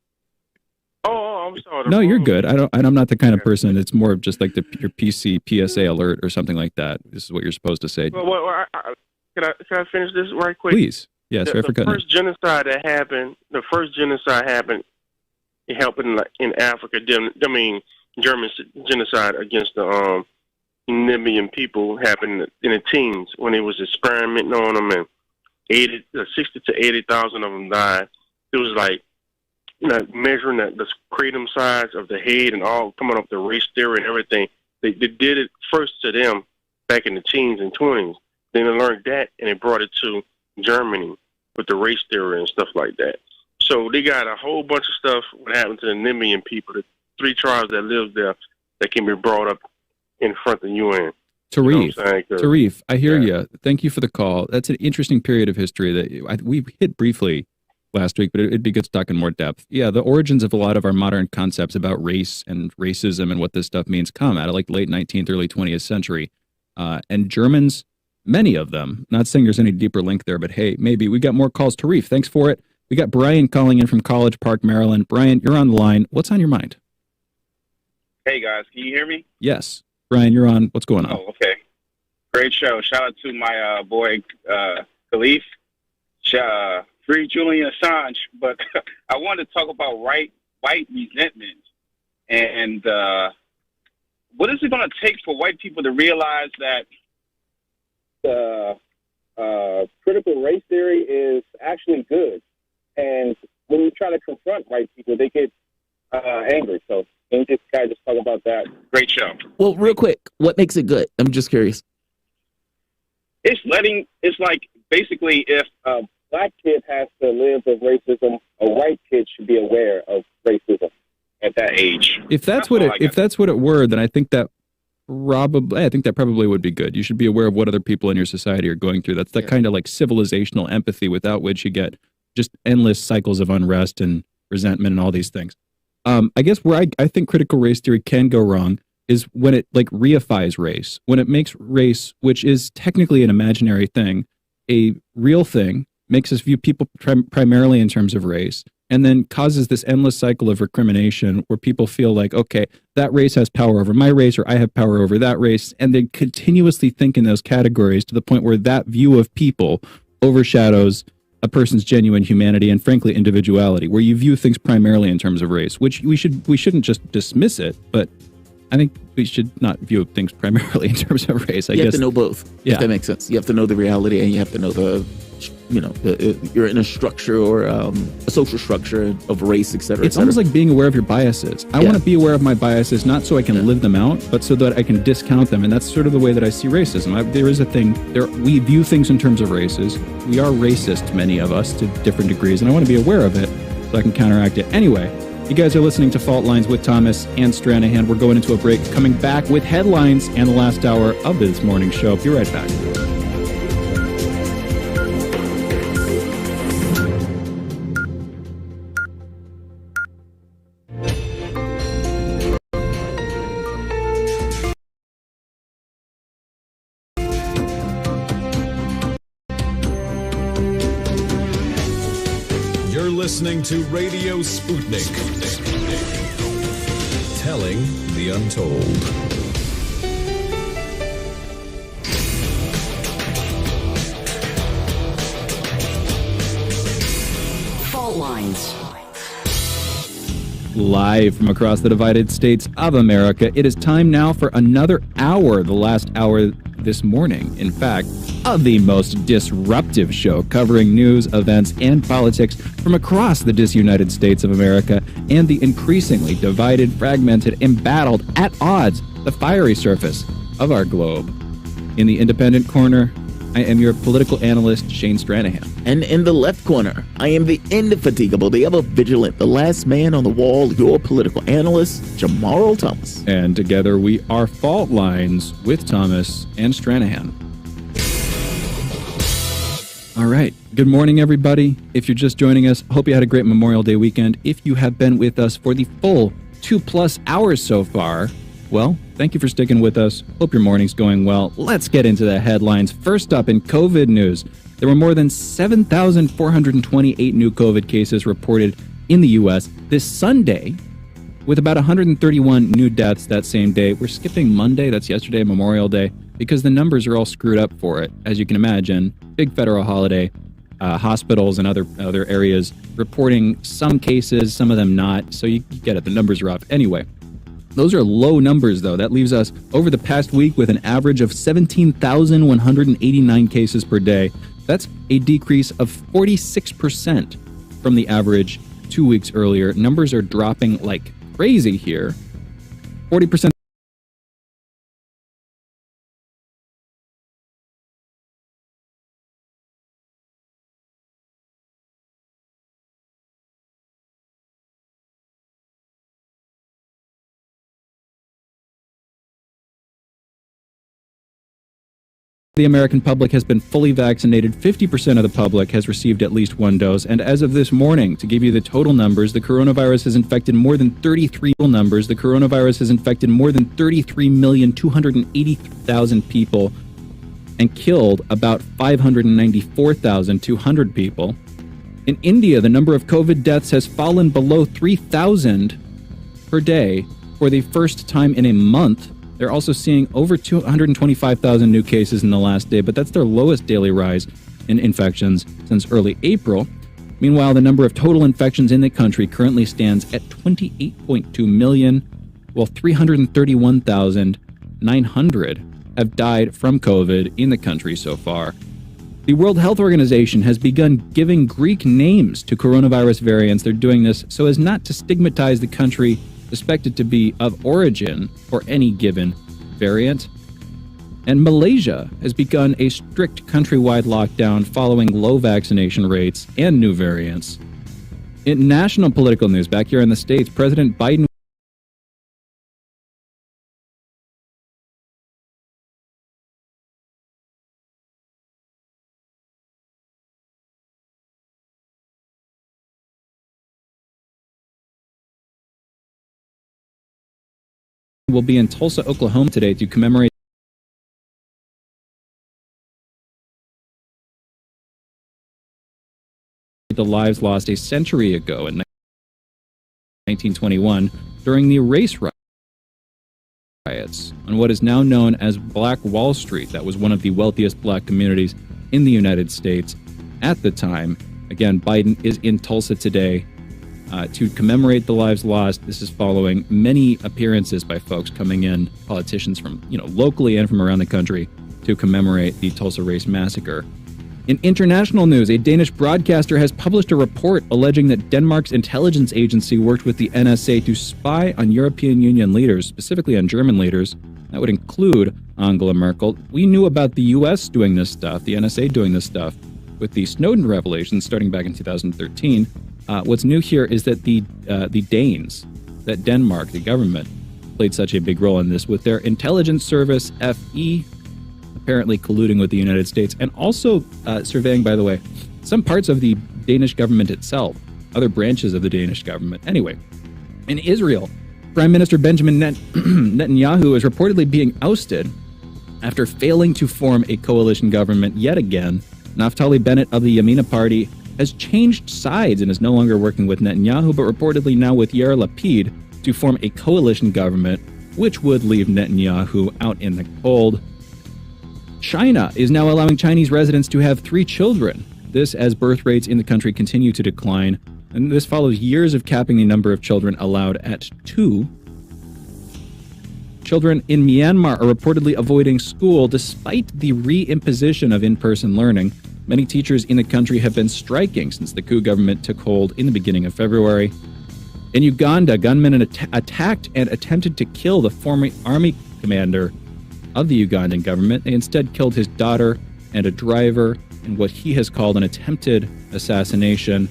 Oh, I'm sorry. No, you're good. I'm not the kind of person. It's more of just like your PC PSA alert or something like that. This is what you're supposed to say. Well, can I finish this right quick? Please. Yes, sorry for cutting. The first genocide happened. It happened in Africa. German genocide against the Namibian people happened in the teens when it was experimenting on them, and 60 to 80,000 of them died. It was like measuring the kratom size of the head and all coming up the race theory and everything. They did it first to them back in the teens and 20s. Then they learned that, and they brought it to Germany with the race theory and stuff like that. So they got a whole bunch of stuff what happened to the Namibian people, the 3 tribes that live there, that can be brought up in front of the UN. Tarif, I hear you. Thank you for the call. That's an interesting period of history that we hit briefly last week, but it'd be good to talk in more depth. Yeah, the origins of a lot of our modern concepts about race and racism and what this stuff means come out of like late 19th, early 20th century. And Germans, many of them, not saying there's any deeper link there, but hey, maybe. We got more calls. Tarif, thanks for it. We got Brian calling in from College Park, Maryland. Brian, you're on the line. What's on your mind? Hey, guys. Can you hear me? Yes. Brian, you're on. What's going on? Oh, okay. Great show. Shout out to my boy, Khalif. Free Julian Assange. But I wanted to talk about white resentment. And what is it going to take for white people to realize that critical race theory is actually good? And when you try to confront white people, they get angry. So can this guy just talk about that? Great show. Well, real quick, what makes it good? I'm just curious. It's like basically if a black kid has to live with racism, a white kid should be aware of racism at that age. If that's what it were, then I think that probably would be good. You should be aware of what other people in your society are going through. That's the kind of like civilizational empathy without which you get just endless cycles of unrest and resentment and all these things. I guess where I think critical race theory can go wrong is when it like reifies race, when it makes race, which is technically an imaginary thing, a real thing, makes us view people primarily in terms of race, and then causes this endless cycle of recrimination where people feel like, okay, that race has power over my race, or I have power over that race, and they continuously think in those categories to the point where that view of people overshadows a person's genuine humanity and frankly individuality, where you view things primarily in terms of race, which we shouldn't just dismiss it, but I think we should not view things primarily in terms of race. I guess you have to know both. Yeah. If that makes sense. You have to know the reality, and you have to know you're in a structure or a social structure of race, etc. It's almost like being aware of your biases. I want to be aware of my biases, not so I can live them out, but so that I can discount them. And that's sort of the way that I see racism. There is a thing there. We view things in terms of races. We are racist, many of us, to different degrees, and I want to be aware of it so I can counteract it. Anyway, you guys are listening to Fault Lines with Thomas and Stranahan. We're going into a break, coming back with headlines and the last hour of this morning show. Be right back. Listening to Radio Sputnik. Telling the untold. Fault Lines. Live from across the divided states of America, it is time now for another hour, the last hour this morning, in fact, of the most disruptive show covering news, events, and politics from across the disunited states of America and the increasingly divided, fragmented, embattled, at odds, the fiery surface of our globe. In the independent corner, I am your political analyst, Shane Stranahan. And in the left corner, I am the indefatigable, the ever-vigilant, the last man on the wall, your political analyst, Jamarl Thomas. And together we are Fault Lines with Thomas and Stranahan. All right. Good morning, everybody. If you're just joining us, hope you had a great Memorial Day weekend. If you have been with us for the full 2+ hours so far, well, thank you for sticking with us. Hope your morning's going well. Let's get into the headlines. First up in COVID news, there were more than 7,428 new COVID cases reported in the U.S. this Sunday, with about 131 new deaths that same day. We're skipping Monday, that's yesterday, Memorial Day, because the numbers are all screwed up for it. As you can imagine, big federal holiday, hospitals and other areas reporting some cases, some of them not. So you get it, the numbers are off. Anyway, those are low numbers, though. That leaves us over the past week with an average of 17,189 cases per day. That's a decrease of 46% from the average 2 weeks earlier. Numbers are dropping like crazy here. 40%. The American public has been fully vaccinated. 50% of the public has received at least one dose. And as of this morning, to give you the total numbers, the coronavirus has infected more than 33,283,280,000 people and killed about 594,200 people. In India, the number of COVID deaths has fallen below 3,000 per day for the first time in a month. They're also seeing over 225,000 new cases in the last day, but that's their lowest daily rise in infections since early April. Meanwhile, the number of total infections in the country currently stands at 28.2 million, while 331,900 have died from COVID in the country so far. The World Health Organization has begun giving Greek names to coronavirus variants. They're doing this so as not to stigmatize the country suspected to be of origin for any given variant. And Malaysia has begun a strict countrywide lockdown following low vaccination rates and new variants. In national political news, back here in the States, President Biden will be in Tulsa, Oklahoma today to commemorate the lives lost a century ago in 1921 during the race riots on what is now known as Black Wall Street. That was one of the wealthiest black communities in the United States at the time. Again, Biden is in Tulsa today to commemorate the lives lost. This is following many appearances by folks coming in, politicians from locally and from around the country, to commemorate the Tulsa Race Massacre. In international news, a Danish broadcaster has published a report alleging that Denmark's intelligence agency worked with the NSA to spy on European Union leaders, specifically on German leaders. That would include Angela Merkel. We knew about the U.S. doing this stuff, the NSA doing this stuff, with the Snowden revelations starting back in 2013. What's new here is that the Danes, that Denmark, the government, played such a big role in this with their intelligence service, FE, apparently colluding with the United States, and also surveying, by the way, some parts of the Danish government itself, other branches of the Danish government. Anyway, in Israel, Prime Minister Benjamin Netanyahu is reportedly being ousted after failing to form a coalition government yet again. Naftali Bennett of the Yamina Party has changed sides and is no longer working with Netanyahu, but reportedly now with Yair Lapid to form a coalition government, which would leave Netanyahu out in the cold. China is now allowing Chinese residents to have 3 children. This as birth rates in the country continue to decline, and this follows years of capping the number of children allowed at 2. Children in Myanmar are reportedly avoiding school despite the re-imposition of in-person learning. Many teachers in the country have been striking since the coup government took hold in the beginning of February. In Uganda, gunmen attacked and attempted to kill the former army commander of the Ugandan government. They instead killed his daughter and a driver in what he has called an attempted assassination.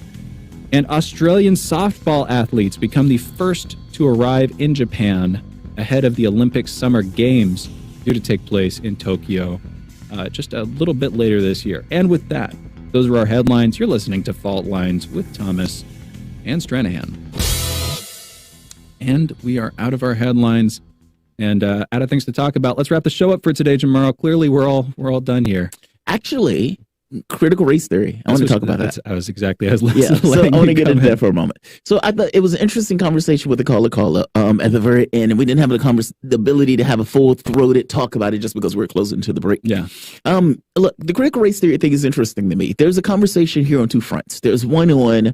And Australian softball athletes become the first to arrive in Japan ahead of the Olympic Summer Games, due to take place in Tokyo just a little bit later this year. And with that, those are our headlines. You're listening to Fault Lines with Thomas and Stranahan. And we are out of our headlines and out of things to talk about. Let's wrap the show up for today, Jamarl. Clearly, we're all done here. Actually, critical race theory. I want to talk about that. I was listening. Yeah, so I want to get into that for a moment. So I thought it was an interesting conversation with the caller at the very end, and we didn't have the ability to have a full-throated talk about it just because we're closing to the break. Yeah. Look, the critical race theory thing is interesting to me. There's a conversation here on two fronts. There's one on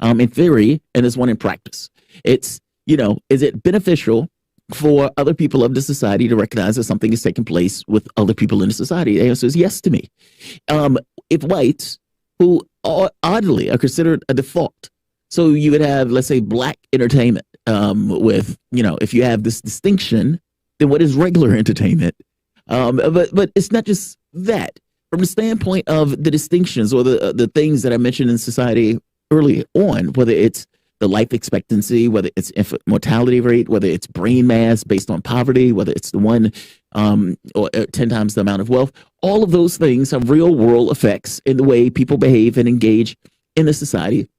in theory, and there's one in practice. It's, is it beneficial for other people of the society to recognize that something is taking place with other people in the society? The answer is yes to me. If whites, who oddly are considered a default, so you would have, let's say, black entertainment with, if you have this distinction, then what is regular entertainment? But it's not just that. From the standpoint of the distinctions or the things that I mentioned in society early on, whether it's the life expectancy, whether it's infant mortality rate, whether it's brain mass based on poverty, whether it's the one or 10 times the amount of wealth, all of those things have real world effects in the way people behave and engage in the society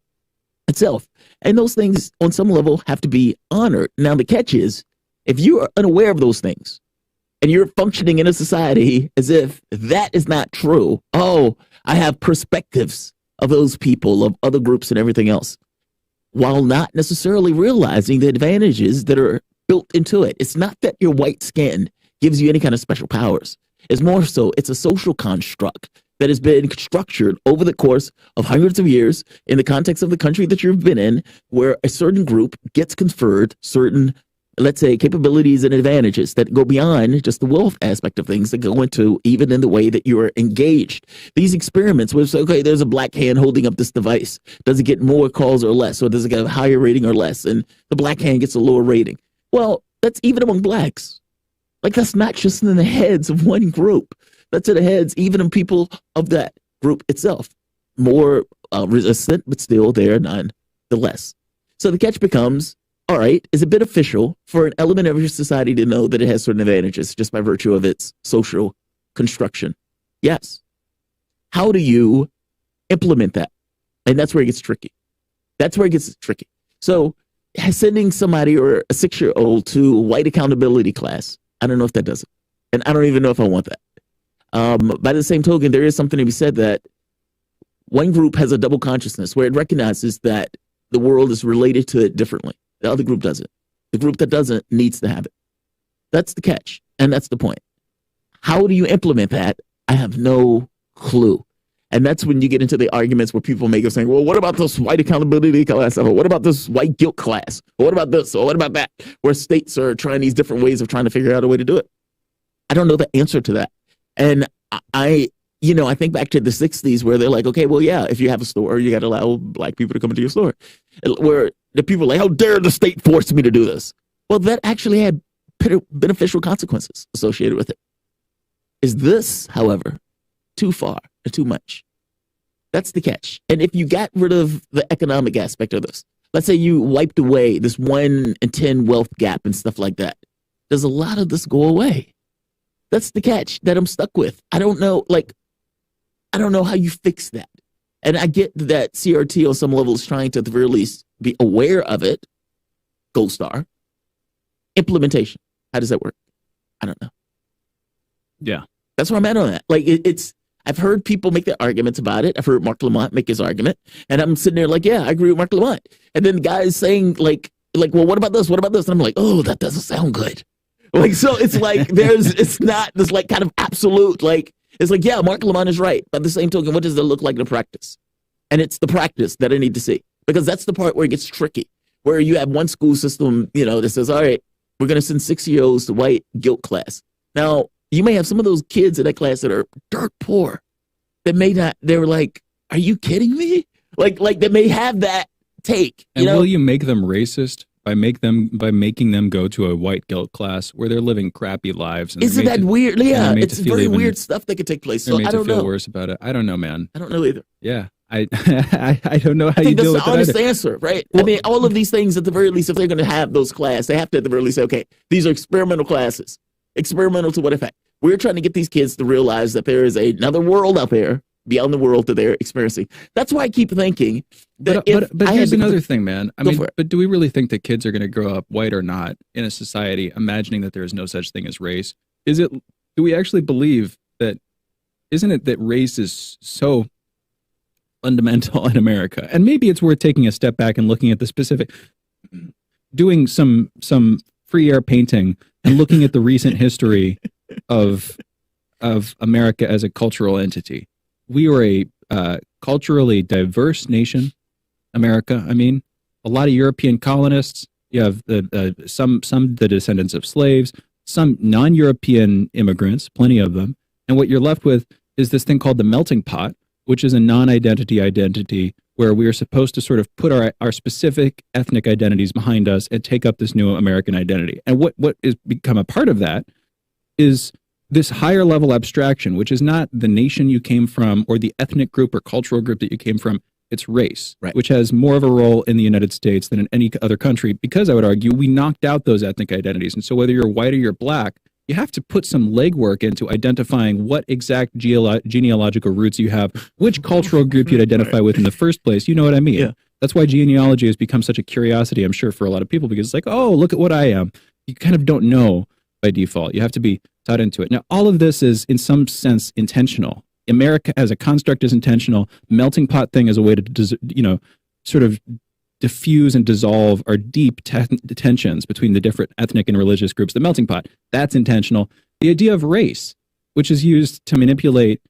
itself. And those things on some level have to be honored. Now, the catch is, if you are unaware of those things and you're functioning in a society as if that is not true, I have perspectives of those people, of other groups and everything else, while not necessarily realizing the advantages that are built into it. It's not that your white skin gives you any kind of special powers. It's more so, it's a social construct that has been structured over the course of hundreds of years in the context of the country that you've been in, where a certain group gets conferred certain, let's say, capabilities and advantages that go beyond just the wealth aspect of things, that go into even in the way that you are engaged. These experiments where it's, okay, there's a black hand holding up this device. Does it get more calls or less? Or does it get a higher rating or less? And the black hand gets a lower rating. Well, that's even among blacks. Like, that's not just in the heads of one group. That's in the heads even of people of that group itself. More resistant, but still there nonetheless. So the catch becomes, all right, is it beneficial for an element of your society to know that it has certain advantages just by virtue of its social construction? Yes. How do you implement that? And that's where it gets tricky. So sending somebody or a 6-year-old to white accountability class, I don't know if that does it. And I don't even know if I want that. By the same token, there is something to be said that one group has a double consciousness where it recognizes that the world is related to it differently. The other group doesn't. The group that doesn't needs to have it. That's the catch. And that's the point. How do you implement that? I have no clue. And that's when you get into the arguments where people make it saying, well, what about this white accountability class? Or what about this white guilt class? Or what about this? Or what about that? Where states are trying these different ways of trying to figure out a way to do it. I don't know the answer to that. And I think back to the 60s where they're like, okay, well, yeah, if you have a store, you got to allow black people to come into your store. Where the people are like, how dare the state force me to do this? Well, that actually had beneficial consequences associated with it. Is this, however, too far or too much? That's the catch. And if you got rid of the economic aspect of this, let's say you wiped away this 1 in 10 wealth gap and stuff like that, does a lot of this go away? That's the catch that I'm stuck with. I don't know how you fix that. And I get that CRT on some level is trying to at the very least be aware of it. Gold star. Implementation. How does that work? I don't know. Yeah. That's where I'm at on that. Like I've heard people make their arguments about it. I've heard Mark Lamont make his argument. And I'm sitting there like, yeah, I agree with Mark Lamont. And then the guy's saying like, well, what about this? What about this? And I'm like, oh, that doesn't sound good. Like, so it's like, it's not this like kind of absolute, like, it's like, yeah, Mark Lamont is right. But at the same token, what does it look like in practice? And it's the practice that I need to see, because that's the part where it gets tricky, where you have one school system, that says, all right, we're going to send 6-year-olds to white guilt class. Now, you may have some of those kids in that class that are dirt poor that may not, they're like, are you kidding me? Like they may have that take. And will you make them racist? By making them go to a white guilt class where they're living crappy lives. And isn't that weird? Yeah, it's very weird stuff that could take place. So I don't know. Feel worse about it. I don't know, man. I don't know either. Yeah, I don't know how you deal with that. That's the honest answer, right? Well, I mean, all of these things at the very least, if they're going to have those classes, they have to at the very least say, okay, these are experimental classes. Experimental to what effect? We're trying to get these kids to realize that there is another world out there beyond the world that they're experiencing. That's why I keep thinking that but here's another thing, man. I mean, but do we really think that kids are going to grow up, white or not, in a society imagining that there is no such thing as race? Do we actually believe that, isn't it that race is so fundamental in America? And maybe it's worth taking a step back and looking at the specific, doing some free air painting and looking at the recent history of America as a cultural entity. We were a culturally diverse nation, America. I mean, a lot of European colonists. You have some the descendants of slaves, some non-European immigrants, plenty of them. And what you're left with is this thing called the melting pot, which is a non-identity identity where we are supposed to sort of put our specific ethnic identities behind us and take up this new American identity. And what is become a part of that is this higher level abstraction, which is not the nation you came from or the ethnic group or cultural group that you came from. It's race, right, which has more of a role in the United States than in any other country, because I would argue we knocked out those ethnic identities. And so whether you're white or you're black, you have to put some legwork into identifying what exact genealogical roots you have, which cultural group you'd identify with in the first place. You know what I mean? Yeah. That's why genealogy has become such a curiosity, I'm sure, for a lot of people, because it's like, oh, look at what I am. You kind of don't know by default. You have to be taught into it. Now, all of this is, in some sense, intentional. America as a construct is intentional. Melting pot thing is a way to, sort of diffuse and dissolve our deep tensions between the different ethnic and religious groups. The melting pot, that's intentional. The idea of race, which is used to manipulate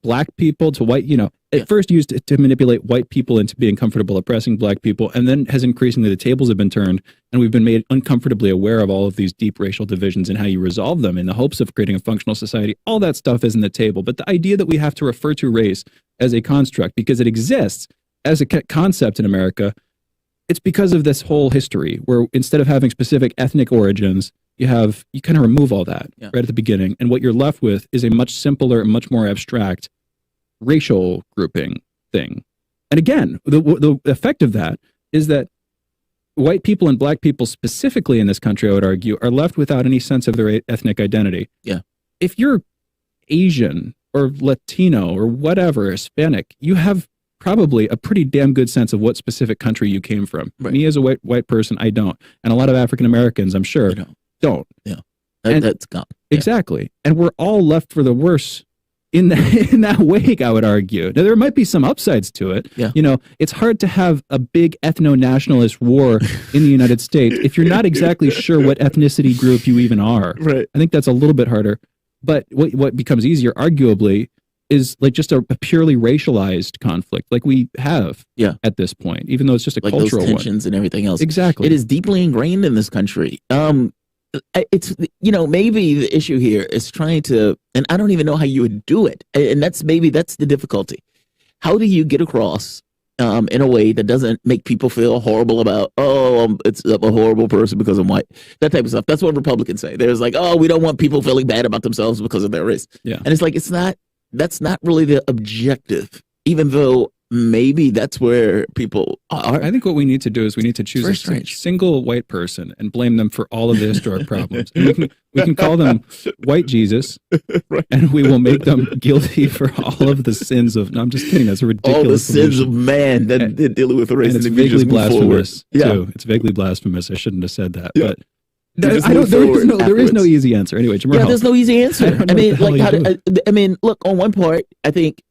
black people to white, at first used to manipulate white people into being comfortable oppressing black people, and then has increasingly, the tables have been turned, and we've been made uncomfortably aware of all of these deep racial divisions and how you resolve them in the hopes of creating a functional society. All that stuff is in the table. But the idea that we have to refer to race as a construct because it exists as a concept in America, it's because of this whole history where instead of having specific ethnic origins, you kind of remove all that right at the beginning. And what you're left with is a much simpler and much more abstract racial grouping thing. And again, the effect of that is that white people and black people specifically in this country, I would argue, are left without any sense of their ethnic identity. Yeah. If you're Asian or Latino or whatever, Hispanic, you have probably a pretty damn good sense of what specific country you came from. Right. Me as a white person, I don't. And a lot of African Americans, I'm sure, don't. Yeah. That's gone. Exactly. And we're all left for the worse in that wake, I would argue. Now, there might be some upsides to it. Yeah. It's hard to have a big ethno-nationalist war in the United States if you're not exactly sure what ethnicity group you even are. Right. I think that's a little bit harder. But what becomes easier, arguably, is like just a purely racialized conflict, like we have at this point, even though it's just a like cultural those tensions one. and everything else. Exactly. It is deeply ingrained in this country. It's, maybe the issue here is trying to, and I don't even know how you would do it. And that's the difficulty. How do you get across in a way that doesn't make people feel horrible about, it's a horrible person because I'm white, that type of stuff. That's what Republicans say. There's like, we don't want people feeling bad about themselves because of their race. Yeah. And it's like, that's not really the objective, even though maybe that's where people are. I think what we need to do is we need to choose a single white person and blame them for all of the historic problems. And we can call them White Jesus, and we will make them guilty for all of the sins of. No, I'm just kidding. That's a ridiculous. All the sins of man that they're dealing with race. And it's vaguely blasphemous too. It's vaguely blasphemous. I shouldn't have said that, but. There is no easy answer. Anyway, Jamarl. Yeah, there's no easy answer. Look, on one part, I think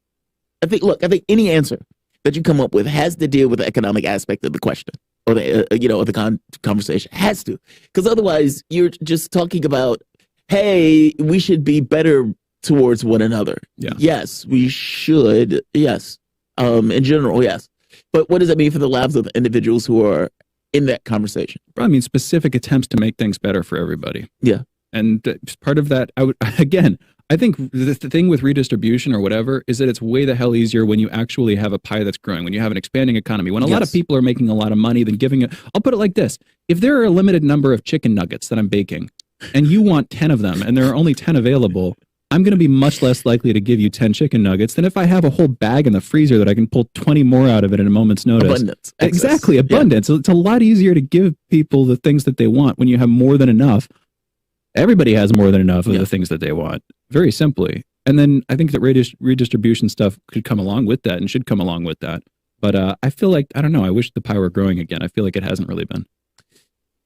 any answer that you come up with has to deal with the economic aspect of the question or the conversation. Has to, because otherwise you're just talking about, hey, we should be better towards one another. Yeah. Yes, we should. Yes, in general, yes. But what does that mean for the lives of the individuals who are in that conversation? I mean, specific attempts to make things better for everybody. Yeah. And part of that, I think the thing with redistribution or whatever is that it's way the hell easier when you actually have a pie that's growing, when you have an expanding economy, when a lot of people are making a lot of money than giving it. I'll put it like this. If there are a limited number of chicken nuggets that I'm baking and you want 10 of them and there are only 10 available, I'm going to be much less likely to give you 10 chicken nuggets than if I have a whole bag in the freezer that I can pull 20 more out of it in a moment's notice. Abundance. Exactly. Abundance. Yeah. It's a lot easier to give people the things that they want when you have more than enough. Everybody has more than enough of the things that they want, very simply. And then I think that redistribution stuff could come along with that and should come along with that. But I feel like, I don't know, I wish the pie were growing again. I feel like it hasn't really been.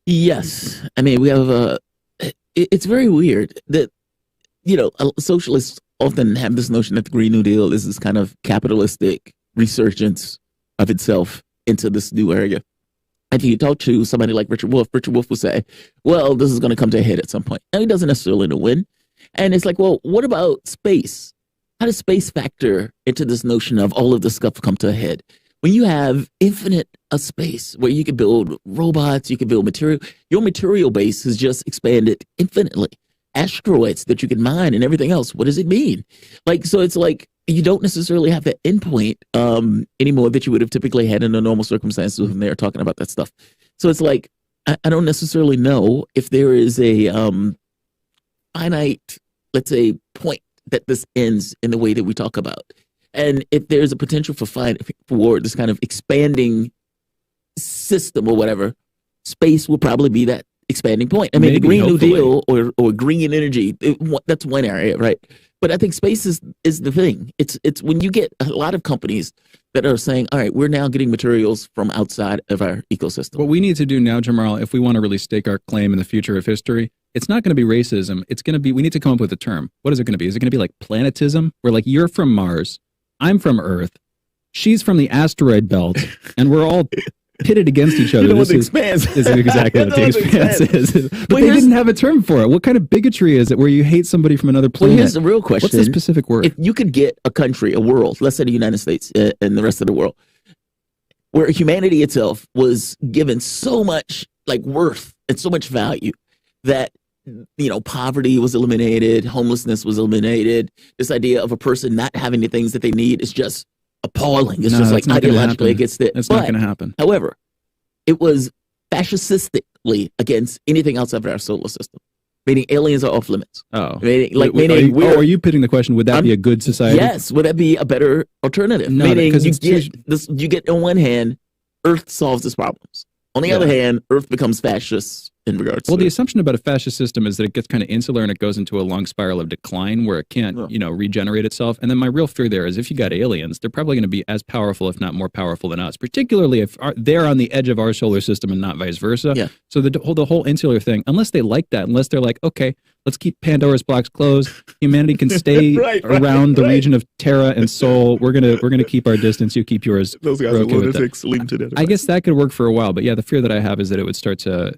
Yes. I mean, we have it's very weird that, socialists often have this notion that the Green New Deal is this kind of capitalistic resurgence of itself into this new area. And if you talk to somebody like Richard Wolff will say, well, this is going to come to a head at some point. Now, he doesn't necessarily know when. And it's like, well, what about space? How does space factor into this notion of all of this stuff come to a head? When you have infinite space where you can build robots, you can build material, your material base has just expanded infinitely. Asteroids that you can mine and everything else. What does it mean? So it's like you don't necessarily have that endpoint anymore that you would have typically had in a normal circumstances when they're talking about that stuff. So it's like I don't necessarily know if there is a finite, let's say, point that this ends in the way that we talk about, and if there's a potential for this kind of expanding system or whatever, space will probably be that expanding point. I mean, the Green New Deal or green energy, that's one area, right? But I think space is the thing. It's when you get a lot of companies that are saying, all right, we're now getting materials from outside of our ecosystem. What we need to do now, Jamarl, if we want to really stake our claim in the future of history, it's not going to be racism. It's going to be, we need to come up with a term. What is it going to be? Is it going to be like planetism? Where like you're from Mars, I'm from Earth, she's from the asteroid belt, and we're all pitted against each other. What the expanse is exactly what the expanse is. But they didn't have a term for it. What kind of bigotry is it where you hate somebody from another planet? Well, here's the real question. What's the specific word? If you could get a country, a world, let's say the United States and the rest of the world, where humanity itself was given so much worth and so much value that poverty was eliminated, homelessness was eliminated, this idea of a person not having the things that they need is just appalling. It's just ideologically against it. It's not going to happen. However, it was fascistically against anything outside of our solar system, meaning aliens are off limits. Oh, are you putting the question? Would that be a good society? Yes. Would that be a better alternative? No, meaning because you get on one hand, Earth solves its problems. On the other hand, Earth becomes fascist in regards to the assumption about a fascist system is that it gets kind of insular and it goes into a long spiral of decline where it can't, regenerate itself. And then my real fear there is if you got aliens, they're probably going to be as powerful, if not more powerful than us, particularly if they're on the edge of our solar system and not vice versa. Yeah. So the whole insular thing, unless they like that, unless they're like, okay, let's keep Pandora's box closed. Humanity can stay around the region of Terra and Sol. We're gonna keep our distance. You keep yours. Those guys are lunatics. Leave them to that. I guess that could work for a while, but yeah, the fear that I have is that it would start to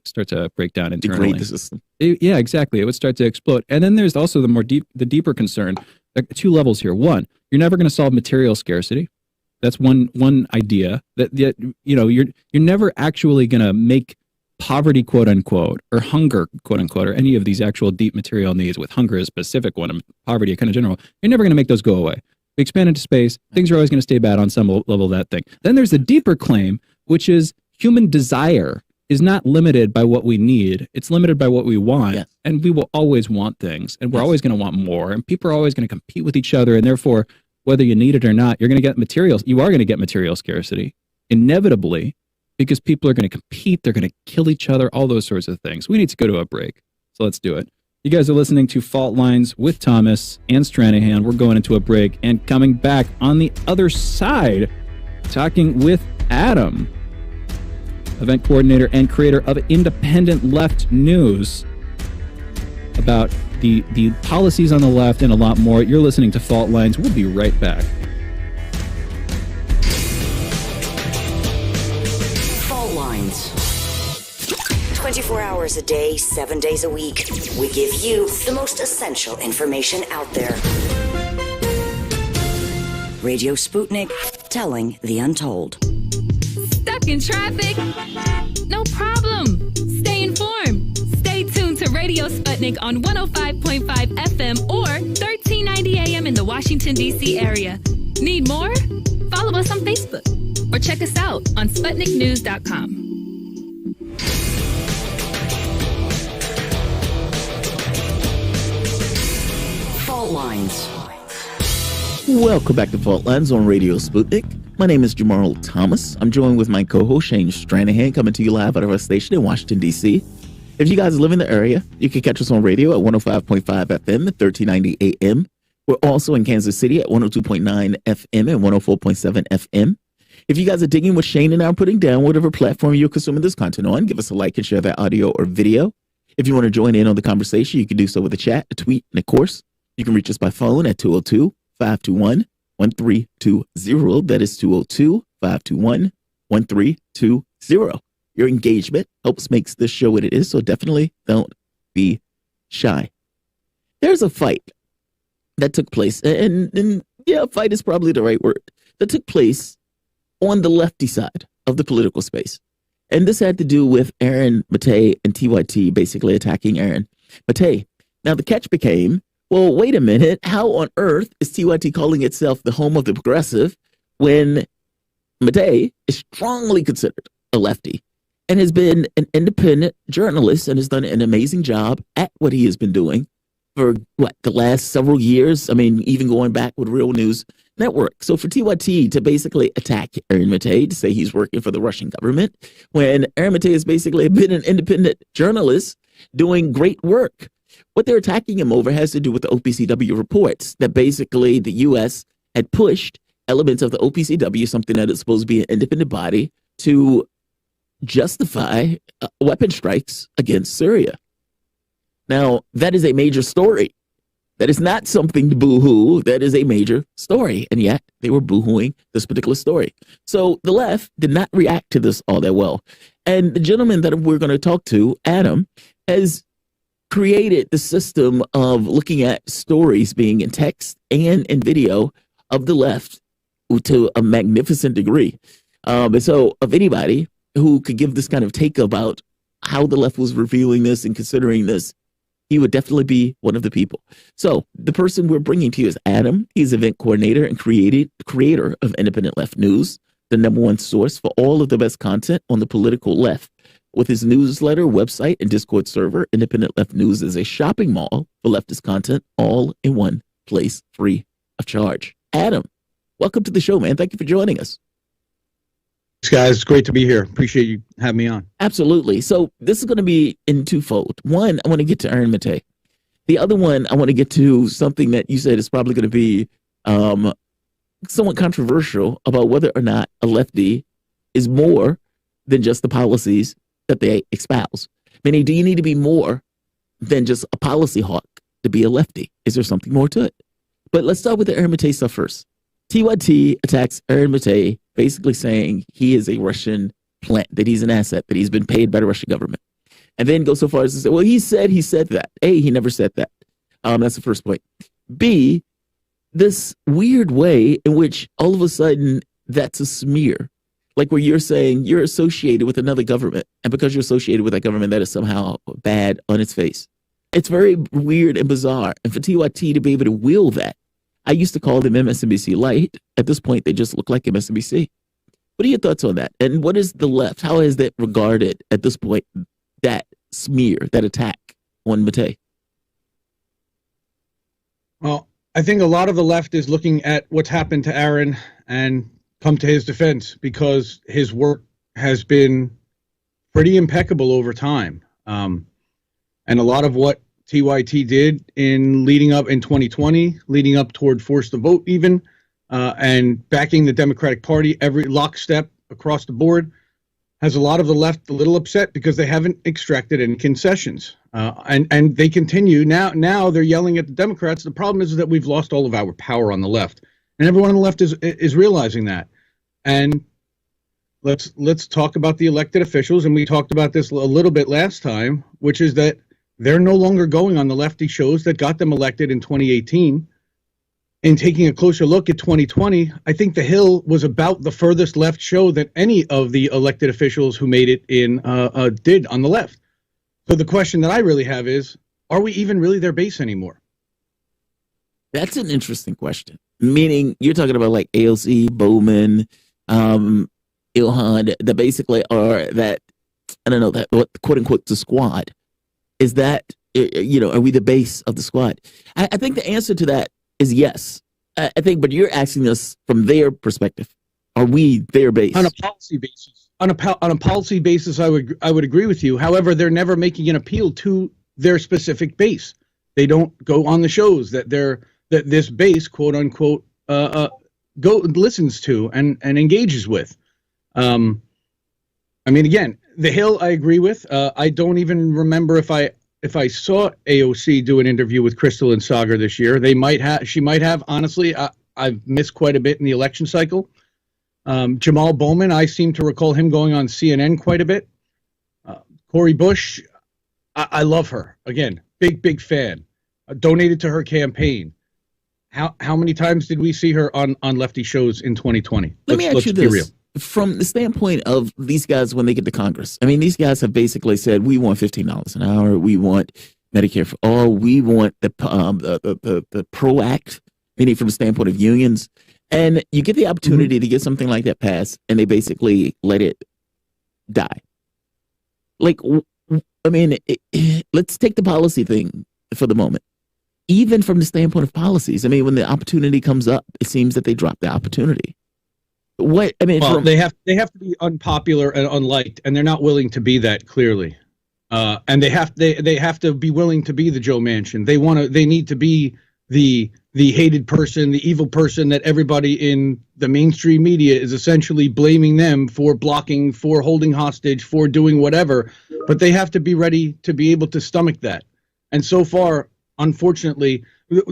break down internally. Degrade the system. Yeah, exactly. It would start to explode. And then there's also the deeper concern, There are two levels here. One, you're never going to solve material scarcity. That's one idea that you're never actually going to make poverty, quote unquote, or hunger, quote unquote, or any of these actual deep material needs, with hunger a specific one and poverty a kind of general. You're never going to make those go away. We expand into space. Things are always going to stay bad on some level of that thing. Then there's the deeper claim, which is human desire is not limited by what we need. It's limited by what we want. Yes. And we will always want things, and we're always going to want more, and people are always going to compete with each other. And therefore, whether you need it or not, you're going to get materials. You are going to get material scarcity inevitably, because people are going to compete. They're going to kill each other, all those sorts of things. We need to go to a break. So let's do it. You guys are listening to Fault Lines with Thomas and Stranahan. We're going into a break and coming back on the other side, talking with Adam, event coordinator and creator of Independent Left News, about the policies on the left and a lot more. You're listening to Fault Lines. We'll be right back. Fault Lines. 24 hours a day, 7 days a week. We give you the most essential information out there. Radio Sputnik, telling the untold. Stuck in traffic? No problem. Stay informed. Stay tuned to Radio Sputnik on 105.5 FM or 1390 AM in the Washington, D.C. area. Need more? Follow us on Facebook or check us out on SputnikNews.com. Fault Lines. Welcome back to Fault Lines on Radio Sputnik. My name is Jamarl Thomas. I'm joined with my co-host Shane Stranahan, coming to you live out of our station in Washington, D.C. If you guys live in the area, you can catch us on radio at 105.5 FM at 1390 AM. We're also in Kansas City at 102.9 FM and 104.7 FM. If you guys are digging what Shane and I are putting down, whatever platform you're consuming this content on, give us a like and share that audio or video. If you want to join in on the conversation, you can do so with a chat, a tweet, and of course, you can reach us by phone at 202-521-1320. That is 202-521-1320. Your engagement helps makes this show what it is, so definitely don't be shy. There's a fight that took place, and yeah, fight is probably the right word, that took place on the lefty side of the political space. And this had to do with Aaron Matei and TYT basically attacking Aaron Matei. Now, the catch became, well, wait a minute, how on earth is TYT calling itself the home of the progressive when Matei is strongly considered a lefty and has been an independent journalist and has done an amazing job at what he has been doing for, the last several years? I mean, even going back with Real News Network. So for TYT to basically attack Aaron Matei, to say he's working for the Russian government, when Aaron Matei has basically been an independent journalist doing great work. What they're attacking him over has to do with the OPCW reports that basically the U.S. had pushed elements of the OPCW, something that is supposed to be an independent body, to justify weapon strikes against Syria. Now, that is a major story. That is not something to boo-hoo. That is a major story. And yet they were boo-hooing this particular story. So the left did not react to this all that well. And the gentleman that we're going to talk to, Adam, has created the system of looking at stories being in text and in video of the left to a magnificent degree. So of anybody who could give this kind of take about how the left was reviewing this and considering this, he would definitely be one of the people. So the person we're bringing to you is Adam. He's event coordinator and creator of Independent Left News, the #1 source for all of the best content on the political left. With his newsletter, website, and Discord server, Independent Left News is a shopping mall for leftist content, all in one place, free of charge. Adam, welcome to the show, man. Thank you for joining us. Thanks, guys. It's great to be here. Appreciate you having me on. Absolutely. So this is going to be in twofold. One, I want to get to Aaron Matei. The other one, I want to get to something that you said is probably going to be somewhat controversial about whether or not a lefty is more than just the policies that they espouse. Meaning, do you need to be more than just a policy hawk to be a lefty? Is there something more to it? But let's start with the Aaron Matei stuff first. TYT attacks Aaron Matei, basically saying he is a Russian plant, that he's an asset, that he's been paid by the Russian government. And then go so far as to say, well, he said that. A, he never said that. That's the first point. B, this weird way in which all of a sudden that's a smear. Like where you're saying you're associated with another government, and because you're associated with that government, that is somehow bad on its face. It's very weird and bizarre. And for TYT to be able to will that, I used to call them MSNBC light. At this point, they just look like MSNBC. What are your thoughts on that? And what is the left? How is that regarded at this point, that smear, that attack on Matei? Well, I think a lot of the left is looking at what's happened to Aaron and come to his defense because his work has been pretty impeccable over time. And a lot of what TYT did in leading up in 2020, leading up toward force the vote even, and backing the Democratic Party every lockstep across the board, has a lot of the left a little upset because they haven't extracted any concessions. And they continue. Now they're yelling at the Democrats. The problem is that we've lost all of our power on the left. And everyone on the left is realizing that. And let's talk about the elected officials. And we talked about this a little bit last time, which is that they're no longer going on the lefty shows that got them elected in 2018. And taking a closer look at 2020, I think The Hill was about the furthest left show that any of the elected officials who made it in did on the left. So the question that I really have is, are we even really their base anymore? That's an interesting question. Meaning you're talking about like AOC, Bowman, Ilhan, that basically are that, I don't know, that what quote unquote the squad. Is that, are we the base of the squad? I think the answer to that is yes. I think, but you're asking us from their perspective. Are we their base? On a policy basis. On a policy basis, I would agree with you. However, they're never making an appeal to their specific base. They don't go on the shows that this base, quote unquote, listens to and engages with. I mean, again, The Hill, I agree with. I don't even remember if I saw AOC do an interview with Crystal and Sagar this year. She might have. Honestly, I've missed quite a bit in the election cycle. Jamarl Bowman, I seem to recall him going on CNN quite a bit. Cori Bush, I love her. Again, big fan. Donated to her campaign. How many times did we see her on lefty shows in 2020? Let me ask you this. From the standpoint of these guys when they get to Congress, I mean, these guys have basically said, we want $15 an hour. We want Medicare for all. We want the PRO Act, meaning from the standpoint of unions. And you get the opportunity to get something like that passed, and they basically let it die. Like, I mean, let's take the policy thing for the moment. Even from the standpoint of policies, I mean, when the opportunity comes up, it seems that they drop the opportunity. What I mean, well, they have to be unpopular and unliked, and they're not willing to be that clearly. And they have to be willing to be the Joe Manchin. They need to be the hated person, the evil person that everybody in the mainstream media is essentially blaming them for blocking, for holding hostage, for doing whatever. But they have to be ready to be able to stomach that. And so far, unfortunately,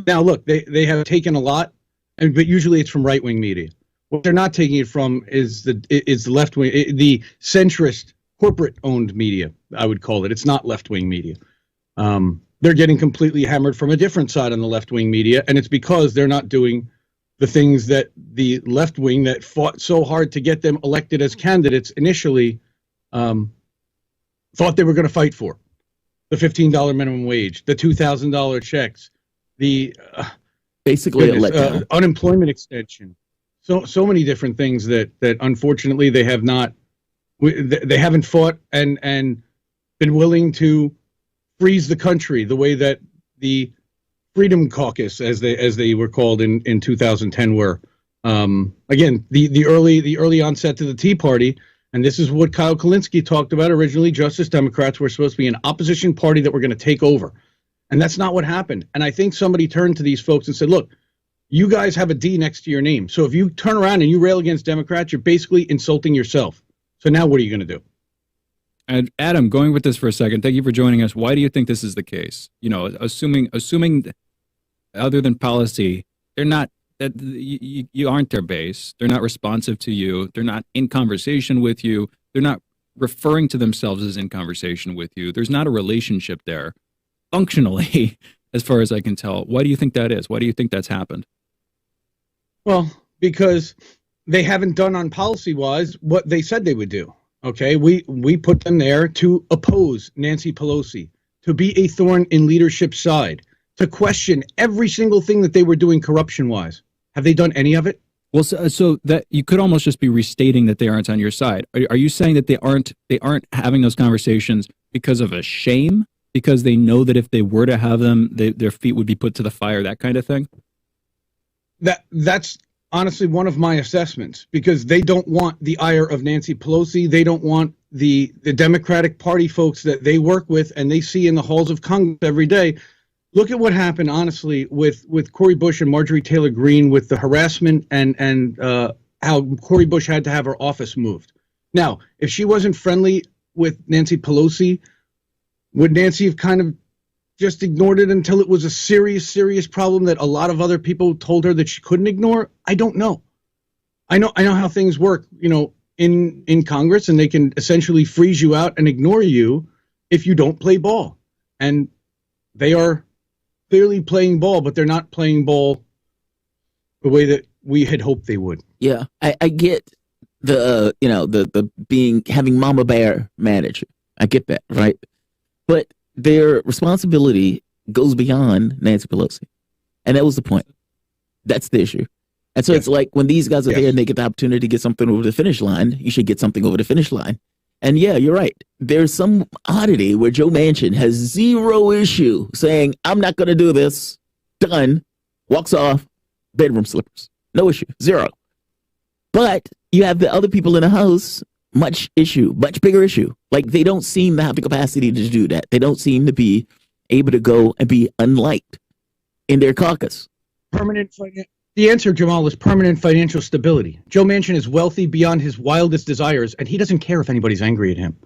now look, they have taken a lot, but usually it's from right-wing media. What they're not taking it from is the left-wing, the centrist, corporate-owned media, I would call it. It's not left-wing media. They're getting completely hammered from a different side on the left-wing media, and it's because they're not doing the things that the left-wing that fought so hard to get them elected as candidates initially thought they were going to fight for. The $15 minimum wage, the $2,000 checks, the basically unemployment extension. So many different things that unfortunately they have not, they haven't fought and been willing to freeze the country the way that the Freedom Caucus, as they were called in 2010, were. Again, the early onset to the Tea Party, and this is what Kyle Kulinski talked about originally. Justice Democrats were supposed to be an opposition party that were going to take over, and that's not what happened. And I think somebody turned to these folks and said, "Look, you guys have a D next to your name. So if you turn around and you rail against Democrats, you're basically insulting yourself. So now what are you going to do?" And Adam, going with this for a second, thank you for joining us. Why do you think this is the case? Assuming other than policy, they're not, that you aren't their base. They're not responsive to you. They're not in conversation with you. They're not referring to themselves as in conversation with you. There's not a relationship there, functionally, as far as I can tell. Why do you think that is? Why do you think that's happened? Well, because they haven't done on policy-wise what they said they would do. Okay, we put them there to oppose Nancy Pelosi, to be a thorn in leadership's side, to question every single thing that they were doing corruption-wise. Have they done any of it? Well, so that you could almost just be restating that they aren't on your side. Are you saying that they aren't having those conversations because of a shame, because they know that if they were to have them, their feet would be put to the fire, that kind of thing? That's honestly one of my assessments, because they don't want the ire of Nancy Pelosi. They don't want the Democratic Party folks that they work with and they see in the halls of Congress every day. Look at what happened, honestly, with Cori Bush and Marjorie Taylor Greene, with the harassment and how Cori Bush had to have her office moved. Now, if she wasn't friendly with Nancy Pelosi, would Nancy have kind of just ignored it until it was a serious problem that a lot of other people told her that she couldn't ignore? I don't know. I know how things work, in Congress, and they can essentially freeze you out and ignore you if you don't play ball. And they are clearly playing ball, but they're not playing ball the way that we had hoped they would. Yeah, I get the having Mama Bear manage it. I get that, right? But their responsibility goes beyond Nancy Pelosi. And that was the point. That's the issue. And so it's like when these guys are there and they get the opportunity to get something over the finish line, you should get something over the finish line. And yeah, you're right. There's some oddity where Joe Manchin has zero issue saying, I'm not going to do this. Done. Walks off. Bedroom slippers. No issue. Zero. But you have the other people in the House, much bigger issue. Like, they don't seem to have the capacity to do that. They don't seem to be able to go and be unliked in their caucus. The answer, Jamal, is permanent financial stability. Joe Manchin is wealthy beyond his wildest desires, and he doesn't care if anybody's angry at him.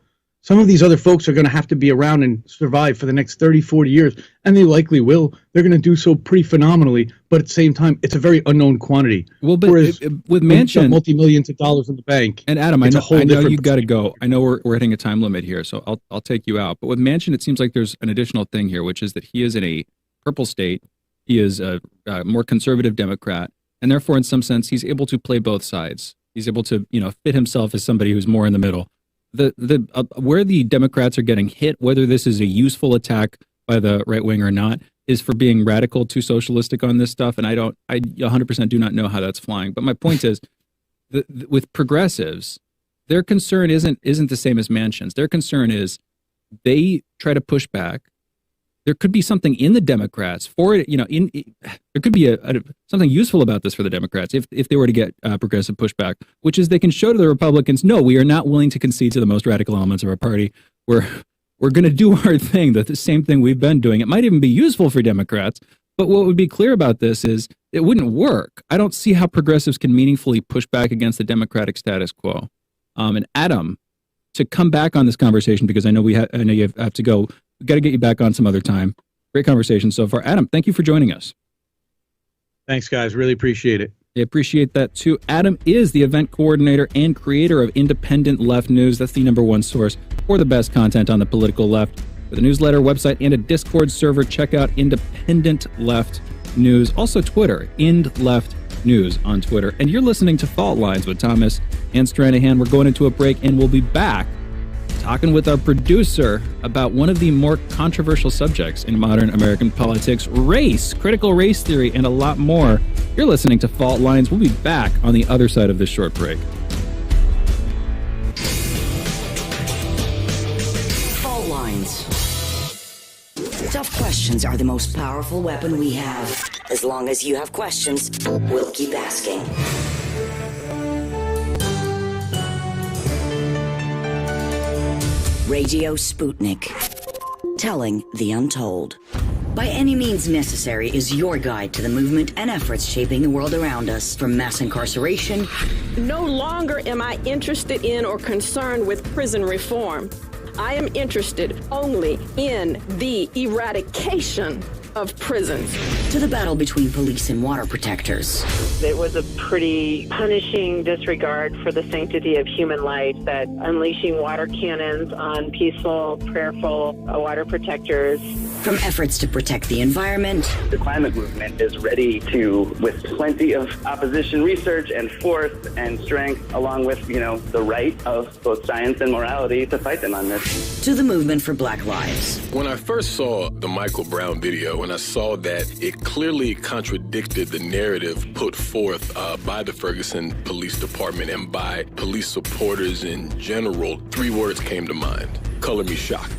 Some of these other folks are going to have to be around and survive for the next 30, 40 years, and they likely will. They're going to do so pretty phenomenally, but at the same time, it's a very unknown quantity. Well, but with Manchin, multi-millions of dollars in the bank. And Adam, I know you got to go. I know we're hitting a time limit here, so I'll take you out. But with Manchin, it seems like there's an additional thing here, which is that he is in a purple state. He is a more conservative Democrat, and therefore, in some sense, he's able to play both sides. He's able to, fit himself as somebody who's more in the middle. Where the Democrats are getting hit, whether this is a useful attack by the right wing or not, is for being radical, too socialistic on this stuff. And I 100% do not know how that's flying. But my point is, with progressives, their concern isn't the same as Manchin's. Their concern is they try to push back. There could be something in the Democrats for it. There could be something useful about this for the Democrats if they were to get progressive pushback, which is they can show to the Republicans, no, we are not willing to concede to the most radical elements of our party. We're going to do our thing, the same thing we've been doing. It might even be useful for Democrats, but what would be clear about this is it wouldn't work. I don't see how progressives can meaningfully push back against the Democratic status quo. And Adam, to come back on this conversation, because I know you have to go. We've got to get you back on some other time. Great conversation so far. Adam, thank you for joining us. Thanks, guys. Really appreciate it. I appreciate that, too. Adam is the event coordinator and creator of Independent Left News. That's the #1 source for the best content on the political left. With a newsletter, website, and a Discord server, check out Independent Left News. Also Twitter, Ind Left News on Twitter. And you're listening to Fault Lines with Thomas and Stranahan. We're going into a break, and we'll be back talking with our producer about one of the more controversial subjects in modern American politics, race, critical race theory, and a lot more. You're listening to Fault Lines. We'll be back on the other side of this short break. Fault Lines. Tough questions are the most powerful weapon we have. As long as you have questions, we'll keep asking. Radio Sputnik. Telling the untold. By any means necessary is your guide to the movement and efforts shaping the world around us, from mass incarceration. No longer am I interested in or concerned with prison reform. I am interested only in the eradication of prisons. To the battle between police and water protectors. It was a pretty punishing disregard for the sanctity of human life, that unleashing water cannons on peaceful, prayerful water protectors From efforts to protect the environment. The climate movement is ready to, with plenty of opposition research and force and strength, along with, the right of both science and morality to fight them on this. To the movement for Black Lives. When I first saw the Michael Brown video, and I saw that it clearly contradicted the narrative put forth by the Ferguson Police Department and by police supporters in general, 3 words came to mind. Color me shocked.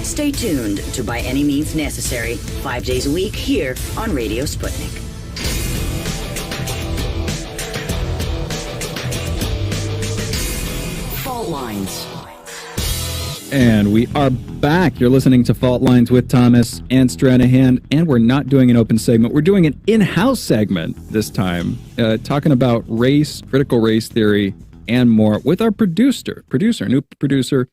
Stay tuned to By Any Means Necessary, 5 days a week here on Radio Sputnik. Fault Lines. And we are back. You're listening to Fault Lines with Thomas and Stranahan, and we're not doing an open segment. We're doing an in-house segment this time, talking about race, critical race theory, and more with our new producer,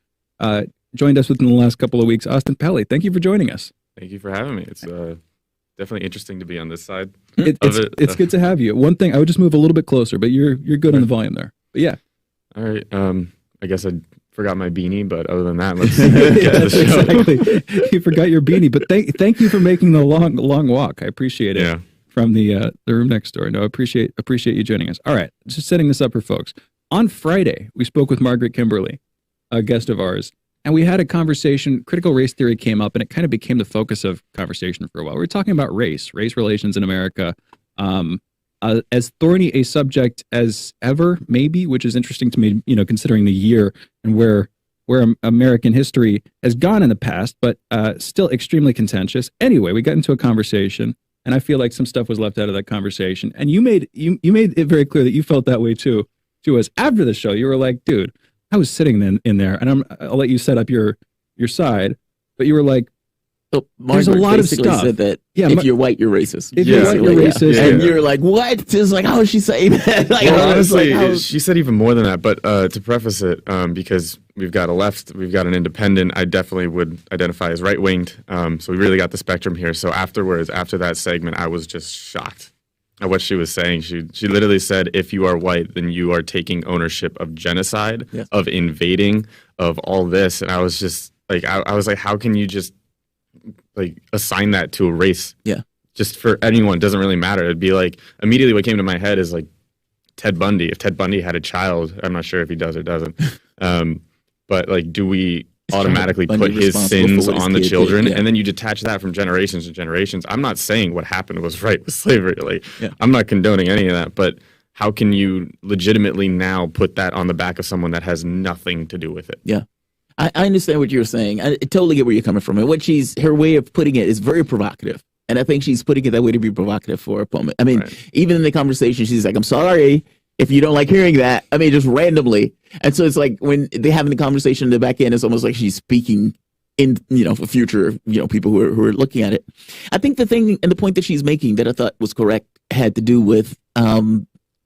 joined us within the last couple of weeks, Austin Pelly. Thank you for joining us. Thank you for having me. It's definitely interesting to be on this side. It's good to have you. One thing, I would just move a little bit closer, but you're good on the volume there. But yeah. All right. I guess I forgot my beanie, but other than that, let's get to the show. Exactly. You forgot your beanie, but thank you for making the long walk. I appreciate it from the room next door. No, I appreciate you joining us. All right, just setting this up for folks. On Friday, we spoke with Margaret Kimberly, a guest of ours, and we had a conversation. Critical race theory came up, and it kind of became the focus of conversation for a while. We were talking about race relations in America, as thorny a subject as ever, maybe, which is interesting to me, considering the year and where American history has gone in the past, but still extremely contentious. Anyway, we got into a conversation, and I feel like some stuff was left out of that conversation. And you made it very clear that you felt that way too to us after the show. You were like, dude, I was sitting in there, and I'll let you set up your side, but you were like, there's a lot of stuff. Said that if you're white, you're racist. If you're white, you're racist. And you're like, what? It's like, how is she saying that? Honestly, she said even more than that. But to preface it, because we've got a left, we've got an independent, I definitely would identify as right-winged. So we really got the spectrum here. So after that segment, I was just shocked at what she was saying. She literally said, if you are white, then you are taking ownership of genocide, of invading, of all this. And I was just like, I was like, how can you just assign that to a race? Just for anyone, it doesn't really matter. It'd be like, immediately what came to my head is like Ted Bundy. If Ted Bundy had a child, I'm not sure if he does or doesn't, but like, do we automatically put his sins on the children? And then you detach that from generations and generations. I'm not saying what happened was right with slavery. I'm not condoning any of that, but how can you legitimately now put that on the back of someone that has nothing to do with it? I understand what you're saying. I totally get where you're coming from. And her way of putting it is very provocative. And I think she's putting it that way to be provocative for a moment. I mean, even in the conversation, she's like, I'm sorry if you don't like hearing that. I mean, just randomly. And so it's like when they having the conversation in the back end, it's almost like she's speaking in, for future, people who are looking at it. I think the thing and the point that she's making that I thought was correct had to do with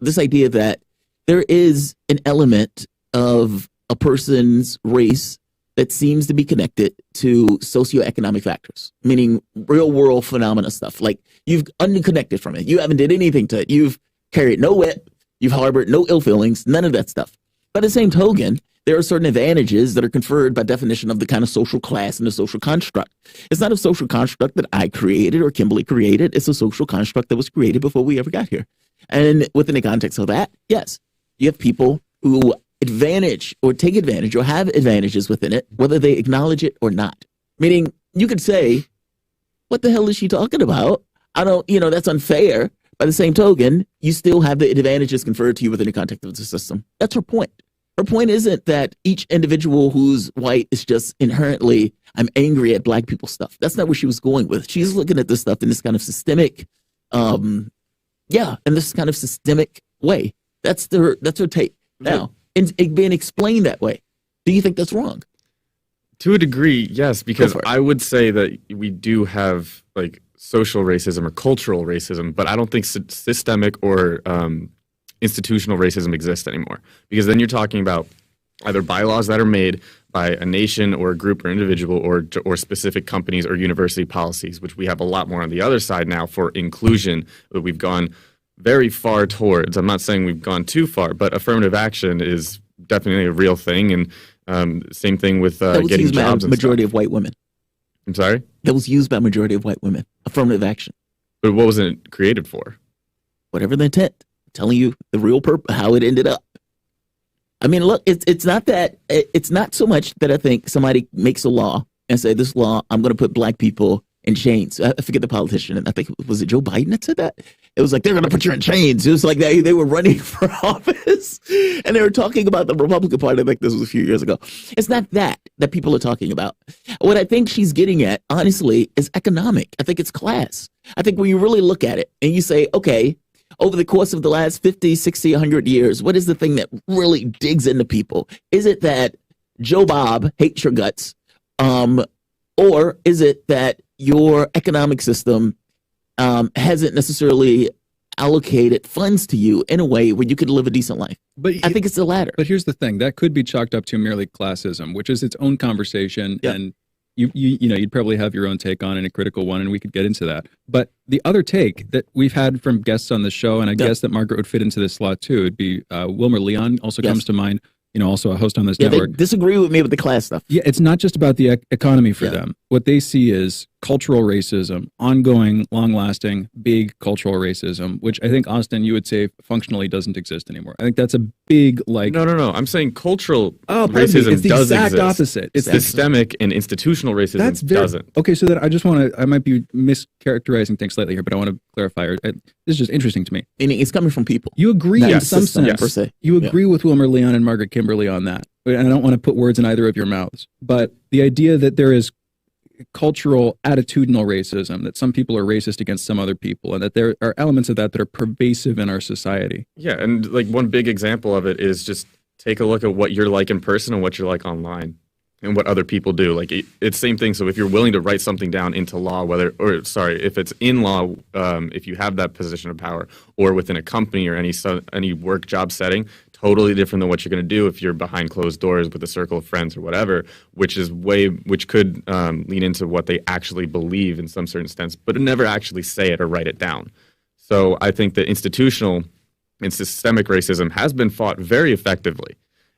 this idea that there is an element of a person's race that seems to be connected to socioeconomic factors, meaning real world phenomena stuff. Like you've unconnected from it. You haven't did anything to it. You've carried no whip. You've harbored no ill feelings, none of that stuff. By the same token, there are certain advantages that are conferred by definition of the kind of social class and the social construct. It's not a social construct that I created or Kimberly created. It's a social construct that was created before we ever got here. And within the context of that, yes, you have people who advantage or take advantage or have advantages within it, whether they acknowledge it or not. Meaning you could say, what the hell is she talking about? I don't, that's unfair. By the same token, you still have the advantages conferred to you within the context of the system. That's her point. Her point isn't that each individual who's white is just inherently, I'm angry at black people stuff. That's not where she was going with. She's looking at this stuff in this kind of systemic, in this kind of systemic way. That's her take. Now, and being explained that way. Do you think that's wrong? To a degree, yes, because I would say that we do have like social racism or cultural racism, but I don't think systemic or institutional racism exists anymore. Because then you're talking about either bylaws that are made by a nation or a group or individual or specific companies or university policies, which we have a lot more on the other side now for inclusion that we've gone very far towards. I'm not saying we've gone too far, but affirmative action is definitely a real thing. And same thing with getting jobs. Majority of white women. I'm sorry? That was used by a majority of white women. Affirmative action. But what was it created for? Whatever the intent. I'm telling you the real purpose, how it ended up. I mean, look, it's not so much that I think somebody makes a law and say, this law, I'm going to put black people in chains. I forget the politician. And I think, was it Joe Biden that said that? It was like, they're going to put you in chains. It was like they were running for office and they were talking about the Republican Party. I think this was a few years ago. It's not that people are talking about. What I think she's getting at, honestly, is economic. I think it's class. I think when you really look at it and you say, okay, over the course of the last 50, 60, 100 years, what is the thing that really digs into people? Is it that Joe Bob hates your guts? Or is it that your economic system hasn't necessarily allocated funds to you in a way where you could live a decent life? But I think it's the latter. But here's the thing. That could be chalked up to merely classism, which is its own conversation. Yep. And you'd probably have your own take on it, a critical one, and we could get into that. But the other take that we've had from guests on the show, and I guess that Margaret would fit into this slot too, would be Wilmer Leon also comes to mind, also a host on this network. They disagree with me with the class stuff. Yeah, it's not just about the economy for them. What they see is cultural racism, ongoing, long-lasting, big cultural racism, which I think, Austin, you would say functionally doesn't exist anymore. I think that's a big, No. I'm saying cultural racism racism the does exact exist. opposite. It's systemic and institutional racism doesn't. Okay, so that I might be mischaracterizing things slightly here, but I want to clarify. This is just interesting to me. Meaning it's coming from people. You agree in some sense. Per se. You agree with Wilmer Leon and Margaret Kimberly on that. And I don't want to put words in either of your mouths. But the idea that there is cultural attitudinal racism, that some people are racist against some other people, and that there are elements of that are pervasive in our society. Yeah, and one big example of it is just take a look at what you're like in person and what you're like online and what other people do. It's the same thing. So if you're willing to write something down into law, if it's in law, if you have that position of power, or within a company or any work job setting, totally different than what you're going to do if you're behind closed doors with a circle of friends or whatever, which could lean into what they actually believe in some certain sense, but never actually say it or write it down. So I think that institutional and systemic racism has been fought very effectively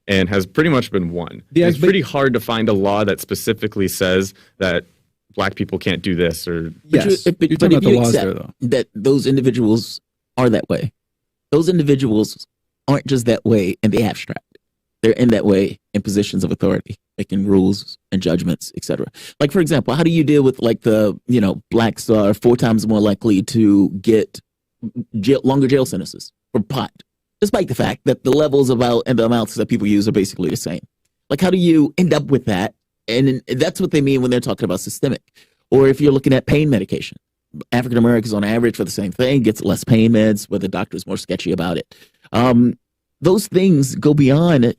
and has pretty much been won. It's pretty hard to find a law that specifically says that black people can't do this or... Yes, but you're talking about the laws there, though. That those individuals are that way. Those individuals aren't just that way in the abstract. They're in that way in positions of authority, making rules and judgments, etc. Like, for example, how do you deal with blacks are 4 times more likely to get longer jail sentences for pot, despite the fact that the levels and the amounts that people use are basically the same. Like, how do you end up with that? And that's what they mean when they're talking about systemic. Or if you're looking at pain medication, African Americans on average for the same thing gets less pain meds, where the doctor's more sketchy about it. Those things go beyond it.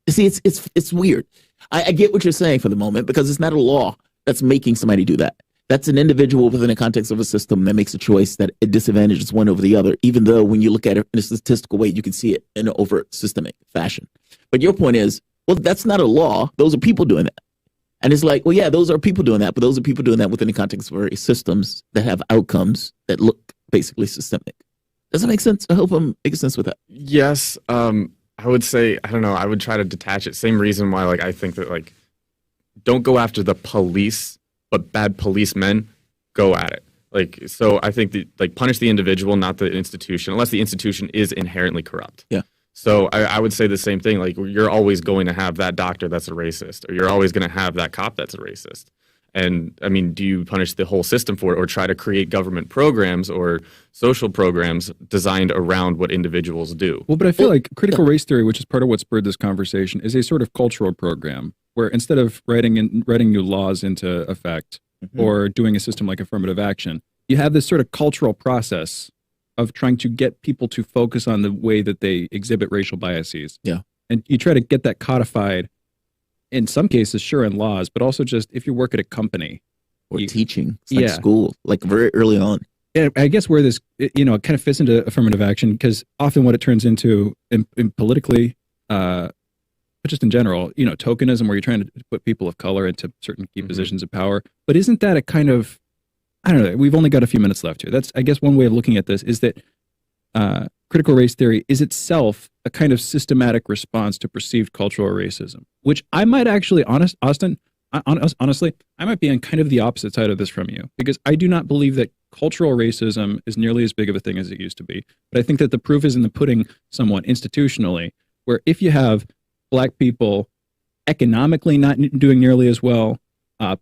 See, it's weird. I get what you're saying for the moment, because it's not a law that's making somebody do that. That's an individual within the context of a system that makes a choice that it disadvantages one over the other, even though when you look at it in a statistical way, you can see it in an overt systemic fashion. But your point is, well, that's not a law. Those are people doing that. And it's like, well, yeah, those are people doing that, but those are people doing that within the context of various systems that have outcomes that look basically systemic. Does that make sense? I hope I'm making sense with that. Yes. I would say, I don't know, I would try to detach it. Same reason why, I think that, don't go after the police, but bad policemen go at it. So I think that, punish the individual, not the institution, unless the institution is inherently corrupt. Yeah. So I would say the same thing. You're always going to have that doctor that's a racist, or you're always going to have that cop that's a racist. And, I mean, do you punish the whole system for it, or try to create government programs or social programs designed around what individuals do? Well, but I feel like critical race theory, which is part of what spurred this conversation, is a sort of cultural program where instead of writing new laws into effect or doing a system like affirmative action, you have this sort of cultural process of trying to get people to focus on the way that they exhibit racial biases. Yeah. And you try to get that codified in some cases, sure, in laws, but also just if you work at a company. Or teaching, like school, very early on. Yeah, I guess where this, kind of fits into affirmative action, because often what it turns into in politically, but just in general, tokenism, where you're trying to put people of color into certain key positions of power. But isn't that a kind of, I don't know, we've only got a few minutes left here. That's, I guess, one way of looking at this is that critical race theory is itself a kind of systematic response to perceived cultural racism, which I might actually, Austin, honestly, I might be on kind of the opposite side of this from you, because I do not believe that cultural racism is nearly as big of a thing as it used to be. But I think that the proof is in the pudding somewhat institutionally, where if you have black people economically not doing nearly as well,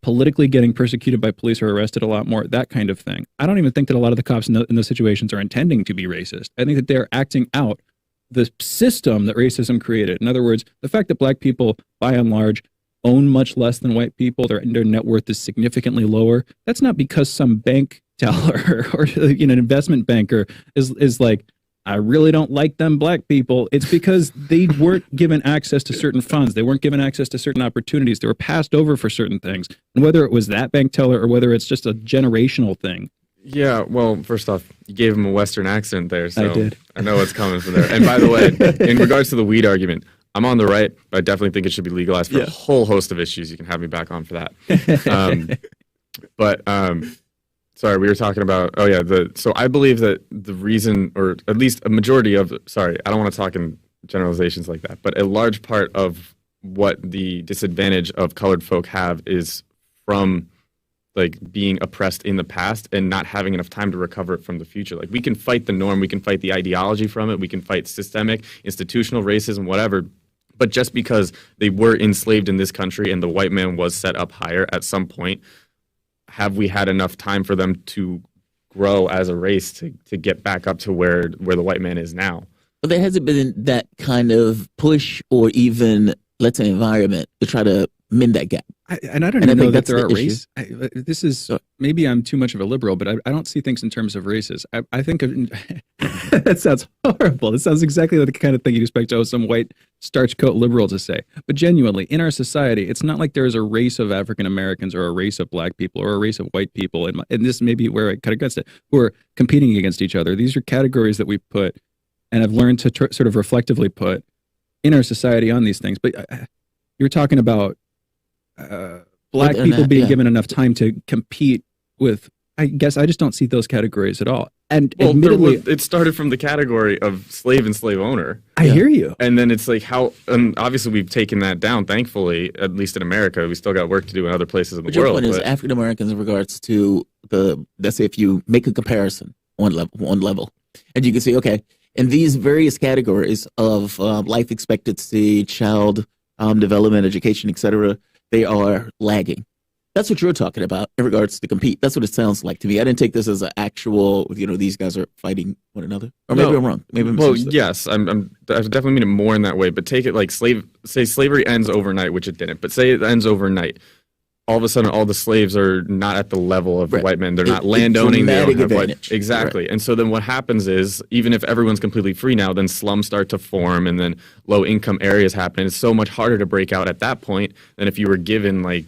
politically getting persecuted by police or arrested a lot more, that kind of thing. I don't even think that a lot of the cops in those situations are intending to be racist. I think that they're acting out the system that racism created. In other words, the fact that black people, by and large, own much less than white people, their net worth is significantly lower. That's not because some bank teller or an investment banker is like, I really don't like them black people. It's because they weren't given access to certain funds. They weren't given access to certain opportunities. They were passed over for certain things. And whether it was that bank teller or whether it's just a generational thing. Yeah, well, first off, you gave him a Western accent there, so I did. I know what's coming from there. And by the way, in regards to the weed argument, I'm on the right, but I definitely think it should be legalized for a whole host of issues. You can have me back on for that. Sorry, we were talking about, so I believe that the reason, or at least a majority of, I don't want to talk in generalizations like that, but a large part of what the disadvantage of colored folk have is from like being oppressed in the past and not having enough time to recover it from the future. Like we can fight the norm, we can fight the ideology from it, we can fight systemic, institutional racism, whatever. But just because they were enslaved in this country and the white man was set up higher at some point, have we had enough time for them to grow as a race to get back up to where the white man is now? But there hasn't been that kind of push or even, let's say, environment to try to mend that gap. I don't even know that there are race. This is maybe I'm too much of a liberal, but I don't see things in terms of races. I think of that sounds horrible. It sounds exactly like the kind of thing you'd expect some white starch coat liberal to say. But genuinely, in our society, it's not like there's a race of African Americans or a race of black people or a race of white people. And this may be where it kind of gets it, who are competing against each other. These are categories that we put and have learned to sort of reflectively put in our society on these things. But you're talking about black people being given enough time to compete with, I guess I just don't see those categories at all. And admittedly, it started from the category of slave and slave owner. I hear you. And then it's like and obviously we've taken that down, thankfully, at least in America. We still got work to do in other places in the world. Your point is African Americans in regards to let's say if you make a comparison on level, and you can say, okay, in these various categories of life expectancy, child development, education, etc., they are lagging. That's what you're talking about in regards to compete. That's what it sounds like to me. I didn't take this as an actual, these guys are fighting one another. Or maybe I'm wrong. Maybe I'm yes, I definitely mean it more in that way. But take it like say slavery ends overnight, which it didn't. But say it ends overnight. All of a sudden, all the slaves are not at the level of the white men. They're not landowning. They don't have exactly. Right. And so then what happens is, even if everyone's completely free now, then slums start to form, and then low income areas happen. And it's so much harder to break out at that point than if you were given like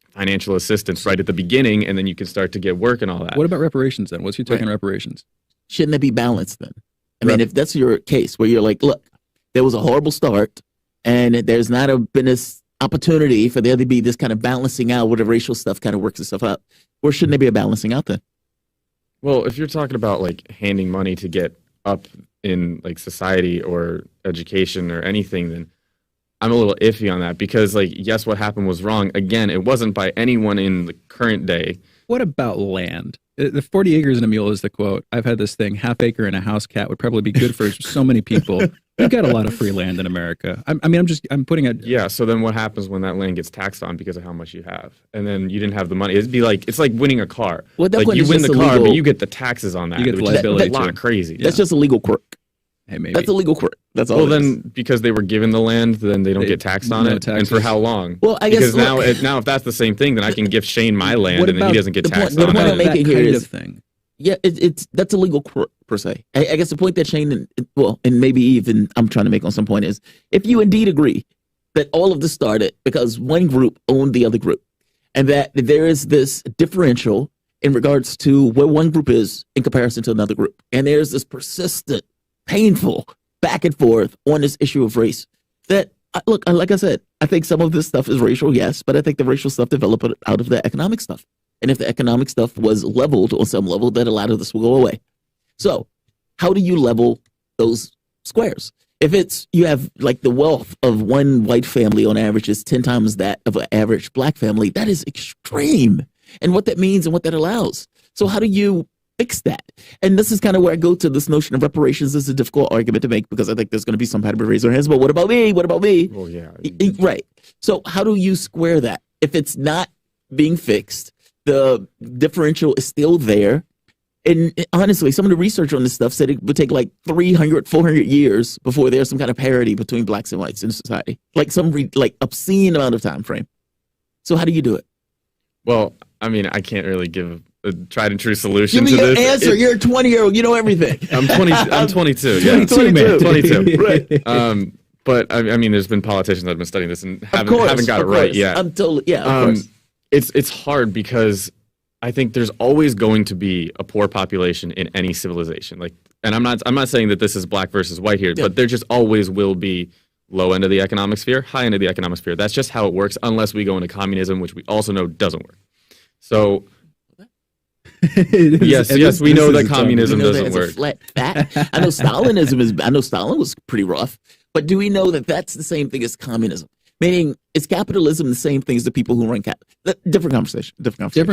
financial assistance right at the beginning, and then you can start to get work and all that. What about reparations then? What's your take on reparations? Shouldn't it be balanced then? I mean, if that's your case, where you're like, look, there was a horrible start, and there's not been this opportunity for there to be this kind of balancing out where the racial stuff kind of works itself out, or shouldn't there be a balancing out then? Well, if you're talking about like handing money to get up in like society or education or anything, then I'm a little iffy on that, because like, yes, what happened was wrong. Again, it wasn't by anyone in the current day. What about land? The 40 acres and a mule is the quote. I've had this thing, half acre and a house cat would probably be good for so many people. We've got a lot of free land in America. I'm putting it. Yeah. So then what happens when that land gets taxed on because of how much you have? And then you didn't have the money. It's like winning a car. Well, like you win the car, but you get the taxes on that. You get the liability. That's a lot crazy. That's just a legal quirk. Hey, maybe. That's a legal quirk. That's all. Well, then because they were given the land, then they don't get taxed on it. Taxes. And for how long? Well, I guess because now if that's the same thing, then I can give Shane my land and then he doesn't get taxed on it. The point I'm making here is thing. Yeah, that's a legal quirk per se. I guess the point that Shane, and maybe even I'm trying to make on some point is, if you indeed agree that all of this started because one group owned the other group, and that there is this differential in regards to where one group is in comparison to another group, and there's this persistent, painful back and forth on this issue of race, that, look, like I said, I think some of this stuff is racial, yes, but I think the racial stuff developed out of the economic stuff. And if the economic stuff was leveled on some level, then a lot of this will go away. So how do you level those squares? If it's you have like the wealth of one white family on average is 10 times that of an average black family, that is extreme. And what that means and what that allows. So how do you fix that? And this is kind of where I go to this notion of reparations. This is a difficult argument to make because I think there's going to be somebody who raise their hands. But what about me? What about me? Well, yeah. Right. So how do you square that? If it's not being fixed, the differential is still there. And honestly, some of the research on this stuff said it would take like 300, 400 years before there's some kind of parity between blacks and whites in society. Like some like obscene amount of time frame. So how do you do it? Well, I mean, I can't really give a tried and true solution Give me to your this. answer. You're a 20-year-old. You know everything. I'm 20. I'm 22. Yeah, 22. Right. But I mean, there's been politicians that have been studying this and haven't got it right yet. I'm totally, of course. It's hard because I think there's always going to be a poor population in any civilization. Like, and I'm not saying that this is black versus white here, but there just always will be low end of the economic sphere, high end of the economic sphere. That's just how it works, unless we go into communism, which we also know doesn't work. So. yes, we know that communism doesn't work. Flat fact. I know Stalinism is. I know Stalin was pretty rough, but do we know that that's the same thing as communism? Meaning, is capitalism the same thing as the people who run Different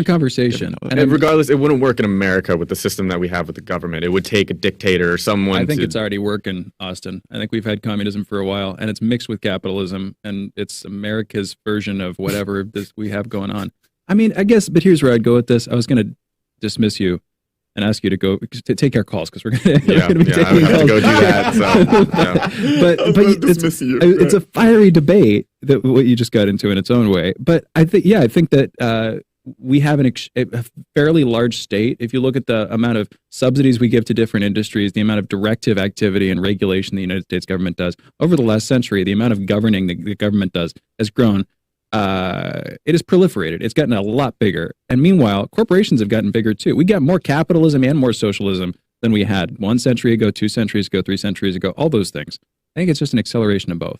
conversation. And regardless, it wouldn't work in America with the system that we have with the government. It would take a dictator or someone. I think it's already working, Austin. I think we've had communism for a while, and it's mixed with capitalism, and it's America's version of whatever we have going on. I mean, I guess, but here's where I'd go with this. I was going to dismiss you and ask you to go to take our calls because we're going to be taking calls. To go do that. So, it's a fiery debate that what you just got into in its own way. But I think that we have a fairly large state. If you look at the amount of subsidies we give to different industries, the amount of directive activity and regulation the United States government does over the last century, the amount of governing the government does has grown. It has proliferated. It's gotten a lot bigger. And meanwhile, corporations have gotten bigger too. We got more capitalism and more socialism than we had 1 century ago, 2 centuries ago, 3 centuries ago, all those things. I think it's just an acceleration of both.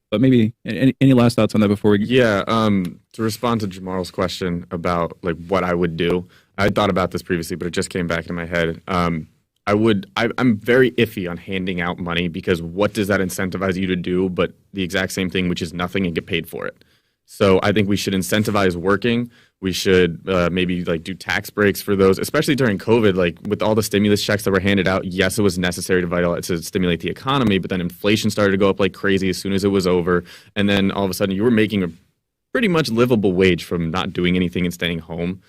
But maybe any last thoughts on that before we... Yeah, to respond to Jamarl's question about like what I would do, I thought about this previously, but it just came back into my head. I'm very iffy on handing out money because what does that incentivize you to do but the exact same thing, which is nothing and get paid for it? So I think we should incentivize working. We should maybe like do tax breaks for those, especially during COVID. Like with all the stimulus checks that were handed out, yes, it was necessary to stimulate the economy, but then inflation started to go up like crazy as soon as it was over. And then all of a sudden you were making a pretty much livable wage from not doing anything and staying home,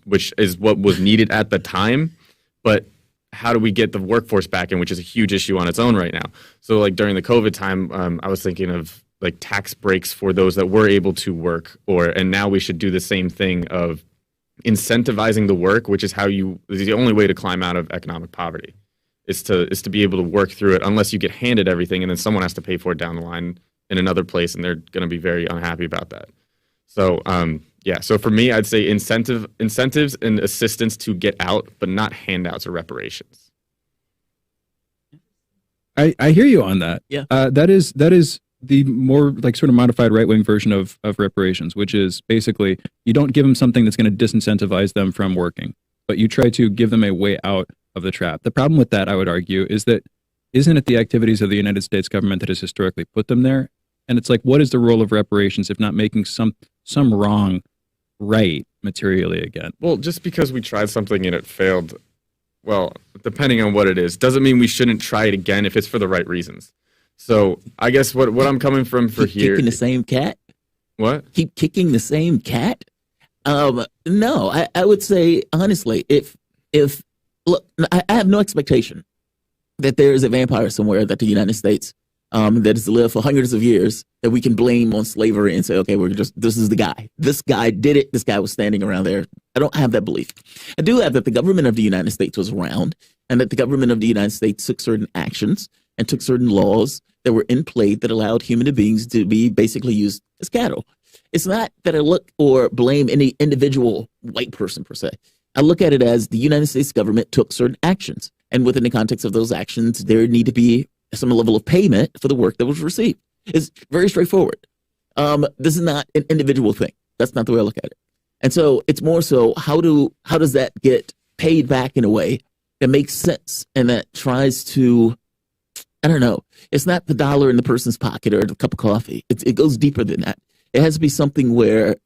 which is what was needed at the time. But how do we get the workforce back in, which is a huge issue on its own right now? So like during the COVID time, I was thinking of like tax breaks for those that were able to work, and now we should do the same thing of incentivizing the work, which is the only way to climb out of economic poverty is to be able to work through it, unless you get handed everything and then someone has to pay for it down the line in another place and they're going to be very unhappy about that. So, so for me, I'd say incentives and assistance to get out, but not handouts or reparations. I hear you on that. Yeah. That is the more like sort of modified right-wing version of reparations, which is basically you don't give them something that's going to disincentivize them from working, but you try to give them a way out of the trap. The problem with that, I would argue, is that isn't it the activities of the United States government that has historically put them there? And it's like, what is the role of reparations if not making some wrong right materially again? Well, just because we tried something and it failed, well, depending on what it is, doesn't mean we shouldn't try it again if it's for the right reasons. So I guess what I'm coming from for Keep here... kicking the same cat? What? Keep kicking the same cat? No, I would say, honestly, if look, I have no expectation that there is a vampire somewhere that the United States that has lived for hundreds of years that we can blame on slavery and say, okay, this is the guy. This guy did it. This guy was standing around there. I don't have that belief. I do have that the government of the United States was around and that the government of the United States took certain actions and took certain laws that were in play that allowed human beings to be basically used as cattle. It's not that I look or blame any individual white person per se. I look at it as the United States government took certain actions. And within the context of those actions, there need to be some level of payment for the work that was received. It's very straightforward. This is not an individual thing. That's not the way I look at it. And so it's more so how does that get paid back in a way that makes sense and that tries to I don't know. It's not the dollar in the person's pocket or the cup of coffee. It goes deeper than that. It has to be something where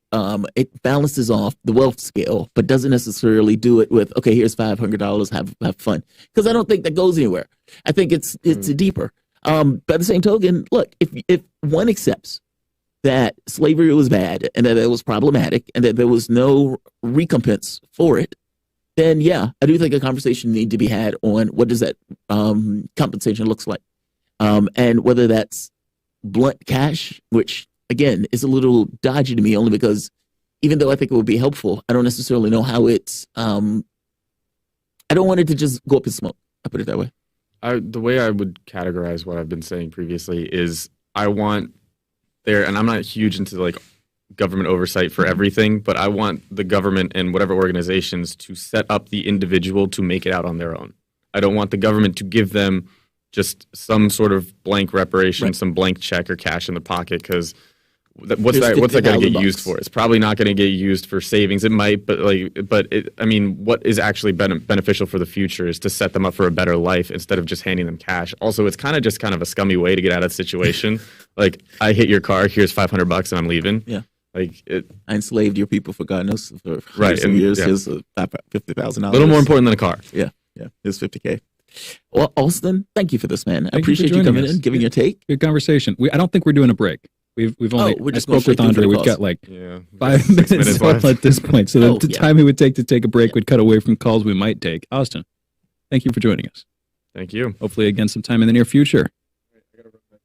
it balances off the wealth scale, but doesn't necessarily do it with, okay, here's $500, have fun. Because I don't think that goes anywhere. I think it's deeper. By the same token, look, if one accepts that slavery was bad and that it was problematic and that there was no recompense for it, then yeah, I do think a conversation need to be had on what does that compensation looks like, and whether that's blunt cash, which again is a little dodgy to me, only because even though I think it would be helpful, I don't necessarily know how it's. I don't want it to just go up in smoke. I put it that way. The way I would categorize what I've been saying previously is I want there, and I'm not huge into like government oversight for everything, but I want the government and whatever organizations to set up the individual to make it out on their own. I don't want the government to give them just some sort of blank reparation, some blank check or cash in the pocket, because what's that going to get used for? It's probably not going to get used for savings. It might, but I mean, what is actually beneficial for the future is to set them up for a better life instead of just handing them cash. Also, it's kind of a scummy way to get out of the situation. Like, I hit your car, here's $500 and I'm leaving. Yeah. Like I enslaved your people for God knows for some years. Yeah. Here's $50,000. A little more important than a car. Yeah. Here's $50K. Well, Austin, thank you for this, man. I Thank appreciate you coming us. in, giving your take. Good conversation. I don't think we're doing a break. We've only. we're I just going spoke with straight through Andre. the We've calls. got like Yeah. 5 minutes left. at this point. So the yeah. time it would take to take a break would cut away from calls we might take. Austin, thank you for joining us. Thank you. Hopefully again sometime in the near future.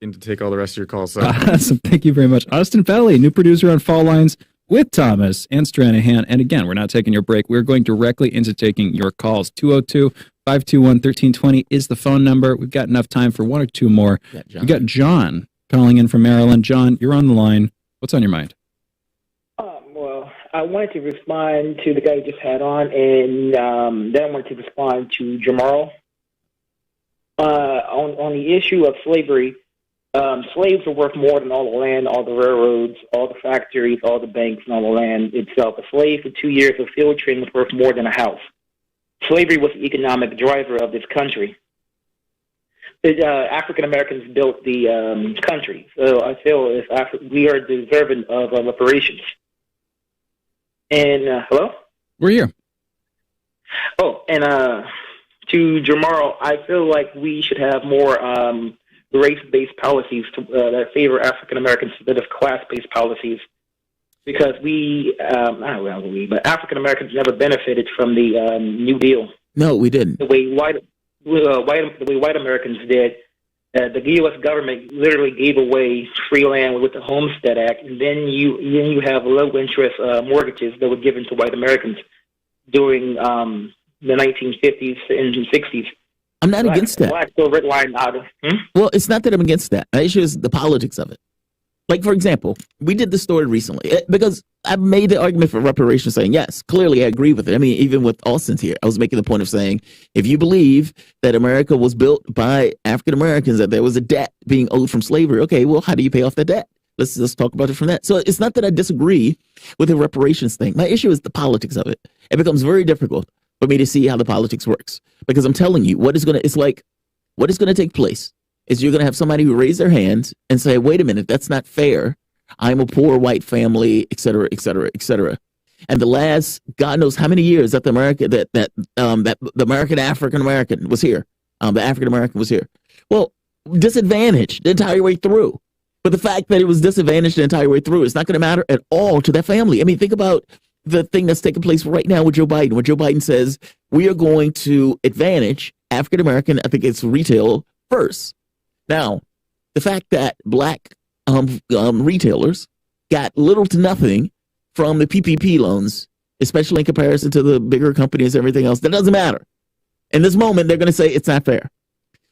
In to take all the rest of your calls. So. Awesome. Thank you very much. Austin Felly, new producer on Fall Lines with Thomas and Stranahan. And again, we're not taking your break. We're going directly into taking your calls. 202-521-1320 is the phone number. We've got enough time for one or two more. We got John calling in from Maryland. John, you're on the line. What's on your mind? Well, I wanted to respond to the guy you just had on, and then I wanted to respond to Jamarl. On the issue of slavery, slaves are worth more than all the land, all the railroads, all the factories, all the banks, and all the land itself. A slave for 2 years of field training was worth more than a house. Slavery was the economic driver of this country. African Americans built the country, so I feel we are deserving of reparations. And hello, we're here. Oh, and to Jamarl, I feel like we should have more race-based policies that favor African Americans instead of class-based policies, because but African Americans never benefited from the New Deal. No, we didn't. The way white Americans did. The U.S. government literally gave away free land with the Homestead Act, and then you have low-interest mortgages that were given to white Americans during the 1950s and 60s. I'm not against that. Black still redlined out of. Well, it's not that I'm against that. The issue is the politics of it. Like, for example, we did this story recently because I made the argument for reparations saying, yes, clearly I agree with it. I mean, even with Austin's here, I was making the point of saying, if you believe that America was built by African Americans, that there was a debt being owed from slavery, okay, well, how do you pay off that debt? Let's talk about it from that. So it's not that I disagree with the reparations thing. My issue is the politics of it. It becomes very difficult for me to see how the politics works, because I'm telling you, what is going to take place is you're going to have somebody who raise their hands and say, wait a minute, that's not fair. I'm a poor white family, et cetera, et cetera, et cetera. And the last, God knows how many years that the American African American was here, the African American was here. Well, disadvantaged the entire way through. But the fact that it was disadvantaged the entire way through is not going to matter at all to that family. I mean, think about the thing that's taking place right now with Joe Biden, where Joe Biden says we are going to advantage African American, I think it's retail first. Now, the fact that black retailers got little to nothing from the PPP loans, especially in comparison to the bigger companies and everything else, that doesn't matter. In this moment, they're going to say it's not fair.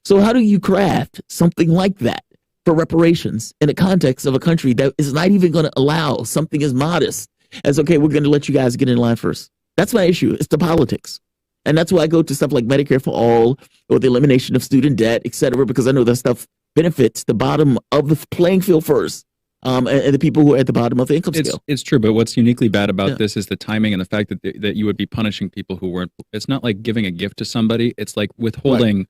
So how do you craft something like that for reparations in the context of a country that is not even going to allow something as modest as, okay, we're going to let you guys get in line first? That's my issue. It's the politics. And that's why I go to stuff like Medicare for All or the elimination of student debt, et cetera, because I know that stuff benefits the bottom of the playing field first, and the people who are at the bottom of the income scale. It's true, but what's uniquely bad about this is the timing and the fact that you would be punishing people who weren't. It's not like giving a gift to somebody. It's like withholding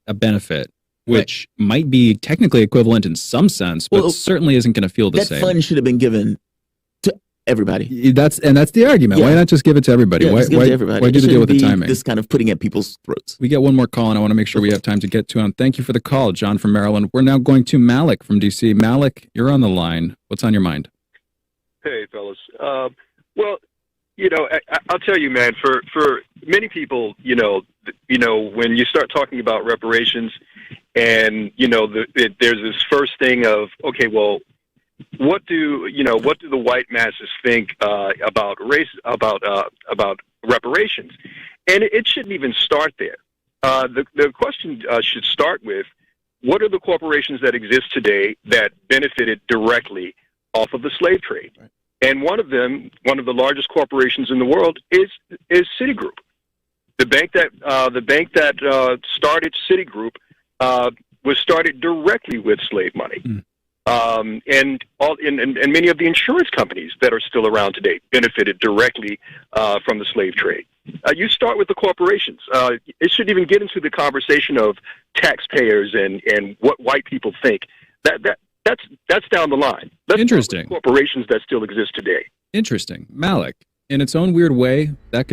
a benefit which might be technically equivalent in some sense, but certainly isn't going to feel the that same. fund should have been given to everybody. That's the argument. Yeah. Why not just give it to everybody? Yeah, why just give it to everybody. why do It the deal with the shouldn't be timing? this kind of putting at people's throats. We get one more call, and I want to make sure we have time to get to him. Thank you for the call, John from Maryland. We're now going to Malik from D.C. Malik, you're on the line. What's on your mind? Hey, fellas. Well, I'll tell you, man. For many people, when you start talking about reparations, and there's this first thing of, okay, well, what do the white masses think about race, about reparations? And it shouldn't even start there. The question should start with, what are the corporations that exist today that benefited directly off of the slave trade? Right. And one of the largest corporations in the world is Citigroup. The bank that started Citigroup was started directly with slave money. And many of the insurance companies that are still around today benefited directly from the slave trade. You start with the corporations. It shouldn't even get into the conversation of taxpayers and what white people think. That's down the line. That's interesting. Corporations that still exist today. Interesting. Malik, in its own weird way, that could